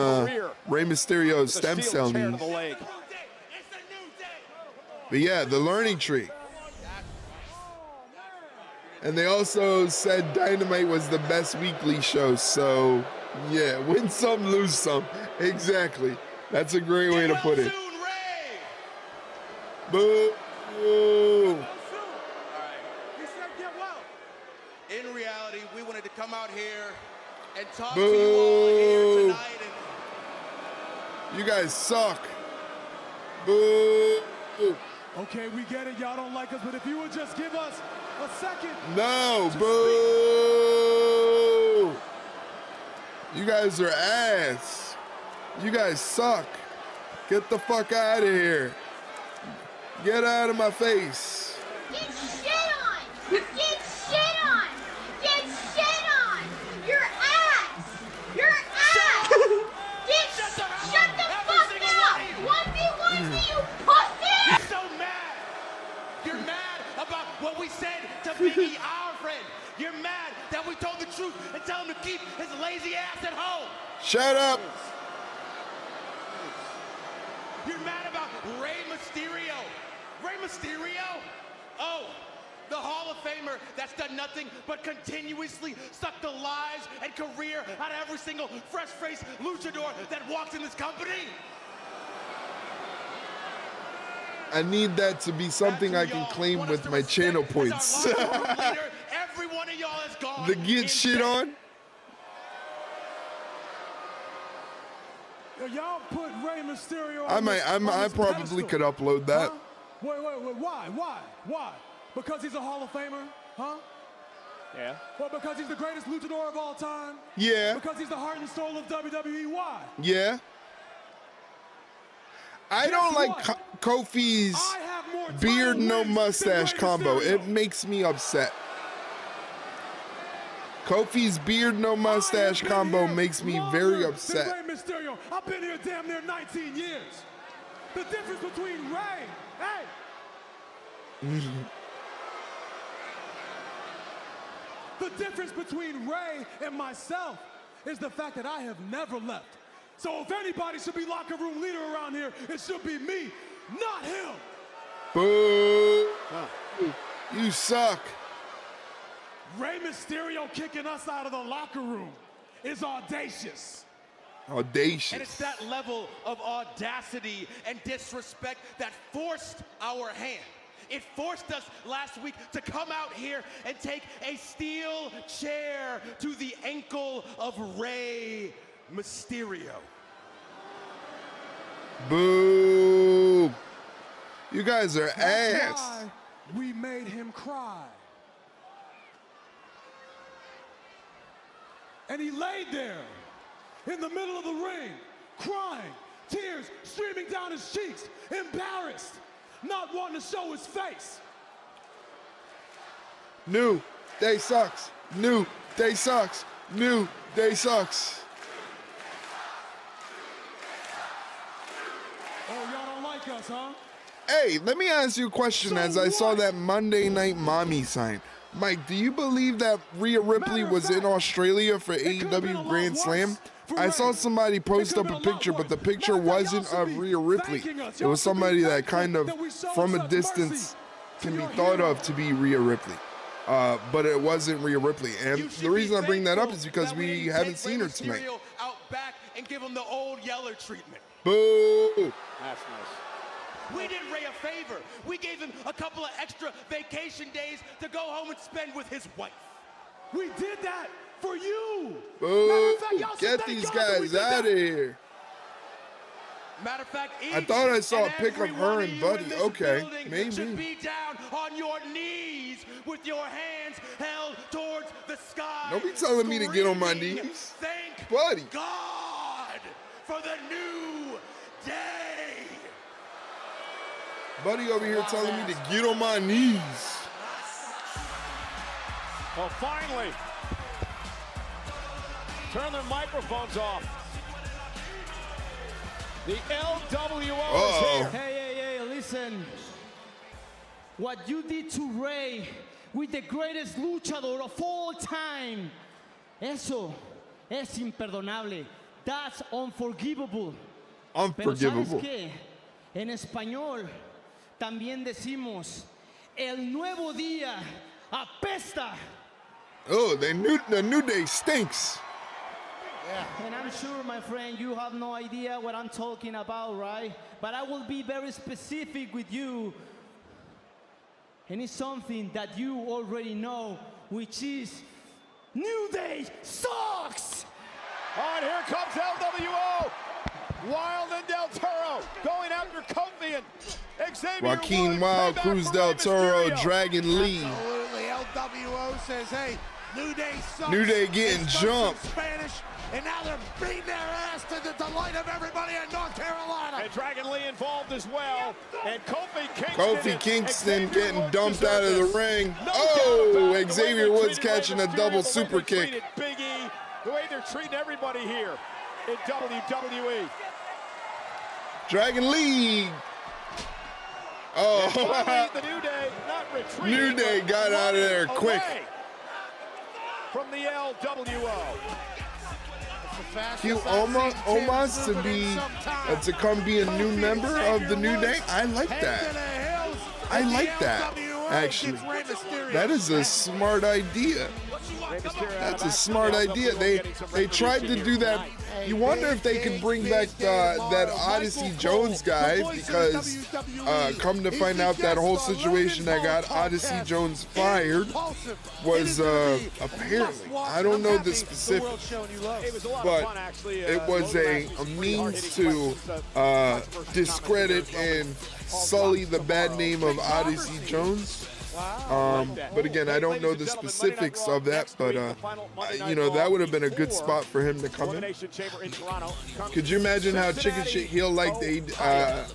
Rey Mysterio's stem cell knees. But yeah, the learning tree. And they also said Dynamite was the best weekly show. So yeah, win some, lose some. Exactly. That's a great way to put it. Boo! come out here and talk to you all here tonight. You guys suck. Boo. Okay, we get it. Y'all don't like us, but if you would just give us a second. No, boo. You guys are ass. You guys suck. Get the fuck out of here. Get out of my face. Get shit on! Get shit on! Get shit on! Your ass! Your ass! Shut the fuck up! 1v1, you pussy! You're so mad! You're mad about what we said to Biggie, our friend. You're mad that we told the truth and tell him to keep his lazy ass at home. Shut up. You're mad about Rey Mysterio. Rey Mysterio? Oh, the Hall of Famer that's done nothing but continuously suck the lives and career out of every single fresh-faced luchador that walks in this company? I need that to be something I can claim with my channel points. Every one of y'all is gone. The get shit on? Y'all put Rey Mysterio I probably could upload that. Huh? Wait, why? Because he's a Hall of Famer? Huh? Yeah. Well, because he's the greatest luchador of all time? Yeah. Because he's the heart and soul of WWE? Why? Yeah. I don't like Kofi's beard no mustache combo. It makes me upset. Kofi's beard no mustache combo makes me very upset. Rey Mysterio. I've been here damn near 19 years. The difference between Rey, the difference between Rey and myself is the fact that I have never left. So if anybody should be locker room leader around here, it should be me, not him. Boo. You suck. Rey Mysterio kicking us out of the locker room is audacious. Audacious. And it's that level of audacity and disrespect that forced our hand. It forced us last week to come out here and take a steel chair to the ankle of Rey Mysterio. Boo. You guys are That's ass. why we made him cry. And he laid there in the middle of the ring, crying, tears streaming down his cheeks, embarrassed, not wanting to show his face. New day sucks. New day sucks. New day sucks. Oh, y'all don't like us, huh? Hey, let me ask you a question as I saw that Monday Night Mommy sign. Mike, do you believe that Rhea Ripley was in Australia for AEW Grand Slam? I saw somebody post up a picture, but the picture wasn't of Rhea Ripley. It was somebody that kind of, from a distance, can be thought of to be Rhea Ripley. But it wasn't Rhea Ripley. And the reason I bring that up is because we haven't seen her tonight. Out back and give him the old Yeller treatment. Boo! That's nice. We did Rey a favor. We gave him a couple of extra vacation days to go home and spend with his wife. We did that for you. Boo! Get these guys out of here. Matter of fact, I thought I saw a pic of her and Buddy. Okay, maybe. Should be down on your knees with your hands held towards the sky. Don't be telling me to get on my knees. Thank Buddy. God for the new day. Buddy over here telling me to get on my knees. Well, finally, turn their microphones off. The LWO is here. Hey, listen. What you did to Rey with the greatest luchador of all time, eso es imperdonable. That's unforgivable. Unforgivable. Pero ¿sabes qué? En español también decimos, el nuevo día apesta. Oh, the new day stinks. Yeah. And I'm sure, my friend, you have no idea what I'm talking about, right? But I will be very specific with you. And it's something that you already know, which is New Day sucks! Oh, and here comes LWO. Wild and Del Toro going after Kofi and Xavier Joaquin Woods. Wild, Payback Cruz for Del Rey Toro, Mysterio. Dragon Lee. Absolutely. LWO says, hey, New Day sucks. New Day getting They spoke some jumped. Spanish, and now they're beating their ass to the delight of everybody in North Carolina. And Dragon Lee involved as well. And Kofi Kingston getting dumped out of the ring. No Oh, doubt about it. Xavier The way they Woods treated catching Rey a Mysterio, double the way super they kick. treated Big E, the way they're treating everybody here in WWE. Dragon Lee. And Oh, finally, the New Day not retreating. New Day but got out of there running quick. away from the LWO. Cute Omos to be to come be a new member of the New Day. I like that. I like that. Actually, that is a smart idea. That's a smart idea. They tried to do that. You wonder if they could bring back that Odyssey Jones guy, because come to find out that whole situation that got Odyssey Jones fired was apparently, I don't know the specifics, but it was a means to discredit and sully the bad name of Odyssey Jones. But again, I don't know the specifics of that, but you know, that would have been a good spot for him to come in. Could you imagine how chicken shit heel like they'd ask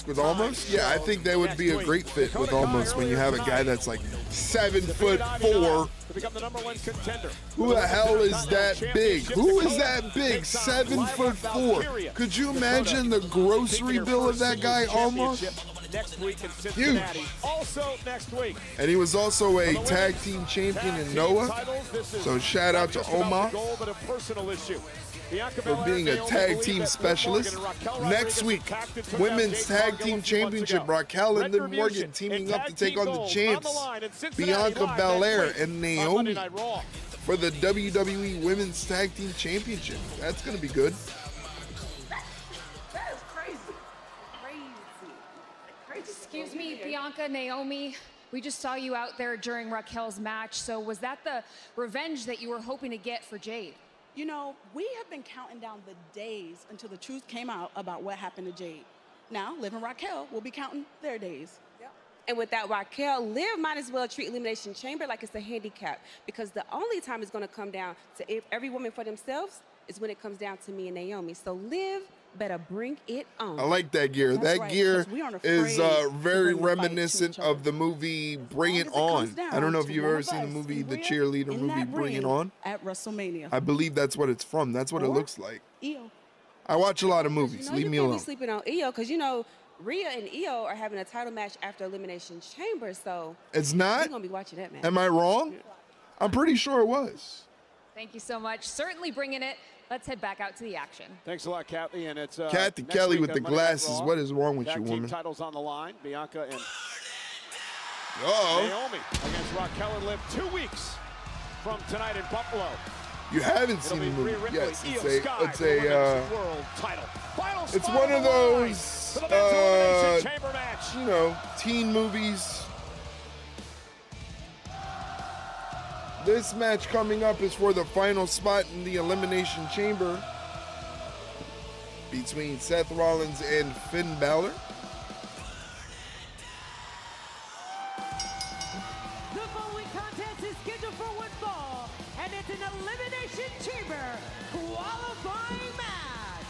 with Almost? Yeah, I think that would be a great fit with Almost when you have a guy that's like 7'4". Who the hell is that big? Who is that big? 7'4". Could you imagine the grocery bill of that guy? Almost next week in huge. Cincinnati. Also next week. And he was also a tag team champion in Noah. So shout out to Omar for being a tag team specialist. Next week, women's tag team championship, Raquel and Liv Morgan teaming up to take on the champs, Bianca Belair and Naomi, for the WWE Women's Tag Team Championship. That's going to be good. Excuse me, Bianca, Naomi. We just saw you out there during Raquel's match. So was that the revenge that you were hoping to get for Jade? You know, we have been counting down the days until the truth came out about what happened to Jade. Now, Liv and Raquel will be counting their days. And without Raquel, Liv might as well treat Elimination Chamber like it's a handicap, because the only time it's going to come down to every woman for themselves is when it comes down to me and Naomi. So Liv better bring it on. I like that gear. That's That right, gear because we aren't is afraid to very bring the fight to reminiscent each other. of the movie Bring It As long On. as it comes I don't know down if you've to ever one of seen the us, movie, the Rhea, cheerleader in movie that Bring It ring On. at WrestleMania. I believe that's what it's from. That's what it Or looks like. Io. I watch a lot of movies. Leave me You can't alone. be sleeping on Io, because you know Rhea and Io are having a title match after Elimination Chamber, so It's we're not? going to be watching that match. Am I wrong? I'm pretty sure it was. Thank you so much. Certainly bringing it. Let's head back out to the action. Thanks a lot, Kathy. And it's Kathy next Kelly week with on the Monday Night glasses. Raw. What is wrong with Tag you, team woman? titles on the line. Bianca and Uh-oh. Naomi against Raquel and Liv 2 weeks from tonight in Buffalo. You haven't It'll seen be the movie. Rhea Ripley, Yes, Io it's Sky a, it's for the a, Women's World title. Final it's spot one on of the line those, for the Men's Elimination Chamber match. you know, teen movies. This match coming up is for the final spot in the Elimination Chamber between Seth Rollins and Finn Balor. The following contest is scheduled for one fall, and it's an Elimination Chamber qualifying match.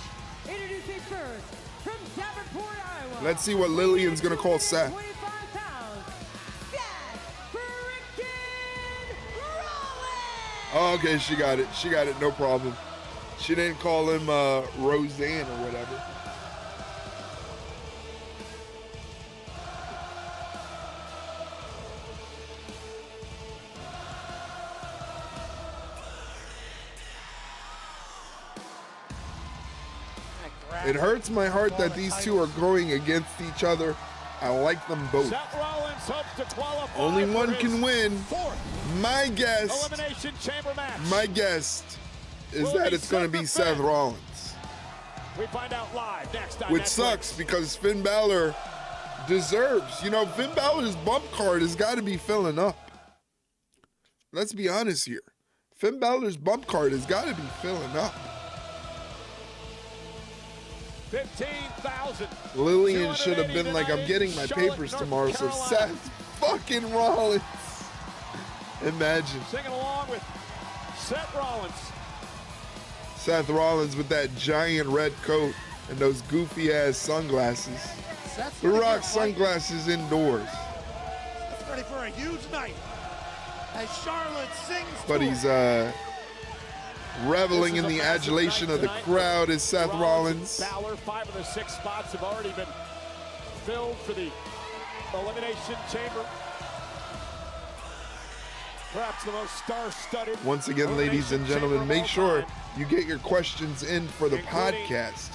Introducing first, from Davenport, Iowa. Let's see what Lillian's gonna call Seth. 25 pounds, Seth freaking Rollins. Oh, okay, she got it. She got it, no problem. She didn't call him Roseanne or whatever. It hurts my heart that these two are going against each other. I like them both. Seth Rollins hopes to qualify. Only for one his can win. fourth My guess, Elimination Chamber match. my guess is that it's going to be Seth Rollins. We find out live next on Which Netflix. sucks because Finn Balor deserves. You know, Finn Balor's bump card has got to be filling up. let's be honest here. Finn Balor's bump card has got to be filling up. 15,000. Lillian should have been like, I'm getting my papers tomorrow, so Seth fucking Rollins. Imagine. Singing along with Seth Rollins. Seth Rollins with that giant red coat and those goofy ass sunglasses. Who rocks sunglasses indoors? Seth's ready for a huge night as Charlotte sings. But he's reveling in the adulation of the crowd is Seth Rollins. Balor, 5 of the 6 spots have already been filled for the Elimination Chamber. Perhaps the most star-studded. Once again, ladies and gentlemen, make sure you get your questions in for the podcast.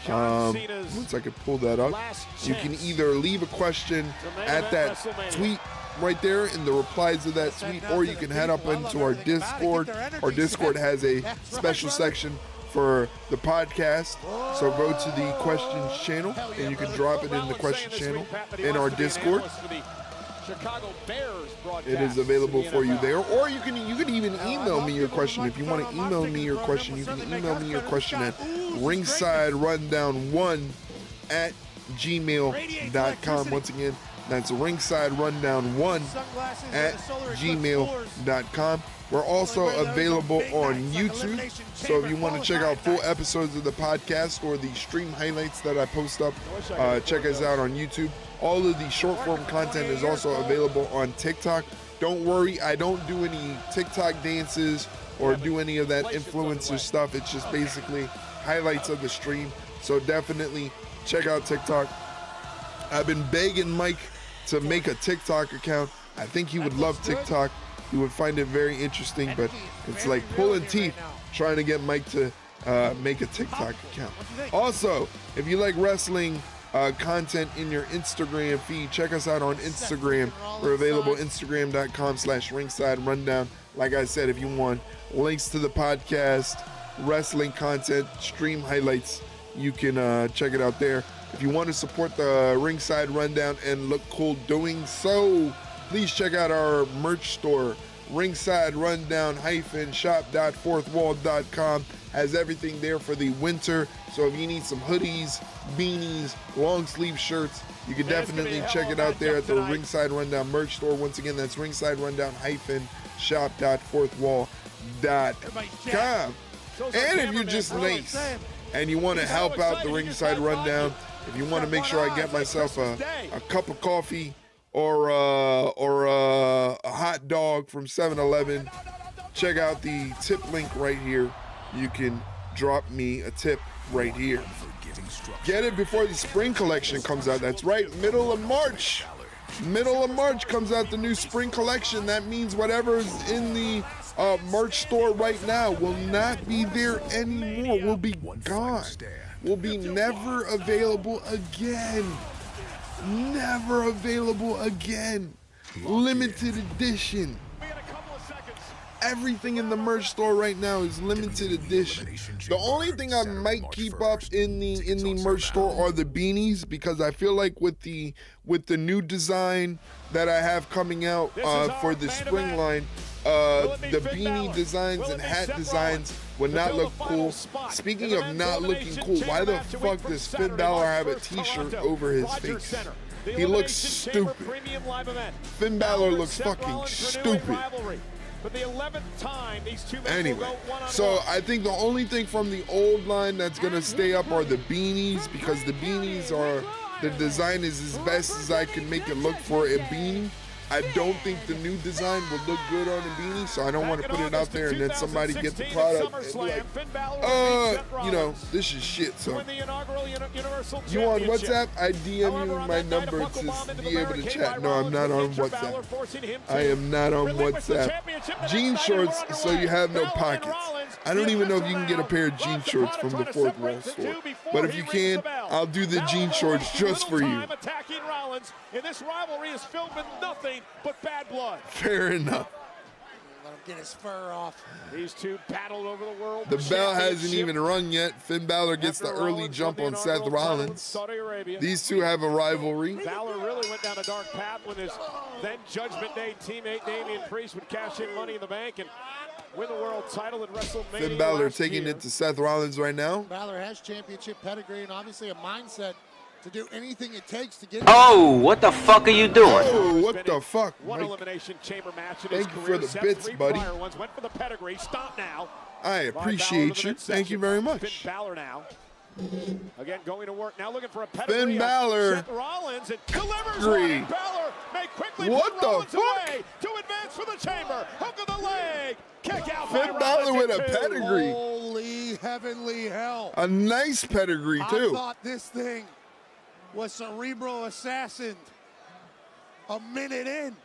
Once I could pull that up, you can either leave a question at that tweet right there in the replies of that tweet, or you can head up into our Discord. Our Discord has a special section for the podcast, so go to the questions channel and you can drop it in the questions channel in our Discord. It is available for you there, or you can even email me your question. If you want to email me your question, you can email me your question at ringsiderundown1@gmail.com. Once again, that's ringsiderundown1@gmail.com. We're also available on YouTube, so if you want to check out full episodes of the podcast or the stream highlights that I post up, check us out on YouTube. All of the short form content is also available on TikTok. Don't worry, I don't do any TikTok dances or do any of that influencer stuff. It's just basically highlights of the stream. So definitely check out TikTok. I've been begging Mike to make a TikTok account. I think he would love TikTok. He would find it very interesting, but it's like pulling teeth trying to get Mike to make a TikTok account. Also, if you like wrestling content in your Instagram feed, check us out on Instagram. We're available Instagram.com/ringside rundown. Like I said, if you want links to the podcast, wrestling content, stream highlights, you can check it out there. If you want to support the Ringside Rundown and look cool doing so, please check out our merch store, Ringside Rundown-shop.fourthwall.com. Has everything there for the winter. So if you need some hoodies, beanies, long sleeve shirts, you can definitely check it out there at the Ringside Rundown merch store. Once again, that's Ringside Rundown-shop.fourthwall.com. And if you're just nice and you want to help out the Ringside Rundown, if you want to make sure I get myself a cup of coffee or a hot dog from 7-Eleven, check out the tip link right here. You can drop me a tip right here. Get it before the spring collection comes out. That's right, middle of March. Middle of March comes out the new spring collection. That means whatever's in the merch store right now will not be there anymore. Will be gone. Will be never available again. Never available again. Limited edition. Everything in the merch store right now is limited edition. The only thing I might keep up in the merch store are the beanies, because I feel like with the new design that I have coming out for the spring line, the beanie designs and hat designs would not look cool. Speaking of not looking cool, why the fuck does Finn Balor have a t-shirt over his face? He looks stupid. Finn Balor looks fucking stupid. For the 11th time, these two men anyway, will go one-on-one. so I think the only thing from the old line that's gonna stay up are the beanies, because the beanies are, the design is as best as I can make it look for a beanie. I don't think the new design will look good on a beanie, so I don't want to put it out there and then somebody get the product and be like, you know, this is shit. So you on WhatsApp? I DM you my number to be able to chat. No, I'm not on WhatsApp. I am not on WhatsApp. Jean shorts, so you have no pockets. I don't even know if you can get a pair of jean shorts from the Fourth Wall store, but if you can, I'll do the jean shorts just for you. Attacking Rollins, and this rivalry is filled with nothing but bad blood. Fair enough. Let him get his fur off. These two battled over the world. The bell hasn't even run yet. Finn Balor gets the early jump on Seth Rollins. Saudi Arabia. These two have a rivalry. Balor really went down a dark path when his then Judgment Day teammate Damian Priest would cash in Money in the Bank and win the world title at WrestleMania. Finn Balor taking it to Seth Rollins right now. Balor has championship pedigree and obviously a mindset to do anything it takes to get. Oh, what the fuck are you doing? Oh, what the fuck, One Mike? elimination chamber match in Thank his you career. for the Seth, bits, three buddy. prior ones went for the pedigree. Stop now. I appreciate you. Thank you very much. Finn Balor now. Again, going to work now, looking for a pedigree. Finn Balor. Seth Rollins and delivers Three. one. Balor may quickly What put the Rollins fuck? away to advance for the chamber. Hook of the leg. Kick out Finn by Balor Rollins with a in two. pedigree. Holy heavenly hell. A nice pedigree, I too. thought this thing was Cerebro Assassin a minute in.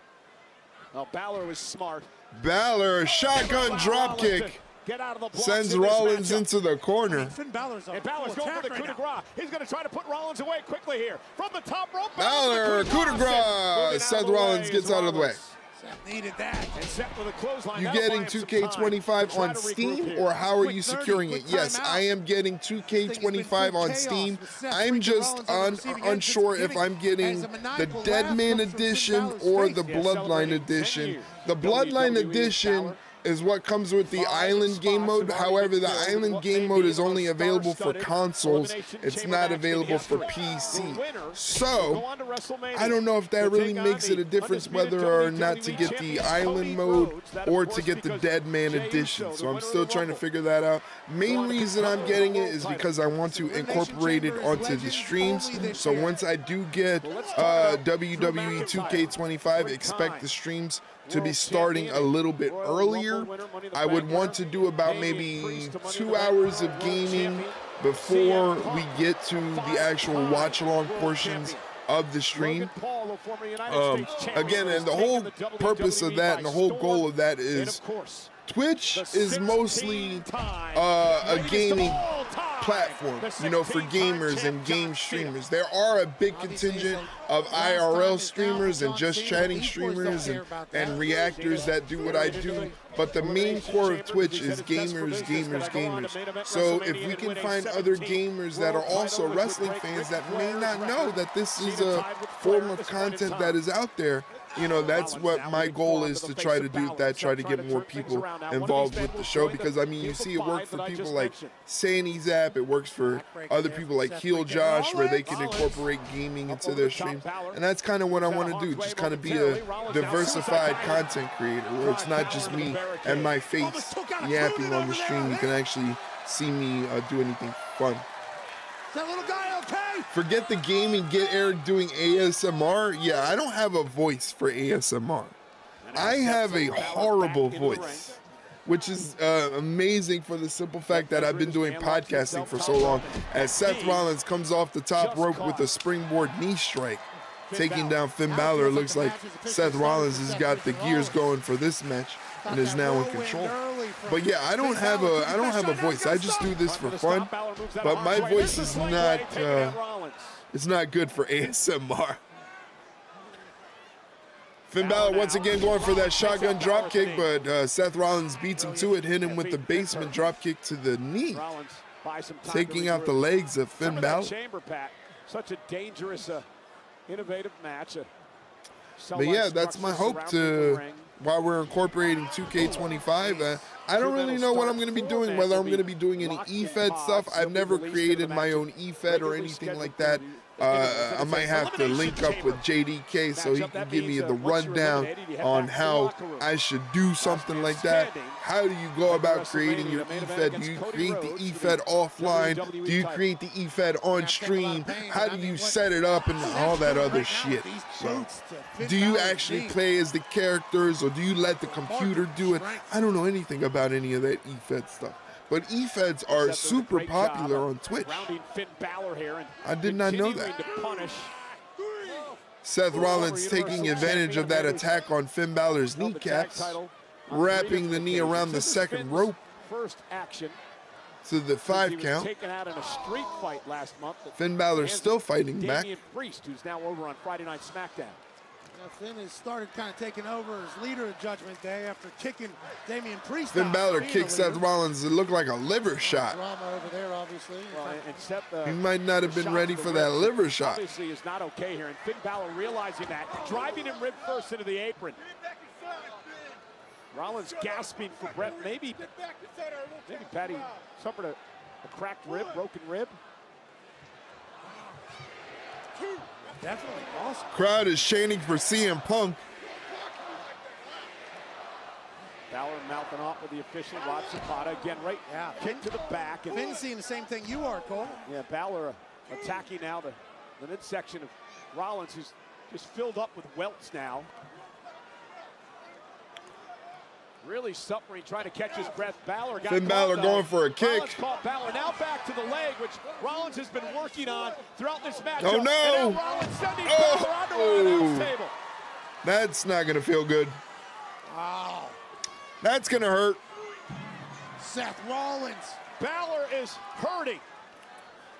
Oh, Balor was smart. Balor, shotgun dropkick. Get out of the blocks Sends in this Rollins matchup. into the corner. Finn Balor's And Balor's going for the coup de grace. He's going to try to put Rollins away quickly here. From the top rope. Balor, coup de grace. Seth Rollins gets out of the way. Seth needed that. And Seth with a clothesline. You That'll buy getting him some 2K25 time to try on to regroup Steam, here. or how are you Quick 30, securing it? quick Yes, timeout. I am getting 2K25 on chaos Steam. with Seth I'm freaking just Rollins on the receiving end unsure since if I'm getting as a the maniacal Dead laugh Man comes from Finn Edition Balor's or face. the Yeah, Bloodline celebrating 10 Edition. years. The Bloodline WWE Edition Balor. is what comes with the Five Island spots game have mode. already However, been the filled with Island what game may mode be is the only most available for star-studded consoles. elimination It's chamber not match in available for history. PC. The winner So, will go on to WrestleMania I don't know if that to really take on makes it the a difference undisputed whether or not to WWE get the champion, Island Cody mode Rhodes. That, or of to course, get the because Dead Man Jey Edition. Uso, So the I'm winner still of the trying to Rumble, figure that out. Main on to reason become I'm the getting it world is title. because I want to incorporate it onto the streams. So once I do get WWE 2K25, expect the streams to be starting a little bit earlier. I would want to do about maybe 2 hours of gaming before we get to the actual watch-along portions of the stream. Again, and the whole purpose of that and the whole goal of that is Twitch is mostly a gaming platform, you know, for gamers and game streamers. There are a big contingent of IRL streamers and just chatting streamers and reactors that do what I do, but the main core of Twitch is gamers, gamers, gamers. So if we can find other gamers that are also wrestling fans that may not know that this is a form of content that is out there, you know, that's what my goal is, to try to do that, try to get more people involved with the show, because I mean, you see it work for people like Sandy Zap, it works for other people like Heel Josh, where they can incorporate gaming into their streams, and that's kind of what I want to do, just kind of be a diversified content creator, where it's not just me and my face yapping on the stream. You can actually see me do anything fun. That little guy okay? Forget the gaming, get Eric doing ASMR. Yeah, I don't have a voice for ASMR. I have a horrible voice, which is amazing for the simple fact that I've been doing podcasting for so long. As Seth Rollins comes off the top rope with a springboard knee strike, taking down Finn Balor, it looks like Seth Rollins has got the gears going for this match and is now in control. But yeah, I don't have a voice. I just do this for fun. But my voice is not it's not good for ASMR. Finn Balor once again going for that shotgun dropkick, but Seth Rollins beats him to it, hit him with the basement dropkick to the knee, taking out the legs of Finn Balor. Such a dangerous, innovative match. But yeah, that's my hope to, while we're incorporating 2K25, I don't really know what I'm going to be doing, whether I'm going to be doing any eFed stuff. I've never created my own eFed or anything like that. I might have to link up with JDK so he can give me the rundown on how I should do something like that. How do you go about creating your eFed? Do you create the eFed offline? Do you create the eFed on stream? How do you set it up and all that other shit? So, do you actually play as the characters, or do you let the computer do it? I don't know anything about any of that eFed stuff. But eFeds are super popular on Twitch. I did not know that. Seth Rollins taking advantage of that attack on Finn Balor's kneecaps, wrapping the knee around the second rope to the 5 count. Finn Balor still fighting back. Priest, who's now over on Friday Night SmackDown. Finn has started kind of taking over as leader of Judgment Day after kicking Damian Priest. Finn out, Balor being kicked the leader. Seth Rollins. It looked like a liver shot. Drama over there, obviously. Well, and Seth, He might not have been shot ready to for the that ribs liver shot. Obviously is not okay here, and Finn Balor realizing that, driving him rib first into the apron. Rollins gasping for breath. Maybe Patty suffered a cracked rib, broken rib. Definitely awesome. Crowd is chanting for CM Punk. Balor mouthing off with the official, Rod Zapata again, right? Yeah. Kick to the back. And Finn's seeing the same thing you are, Cole. yeah, Balor attacking now the midsection of Rollins, who's just filled up with welts now. Really suffering, trying to catch his breath. Balor got Finn Balor going for a kick. Rollins caught Balor now back to the leg, which Rollins has been working on throughout this match. Oh, no. And now Rollins sending Balor onto an announce table. That's not going to feel good. Wow. That's going to hurt. Seth Rollins. Balor is hurting.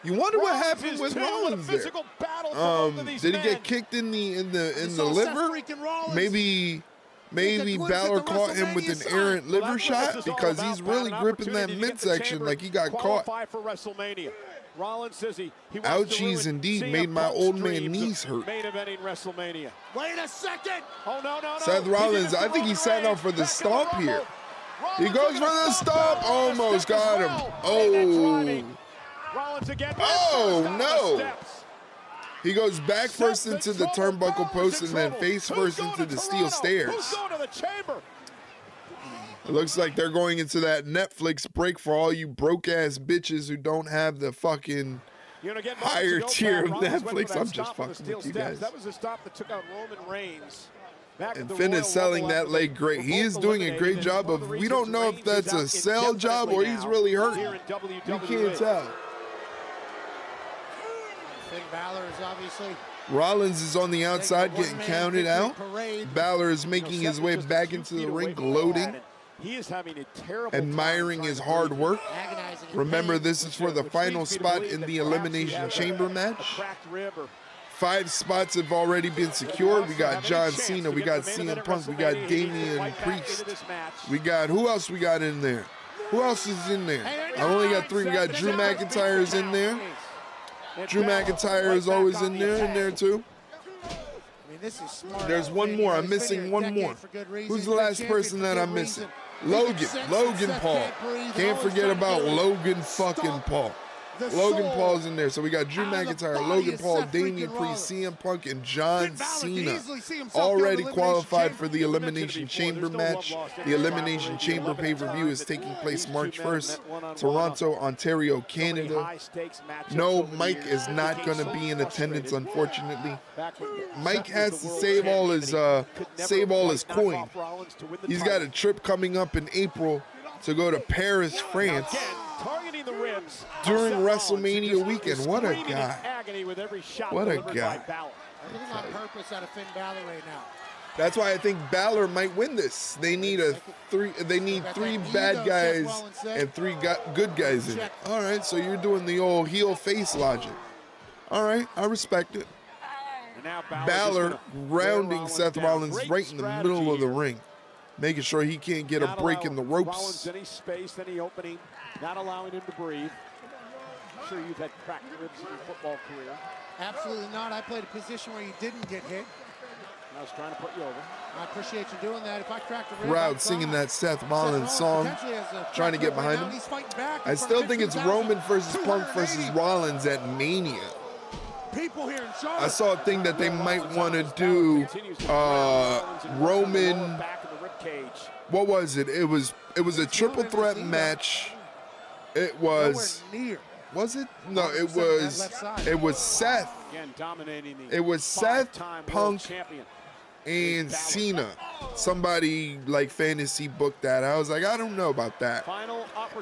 You wonder what Rollins happened is with too, Rollins a there. physical battle for both of these Did he men. get kicked in the saw Seth liver? freaking Rollins. Maybe Balor caught him with an errant liver shot because he's really gripping that midsection like he got caught. Qualify for WrestleMania. Rollins says he wants to Ouchies ruin indeed CM made my Punk's old man dreams knees of hurt. Main eventing WrestleMania. Wait a second. Oh, no. Seth Rollins, I think he's setting up for the stomp here. He goes for the stomp. Almost got him. Oh. Rollins again. Oh, no. He goes back first into the turnbuckle post and then face first into the steel stairs. Who's going to the chamber? It looks like they're going into that Netflix break for all you broke-ass bitches who don't have the fucking higher tier of Netflix. I'm just fucking with you guys. That was the stop that took out Roman Reigns. And Finn is selling that leg great. He is doing a great job of, we don't know if that's a sell job or he's really hurting. You can't tell. Finn Balor is obviously Rollins is on the outside getting counted out. Balor is making his way back into the ring, gloating, He is having a terrible admiring his hard work. Remember, this is for the final spot in the Elimination Chamber match. 5 spots have already been secured. We got John Cena, we got CM Punk, we got Damian Priest. We got, who else we got in there? Who else is in there? I only got 3. We got Drew McIntyre's in there. Drew McIntyre is always in there too. I mean, this is smart. There's one more. I'm missing one more. Who's the last person that I'm missing? Logan Paul. Can't forget about Logan fucking Paul. Logan Paul's in there. So we got Drew McIntyre, Logan Paul, Damian Priest, CM Punk, and John Cena already qualified for the Elimination Chamber match. The Elimination Chamber pay-per-view is taking place March 1st, Toronto, Ontario, Canada. No, Mike is not going to be in attendance, unfortunately. Mike has to save all his coin. He's got a trip coming up in April to go to Paris, France. Targeting the ribs during WrestleMania weekend. What a guy. What a guy. Everything on purpose out of Finn Balor right now. That's why I think Balor might win this. They need three bad guys and 3 good guys in it. All right, so you're doing the old heel face logic. All right, I respect it. Balor rounding Seth Rollins right in the middle of the ring, making sure he can't get a break in the ropes. Rollins any space, any opening, not allowing him to breathe. I'm sure you've had cracked ribs in your football career. Absolutely not. I played a position where you didn't get hit. I was trying to put you over. I appreciate you doing that. If I cracked a rib, Crowd singing that Seth Rollins song, trying to get behind him. I still think it's Roman versus Punk versus Rollins at Mania. People here in I saw a thing that they might want to do Roman. What was it? It was a triple threat match. It was. Was it? No, it was Seth. Again, dominating the It was Seth, Punk, champion. and Cena. Somebody like fantasy booked that. I was like, I don't know about that.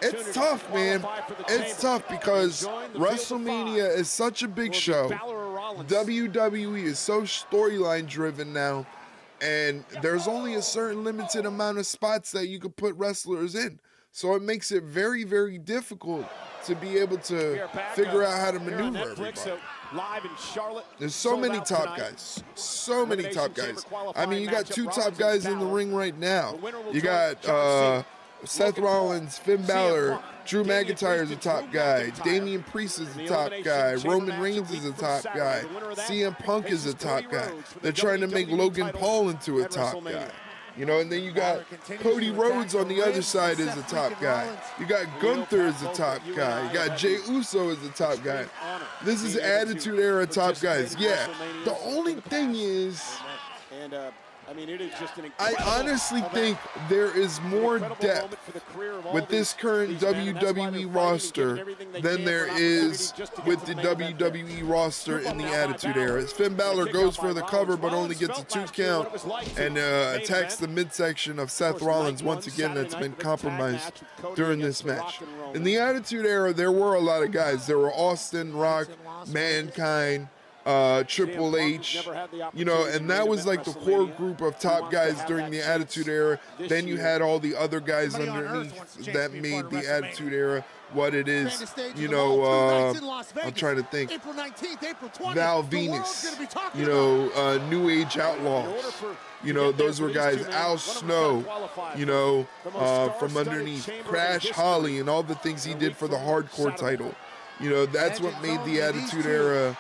It's tough, man. It's tough because WrestleMania is such a big show. WWE is so storyline driven now, and there's only a certain limited amount of spots that you could put wrestlers in. So it makes it very, very difficult to be able to figure out how to maneuver everybody. live in Charlotte. There's so many top guys. So many top guys. I mean, you got two top guys in the ring right now. You got Seth Rollins, Finn Balor, Drew McIntyre is a top guy, Damian Priest is a top guy, Roman Reigns is a top guy, CM Punk is a top guy. They're trying to make Logan Paul into a top guy. You know, and then you got Cody Rhodes on the other side as a top guy. You got Gunther as a top guy. You got Jey Uso as a top guy. This is Attitude Era top guys. Yeah, the only thing is, I mean, it is just an I honestly think there is more depth with this current WWE roster than there is with the WWE roster in the Attitude Era. Finn Balor goes for the cover but only gets a 2 count and attacks the midsection of Seth Rollins once again. That's been compromised during this match. In the Attitude Era, there were a lot of guys. There were Austin, Rock, Mankind, Triple H, you know, and that was like the core group of top guys during the Attitude Era. Then you had all the other guys underneath that made the Attitude Era what it is. You know, I'm trying to think. Val Venus, you know, New Age Outlaws. You know, those were guys. Al Snow, you know, from underneath. Crash Holly and all the things he did for the hardcore title. You know, that's what made the Attitude Era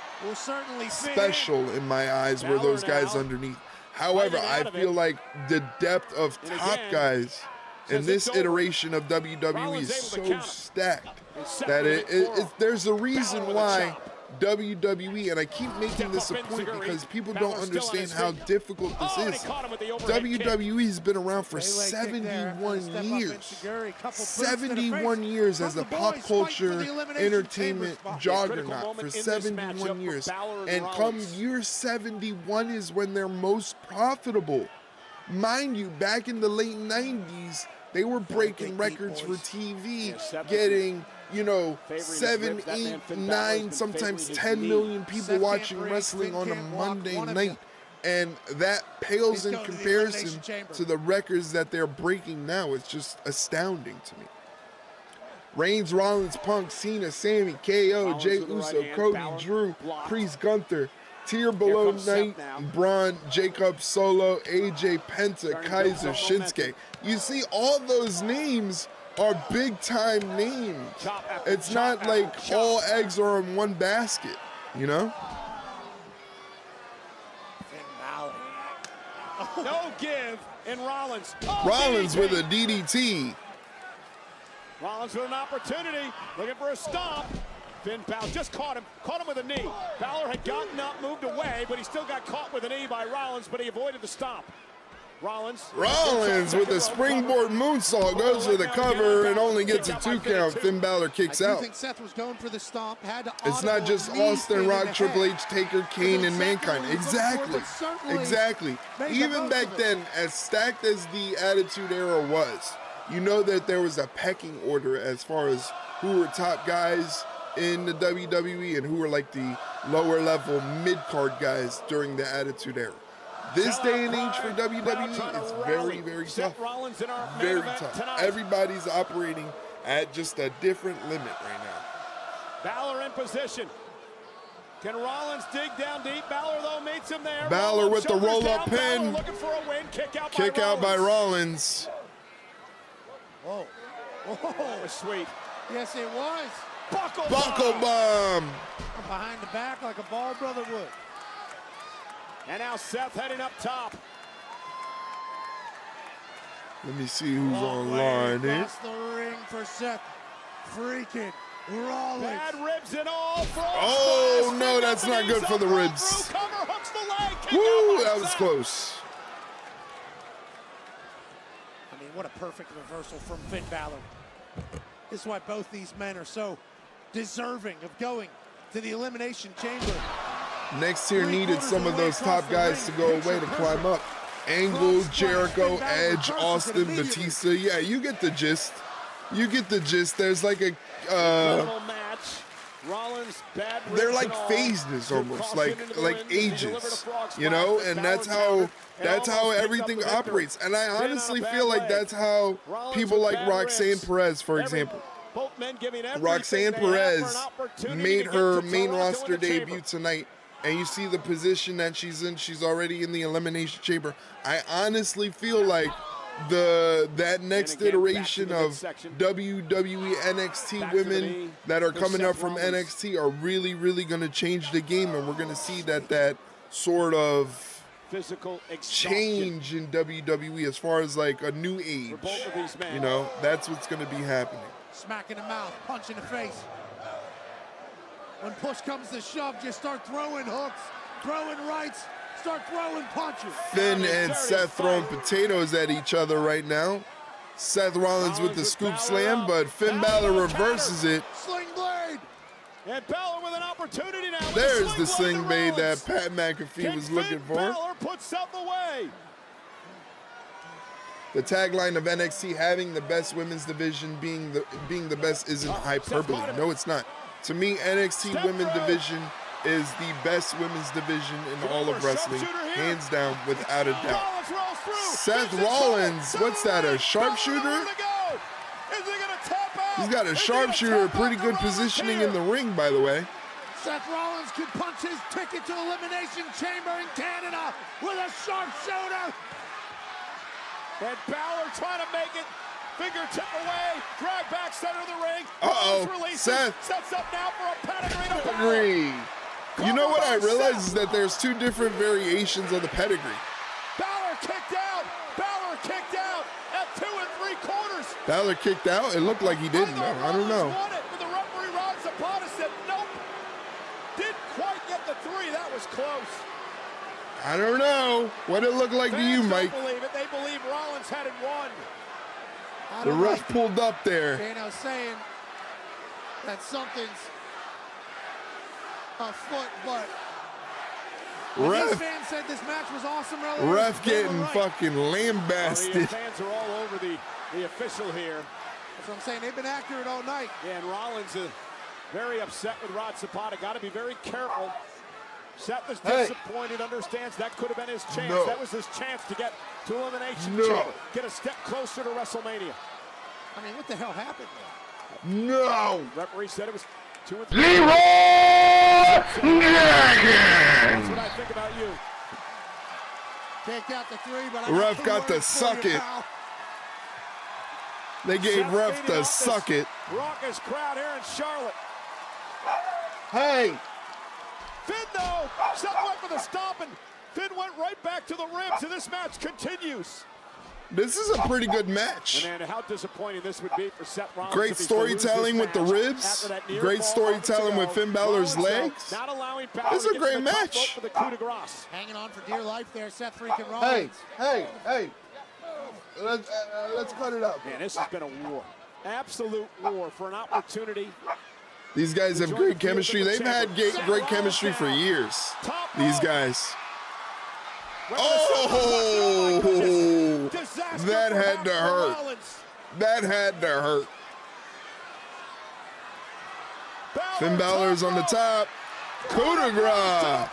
special in my eyes, were those guys underneath. However, I feel like the depth of top guys in this iteration of WWE is so stacked that there's a reason why WWE, and I keep making this a point because people don't understand how difficult this is. WWE has been around for 71 years. 71 years as a pop culture entertainment juggernaut for 71 years. And come year 71 is when they're most profitable. Mind you, back in the late 90s, they were breaking records for TV, getting, you know, 7, 8, 9, sometimes 10 million people watching wrestling on a Monday night. And that pales in comparison to the records that they're breaking now. It's just astounding to me. Reigns, Rollins, Punk, Cena, Sammy, KO, Jey Uso, Cody, Drew, Priest, Gunther, tier below Knight, Braun, Jacob, Solo, AJ, Penta, Kaiser, Shinsuke. You see, all those names are big-time names. It's not like all eggs are in one basket, you know? No give in Rollins. Rollins with a DDT. Rollins with an opportunity, looking for a stomp. Finn Balor just caught him with a knee. Balor had gotten up, moved away, but he still got caught with a knee by Rollins, but he avoided the stomp. Rollins with a springboard moonsault goes for the cover and only gets a 2 count. Finn Balor kicks out. I think Seth was going for the stomp. It's not just Austin, Rock, Triple H, Taker, Kane, and Mankind. Exactly. Even back then, as stacked as the Attitude Era was, you know that there was a pecking order as far as who were top guys in the WWE and who were like the lower level mid-card guys during the Attitude Era. This day and age for WWE is very, very tough. Very tough. Everybody's operating at just a different limit right now. Balor in position. Can Rollins dig down deep? Balor, though, meets him there. Balor with the roll-up pin. Looking for a win. Kick out by Rollins. Whoa. That was sweet. Yes, it was. Buckle bomb. Behind the back like a ball brother would. And now Seth heading up top. Let me see who's online here. Across the ring for Seth. Freaking Rollins. Bad ribs and all. Oh, no, that's not good for the ribs. Woo, that was close. I mean, what a perfect reversal from Finn Balor. This is why both these men are so deserving of going to the Elimination Chamber. Next tier needed some of those top guys to go away to climb up. Angle, Jericho, Edge, Austin, Batista. Yeah, you get the gist. You get the gist. There's like a they're like phases almost, like ages, you know, and that's how everything operates. And I honestly feel like that's how people like Roxanne Perez, for example, Both men giving Roxanne everything they have Perez for an opportunity made to get her to main Toronto roster in the chamber. debut tonight, and you see the position that she's in. She's already in the Elimination Chamber. I honestly feel like that next iteration of WWE NXT women that are coming up from NXT are really, really going to change the game, and we're going to see that sort of physical change in WWE as far as like a new age. both of these men. You know, that's what's going to be happening. Smack in the mouth, punch in the face. When push comes to shove, just start throwing hooks, throwing rights, start throwing punches. Finn and Seth throwing potatoes at each other right now. Seth Rollins with the scoop slam, but Finn Balor reverses it. Sling blade. And Balor with an opportunity now. There's the sling blade that Pat McAfee was looking for. Balor puts Seth away. The tagline of NXT, having the best women's division, being the best isn't hyperbole. No, it's not. To me, NXT women's division is the best women's division in all of wrestling, hands down, without a doubt. Seth Rollins, what's that, a sharpshooter? He's got a sharpshooter, pretty good positioning in the ring, by the way. Seth Rollins could punch his ticket to Elimination Chamber in Canada with a sharpshooter. And Balor trying to make it. Fingertip away. Drag back center of the ring. Seth. Sets up now for a pedigree. Pedigree. You know what I realized is that there's two different variations of the pedigree. Balor kicked out. Balor kicked out at 2 3/4. Balor kicked out? It looked like he didn't, though. I don't know. Won it, but the referee Ron Zapata said nope. Didn't quite get the 3. That was close. I don't know. What it looked like to you, Mike? Don't believe it. They believe Rollins had it won. The ref pulled up there. Dano saying that something's afoot, but Ref fans said this match was awesome. Ref getting fucking lambasted. The fans are all over the official here. That's what I'm saying. They've been accurate all night. Yeah, and Rollins is very upset with Rod Zapata. Got to be very careful. Seth is disappointed, understands that could have been his chance. No. That was his chance to get to Elimination No. Chamber. Get a step closer to WrestleMania. I mean, what the hell happened there? No. Referee said it was 2 and 3. Leroy That's what I think about you. Take out the 3, but Ref got to suck it. They gave Ref to suck it. Raucous crowd here in Charlotte. Hey. Finn, though, Seth went for the stomp, and Finn went right back to the ribs, and this match continues. This is a pretty good match. And how disappointing this would be for Seth Rollins. Great storytelling with the ribs. Great storytelling with Finn Balor's legs. Not allowing Balor This is a great match. For the coup de grace. Hanging on for dear life there, Seth freaking Rollins. Hey. Let's cut it up. Man, this has been a war. Absolute war for an opportunity. These guys have great chemistry. They've had great chemistry for years. These guys. Oh, that had to hurt. That had to hurt. Finn Balor's on the top. Coup de grace.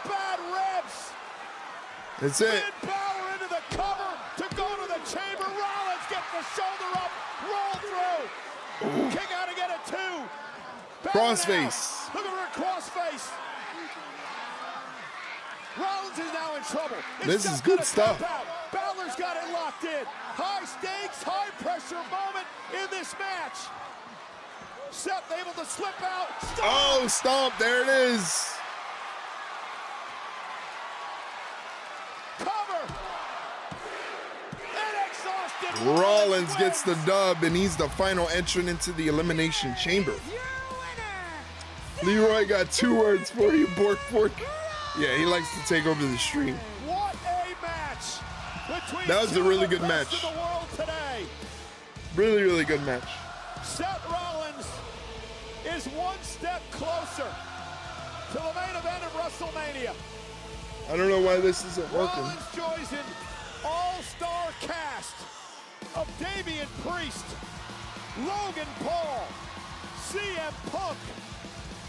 That's it. Finn Balor into the cover to go to the chamber. Rollins gets the shoulder up, roll through. Kick out to get a 2. Crossface. Look at her crossface. Rollins is now in trouble. This is good stuff. Balor's got it locked in. High stakes, high pressure moment in this match. Seth able to slip out. Stomp. Oh, stomp. There it is. Cover. And exhausted. Rollins gets the dub, and he's the final entrant into the Elimination Chamber. Leroy got 2 words for you, Bork. Yeah, he likes to take over the stream. What a match! Between That was a really good match. of the world today. Really, really good match. Seth Rollins is 1 step closer to the main event of WrestleMania. I don't know why this isn't working. Rollins joins an all-star cast of Damian Priest, Logan Paul, CM Punk,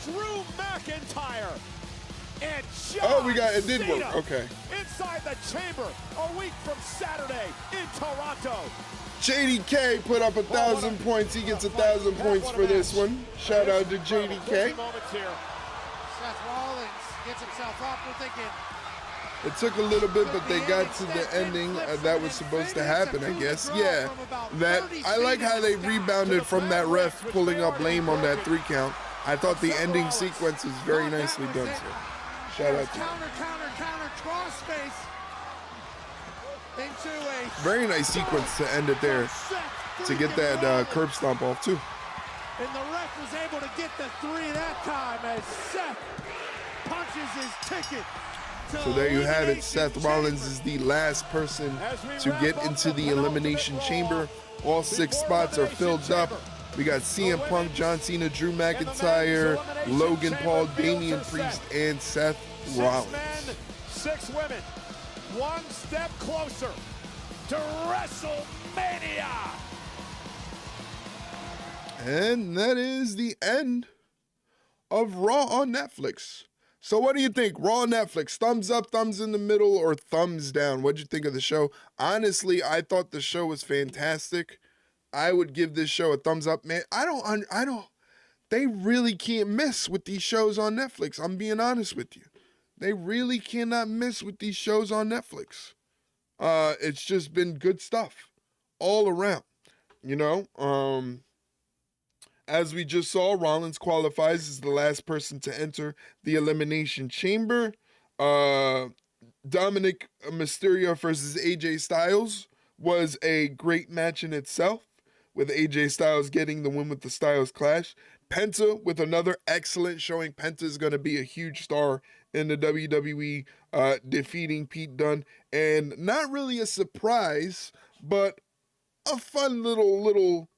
Drew McIntyre, and John it did work. Cena Okay. inside the chamber a week from Saturday in Toronto. JDK put up 1,000 points. He gets 1,000 points for this one. Shout out to JDK. Seth Rollins gets himself up. We're thinking. It took a little bit, but they got to the ending that was supposed to happen, I guess. Yeah, that I like how they rebounded from that ref pulling up lame on that 3 count. I thought the ending sequence was very nicely done, so shout out to them. Counter, crossface into a very nice sequence to end it there, to get that curb stomp off too. And the ref was able to get the 3 that time as Seth punches his ticket. So there you have it. Seth Rollins is the last person to get into the Elimination Chamber. All 6 spots are filled up. We got CM Punk, John Cena, Drew McIntyre, Logan Paul, Damian Priest, and Seth Rollins. 6 women, one step closer to WrestleMania. And that is the end of Raw on Netflix. So what do you think? Raw on Netflix, thumbs up, thumbs in the middle, or thumbs down? What'd you think of the show? Honestly, I thought the show was fantastic. I would give this show a thumbs up, man. They really can't miss with these shows on Netflix. I'm being honest with you. They really cannot miss with these shows on Netflix. It's just been good stuff all around, you know? As we just saw, Rollins qualifies as the last person to enter the Elimination Chamber. Dominik Mysterio versus AJ Styles was a great match in itself, with AJ Styles getting the win with the Styles Clash. Penta with another excellent showing. Penta is going to be a huge star in the WWE, defeating Pete Dunne. And not really a surprise, but a fun little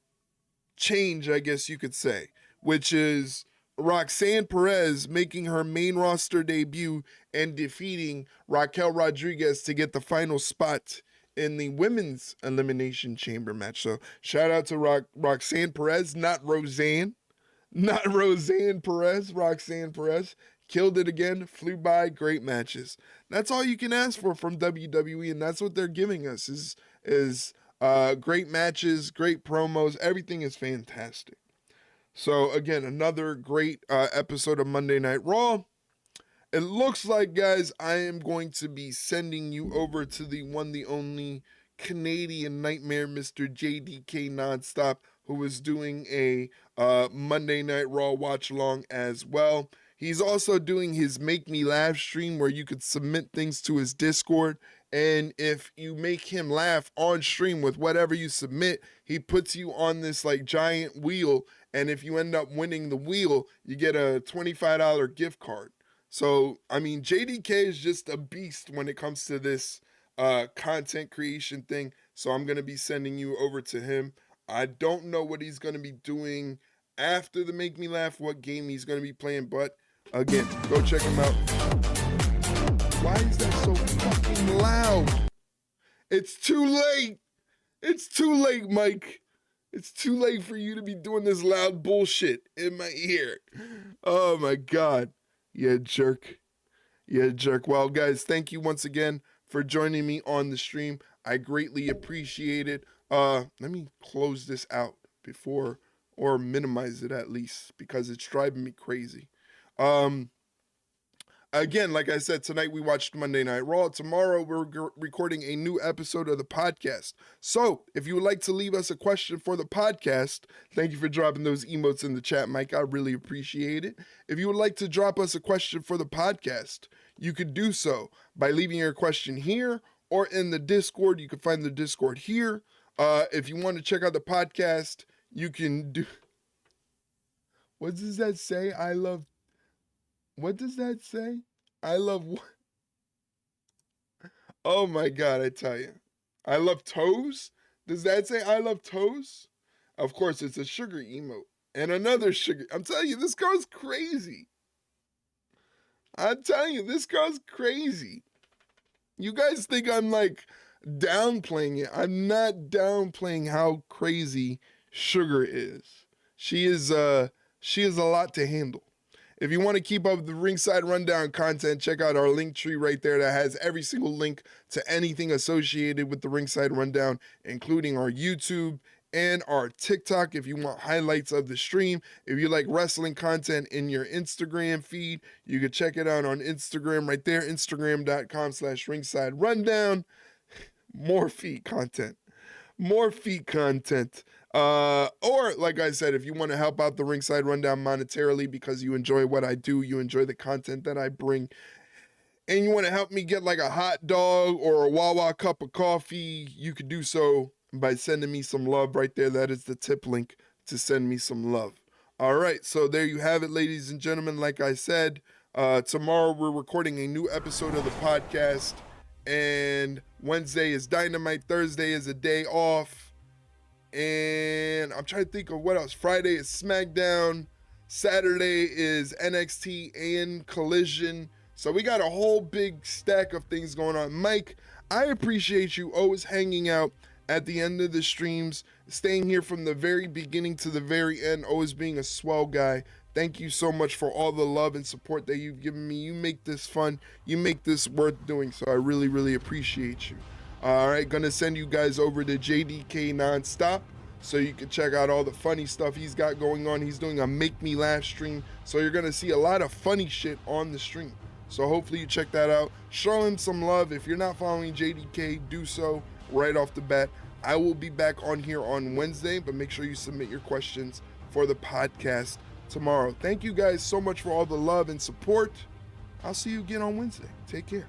change, I guess you could say, which is Roxanne Perez making her main roster debut and defeating Raquel Rodriguez to get the final spot in the women's Elimination Chamber match. So shout out to Roxanne Perez, not Roseanne Perez, Roxanne Perez. Killed it again, flew by, great matches. That's all you can ask for from WWE, and that's what they're giving us is great matches, great promos, everything is fantastic. So again, another great episode of Monday Night Raw. It looks like, guys, I am going to be sending you over to the one, the only Canadian Nightmare, Mr. JDK Nonstop, who is doing a Monday Night Raw watch along as well. He's also doing his Make Me Laugh stream where you could submit things to his Discord. And if you make him laugh on stream with whatever you submit, he puts you on this like giant wheel. And if you end up winning the wheel, you get a $25 gift card. So, I mean, JDK is just a beast when it comes to this content creation thing. So I'm going to be sending you over to him. I don't know what he's going to be doing after the Make Me Laugh, what game he's going to be playing. But again, go check him out. Why is that so fucking loud? It's too late. It's too late, Mike. It's too late for you to be doing this loud bullshit in my ear. Oh my God. Yeah, jerk. Yeah, jerk. Well, guys, thank you once again for joining me on the stream. I greatly appreciate it. Let me close this out before, or minimize it at least, because it's driving me crazy. Again, like I said, tonight we watched Monday Night Raw. Tomorrow we're recording a new episode of the podcast. So if you would like to leave us a question for the podcast, thank you for dropping those emotes in the chat, Mike. I really appreciate it. If you would like to drop us a question for the podcast, you could do so by leaving your question here or in the Discord. You can find the Discord here. If you want to check out the podcast, you can do... What does that say? What does that say? I love what? Oh my God, I tell you. I love toes? Does that say I love toes? Of course, it's a sugar emote. And another sugar. I'm telling you, this girl's crazy. I'm telling you, this girl's crazy. You guys think I'm like downplaying it. I'm not downplaying how crazy Sugar is. She is a lot to handle. If you want to keep up with the Ringside Rundown content, check out our link tree right there that has every single link to anything associated with the Ringside Rundown, including our YouTube and our TikTok if you want highlights of the stream. If you like wrestling content in your Instagram feed, you can check it out on Instagram right there, instagram.com/ringside rundown. More feet content. Or, like I said, if you want to help out the Ringside Rundown monetarily because you enjoy what I do, you enjoy the content that I bring, and you want to help me get like a hot dog or a Wawa cup of coffee, you could do so by sending me some love right there. That is the tip link to send me some love. All right, so there you have it, ladies and gentlemen. Like I said, tomorrow we're recording a new episode of the podcast, and Wednesday is Dynamite, Thursday is a day off, and I'm trying to think of what else. Friday is SmackDown, Saturday is NXT and Collision. So we got a whole big stack of things going on. Mike, I appreciate you always hanging out at the end of the streams, staying here from the very beginning to the very end, always being a swell guy. Thank you so much for all the love and support that you've given me. You make this fun. You make this worth doing, so I really, really appreciate you. All right, gonna send you guys over to JDK Nonstop so you can check out all the funny stuff he's got going on. He's doing a Make Me Laugh stream, so you're gonna see a lot of funny shit on the stream. So hopefully you check that out. Show him some love. If you're not following JDK, do so right off the bat. I will be back on here on Wednesday, but make sure you submit your questions for the podcast tomorrow. Thank you guys so much for all the love and support. I'll see you again on Wednesday. Take care.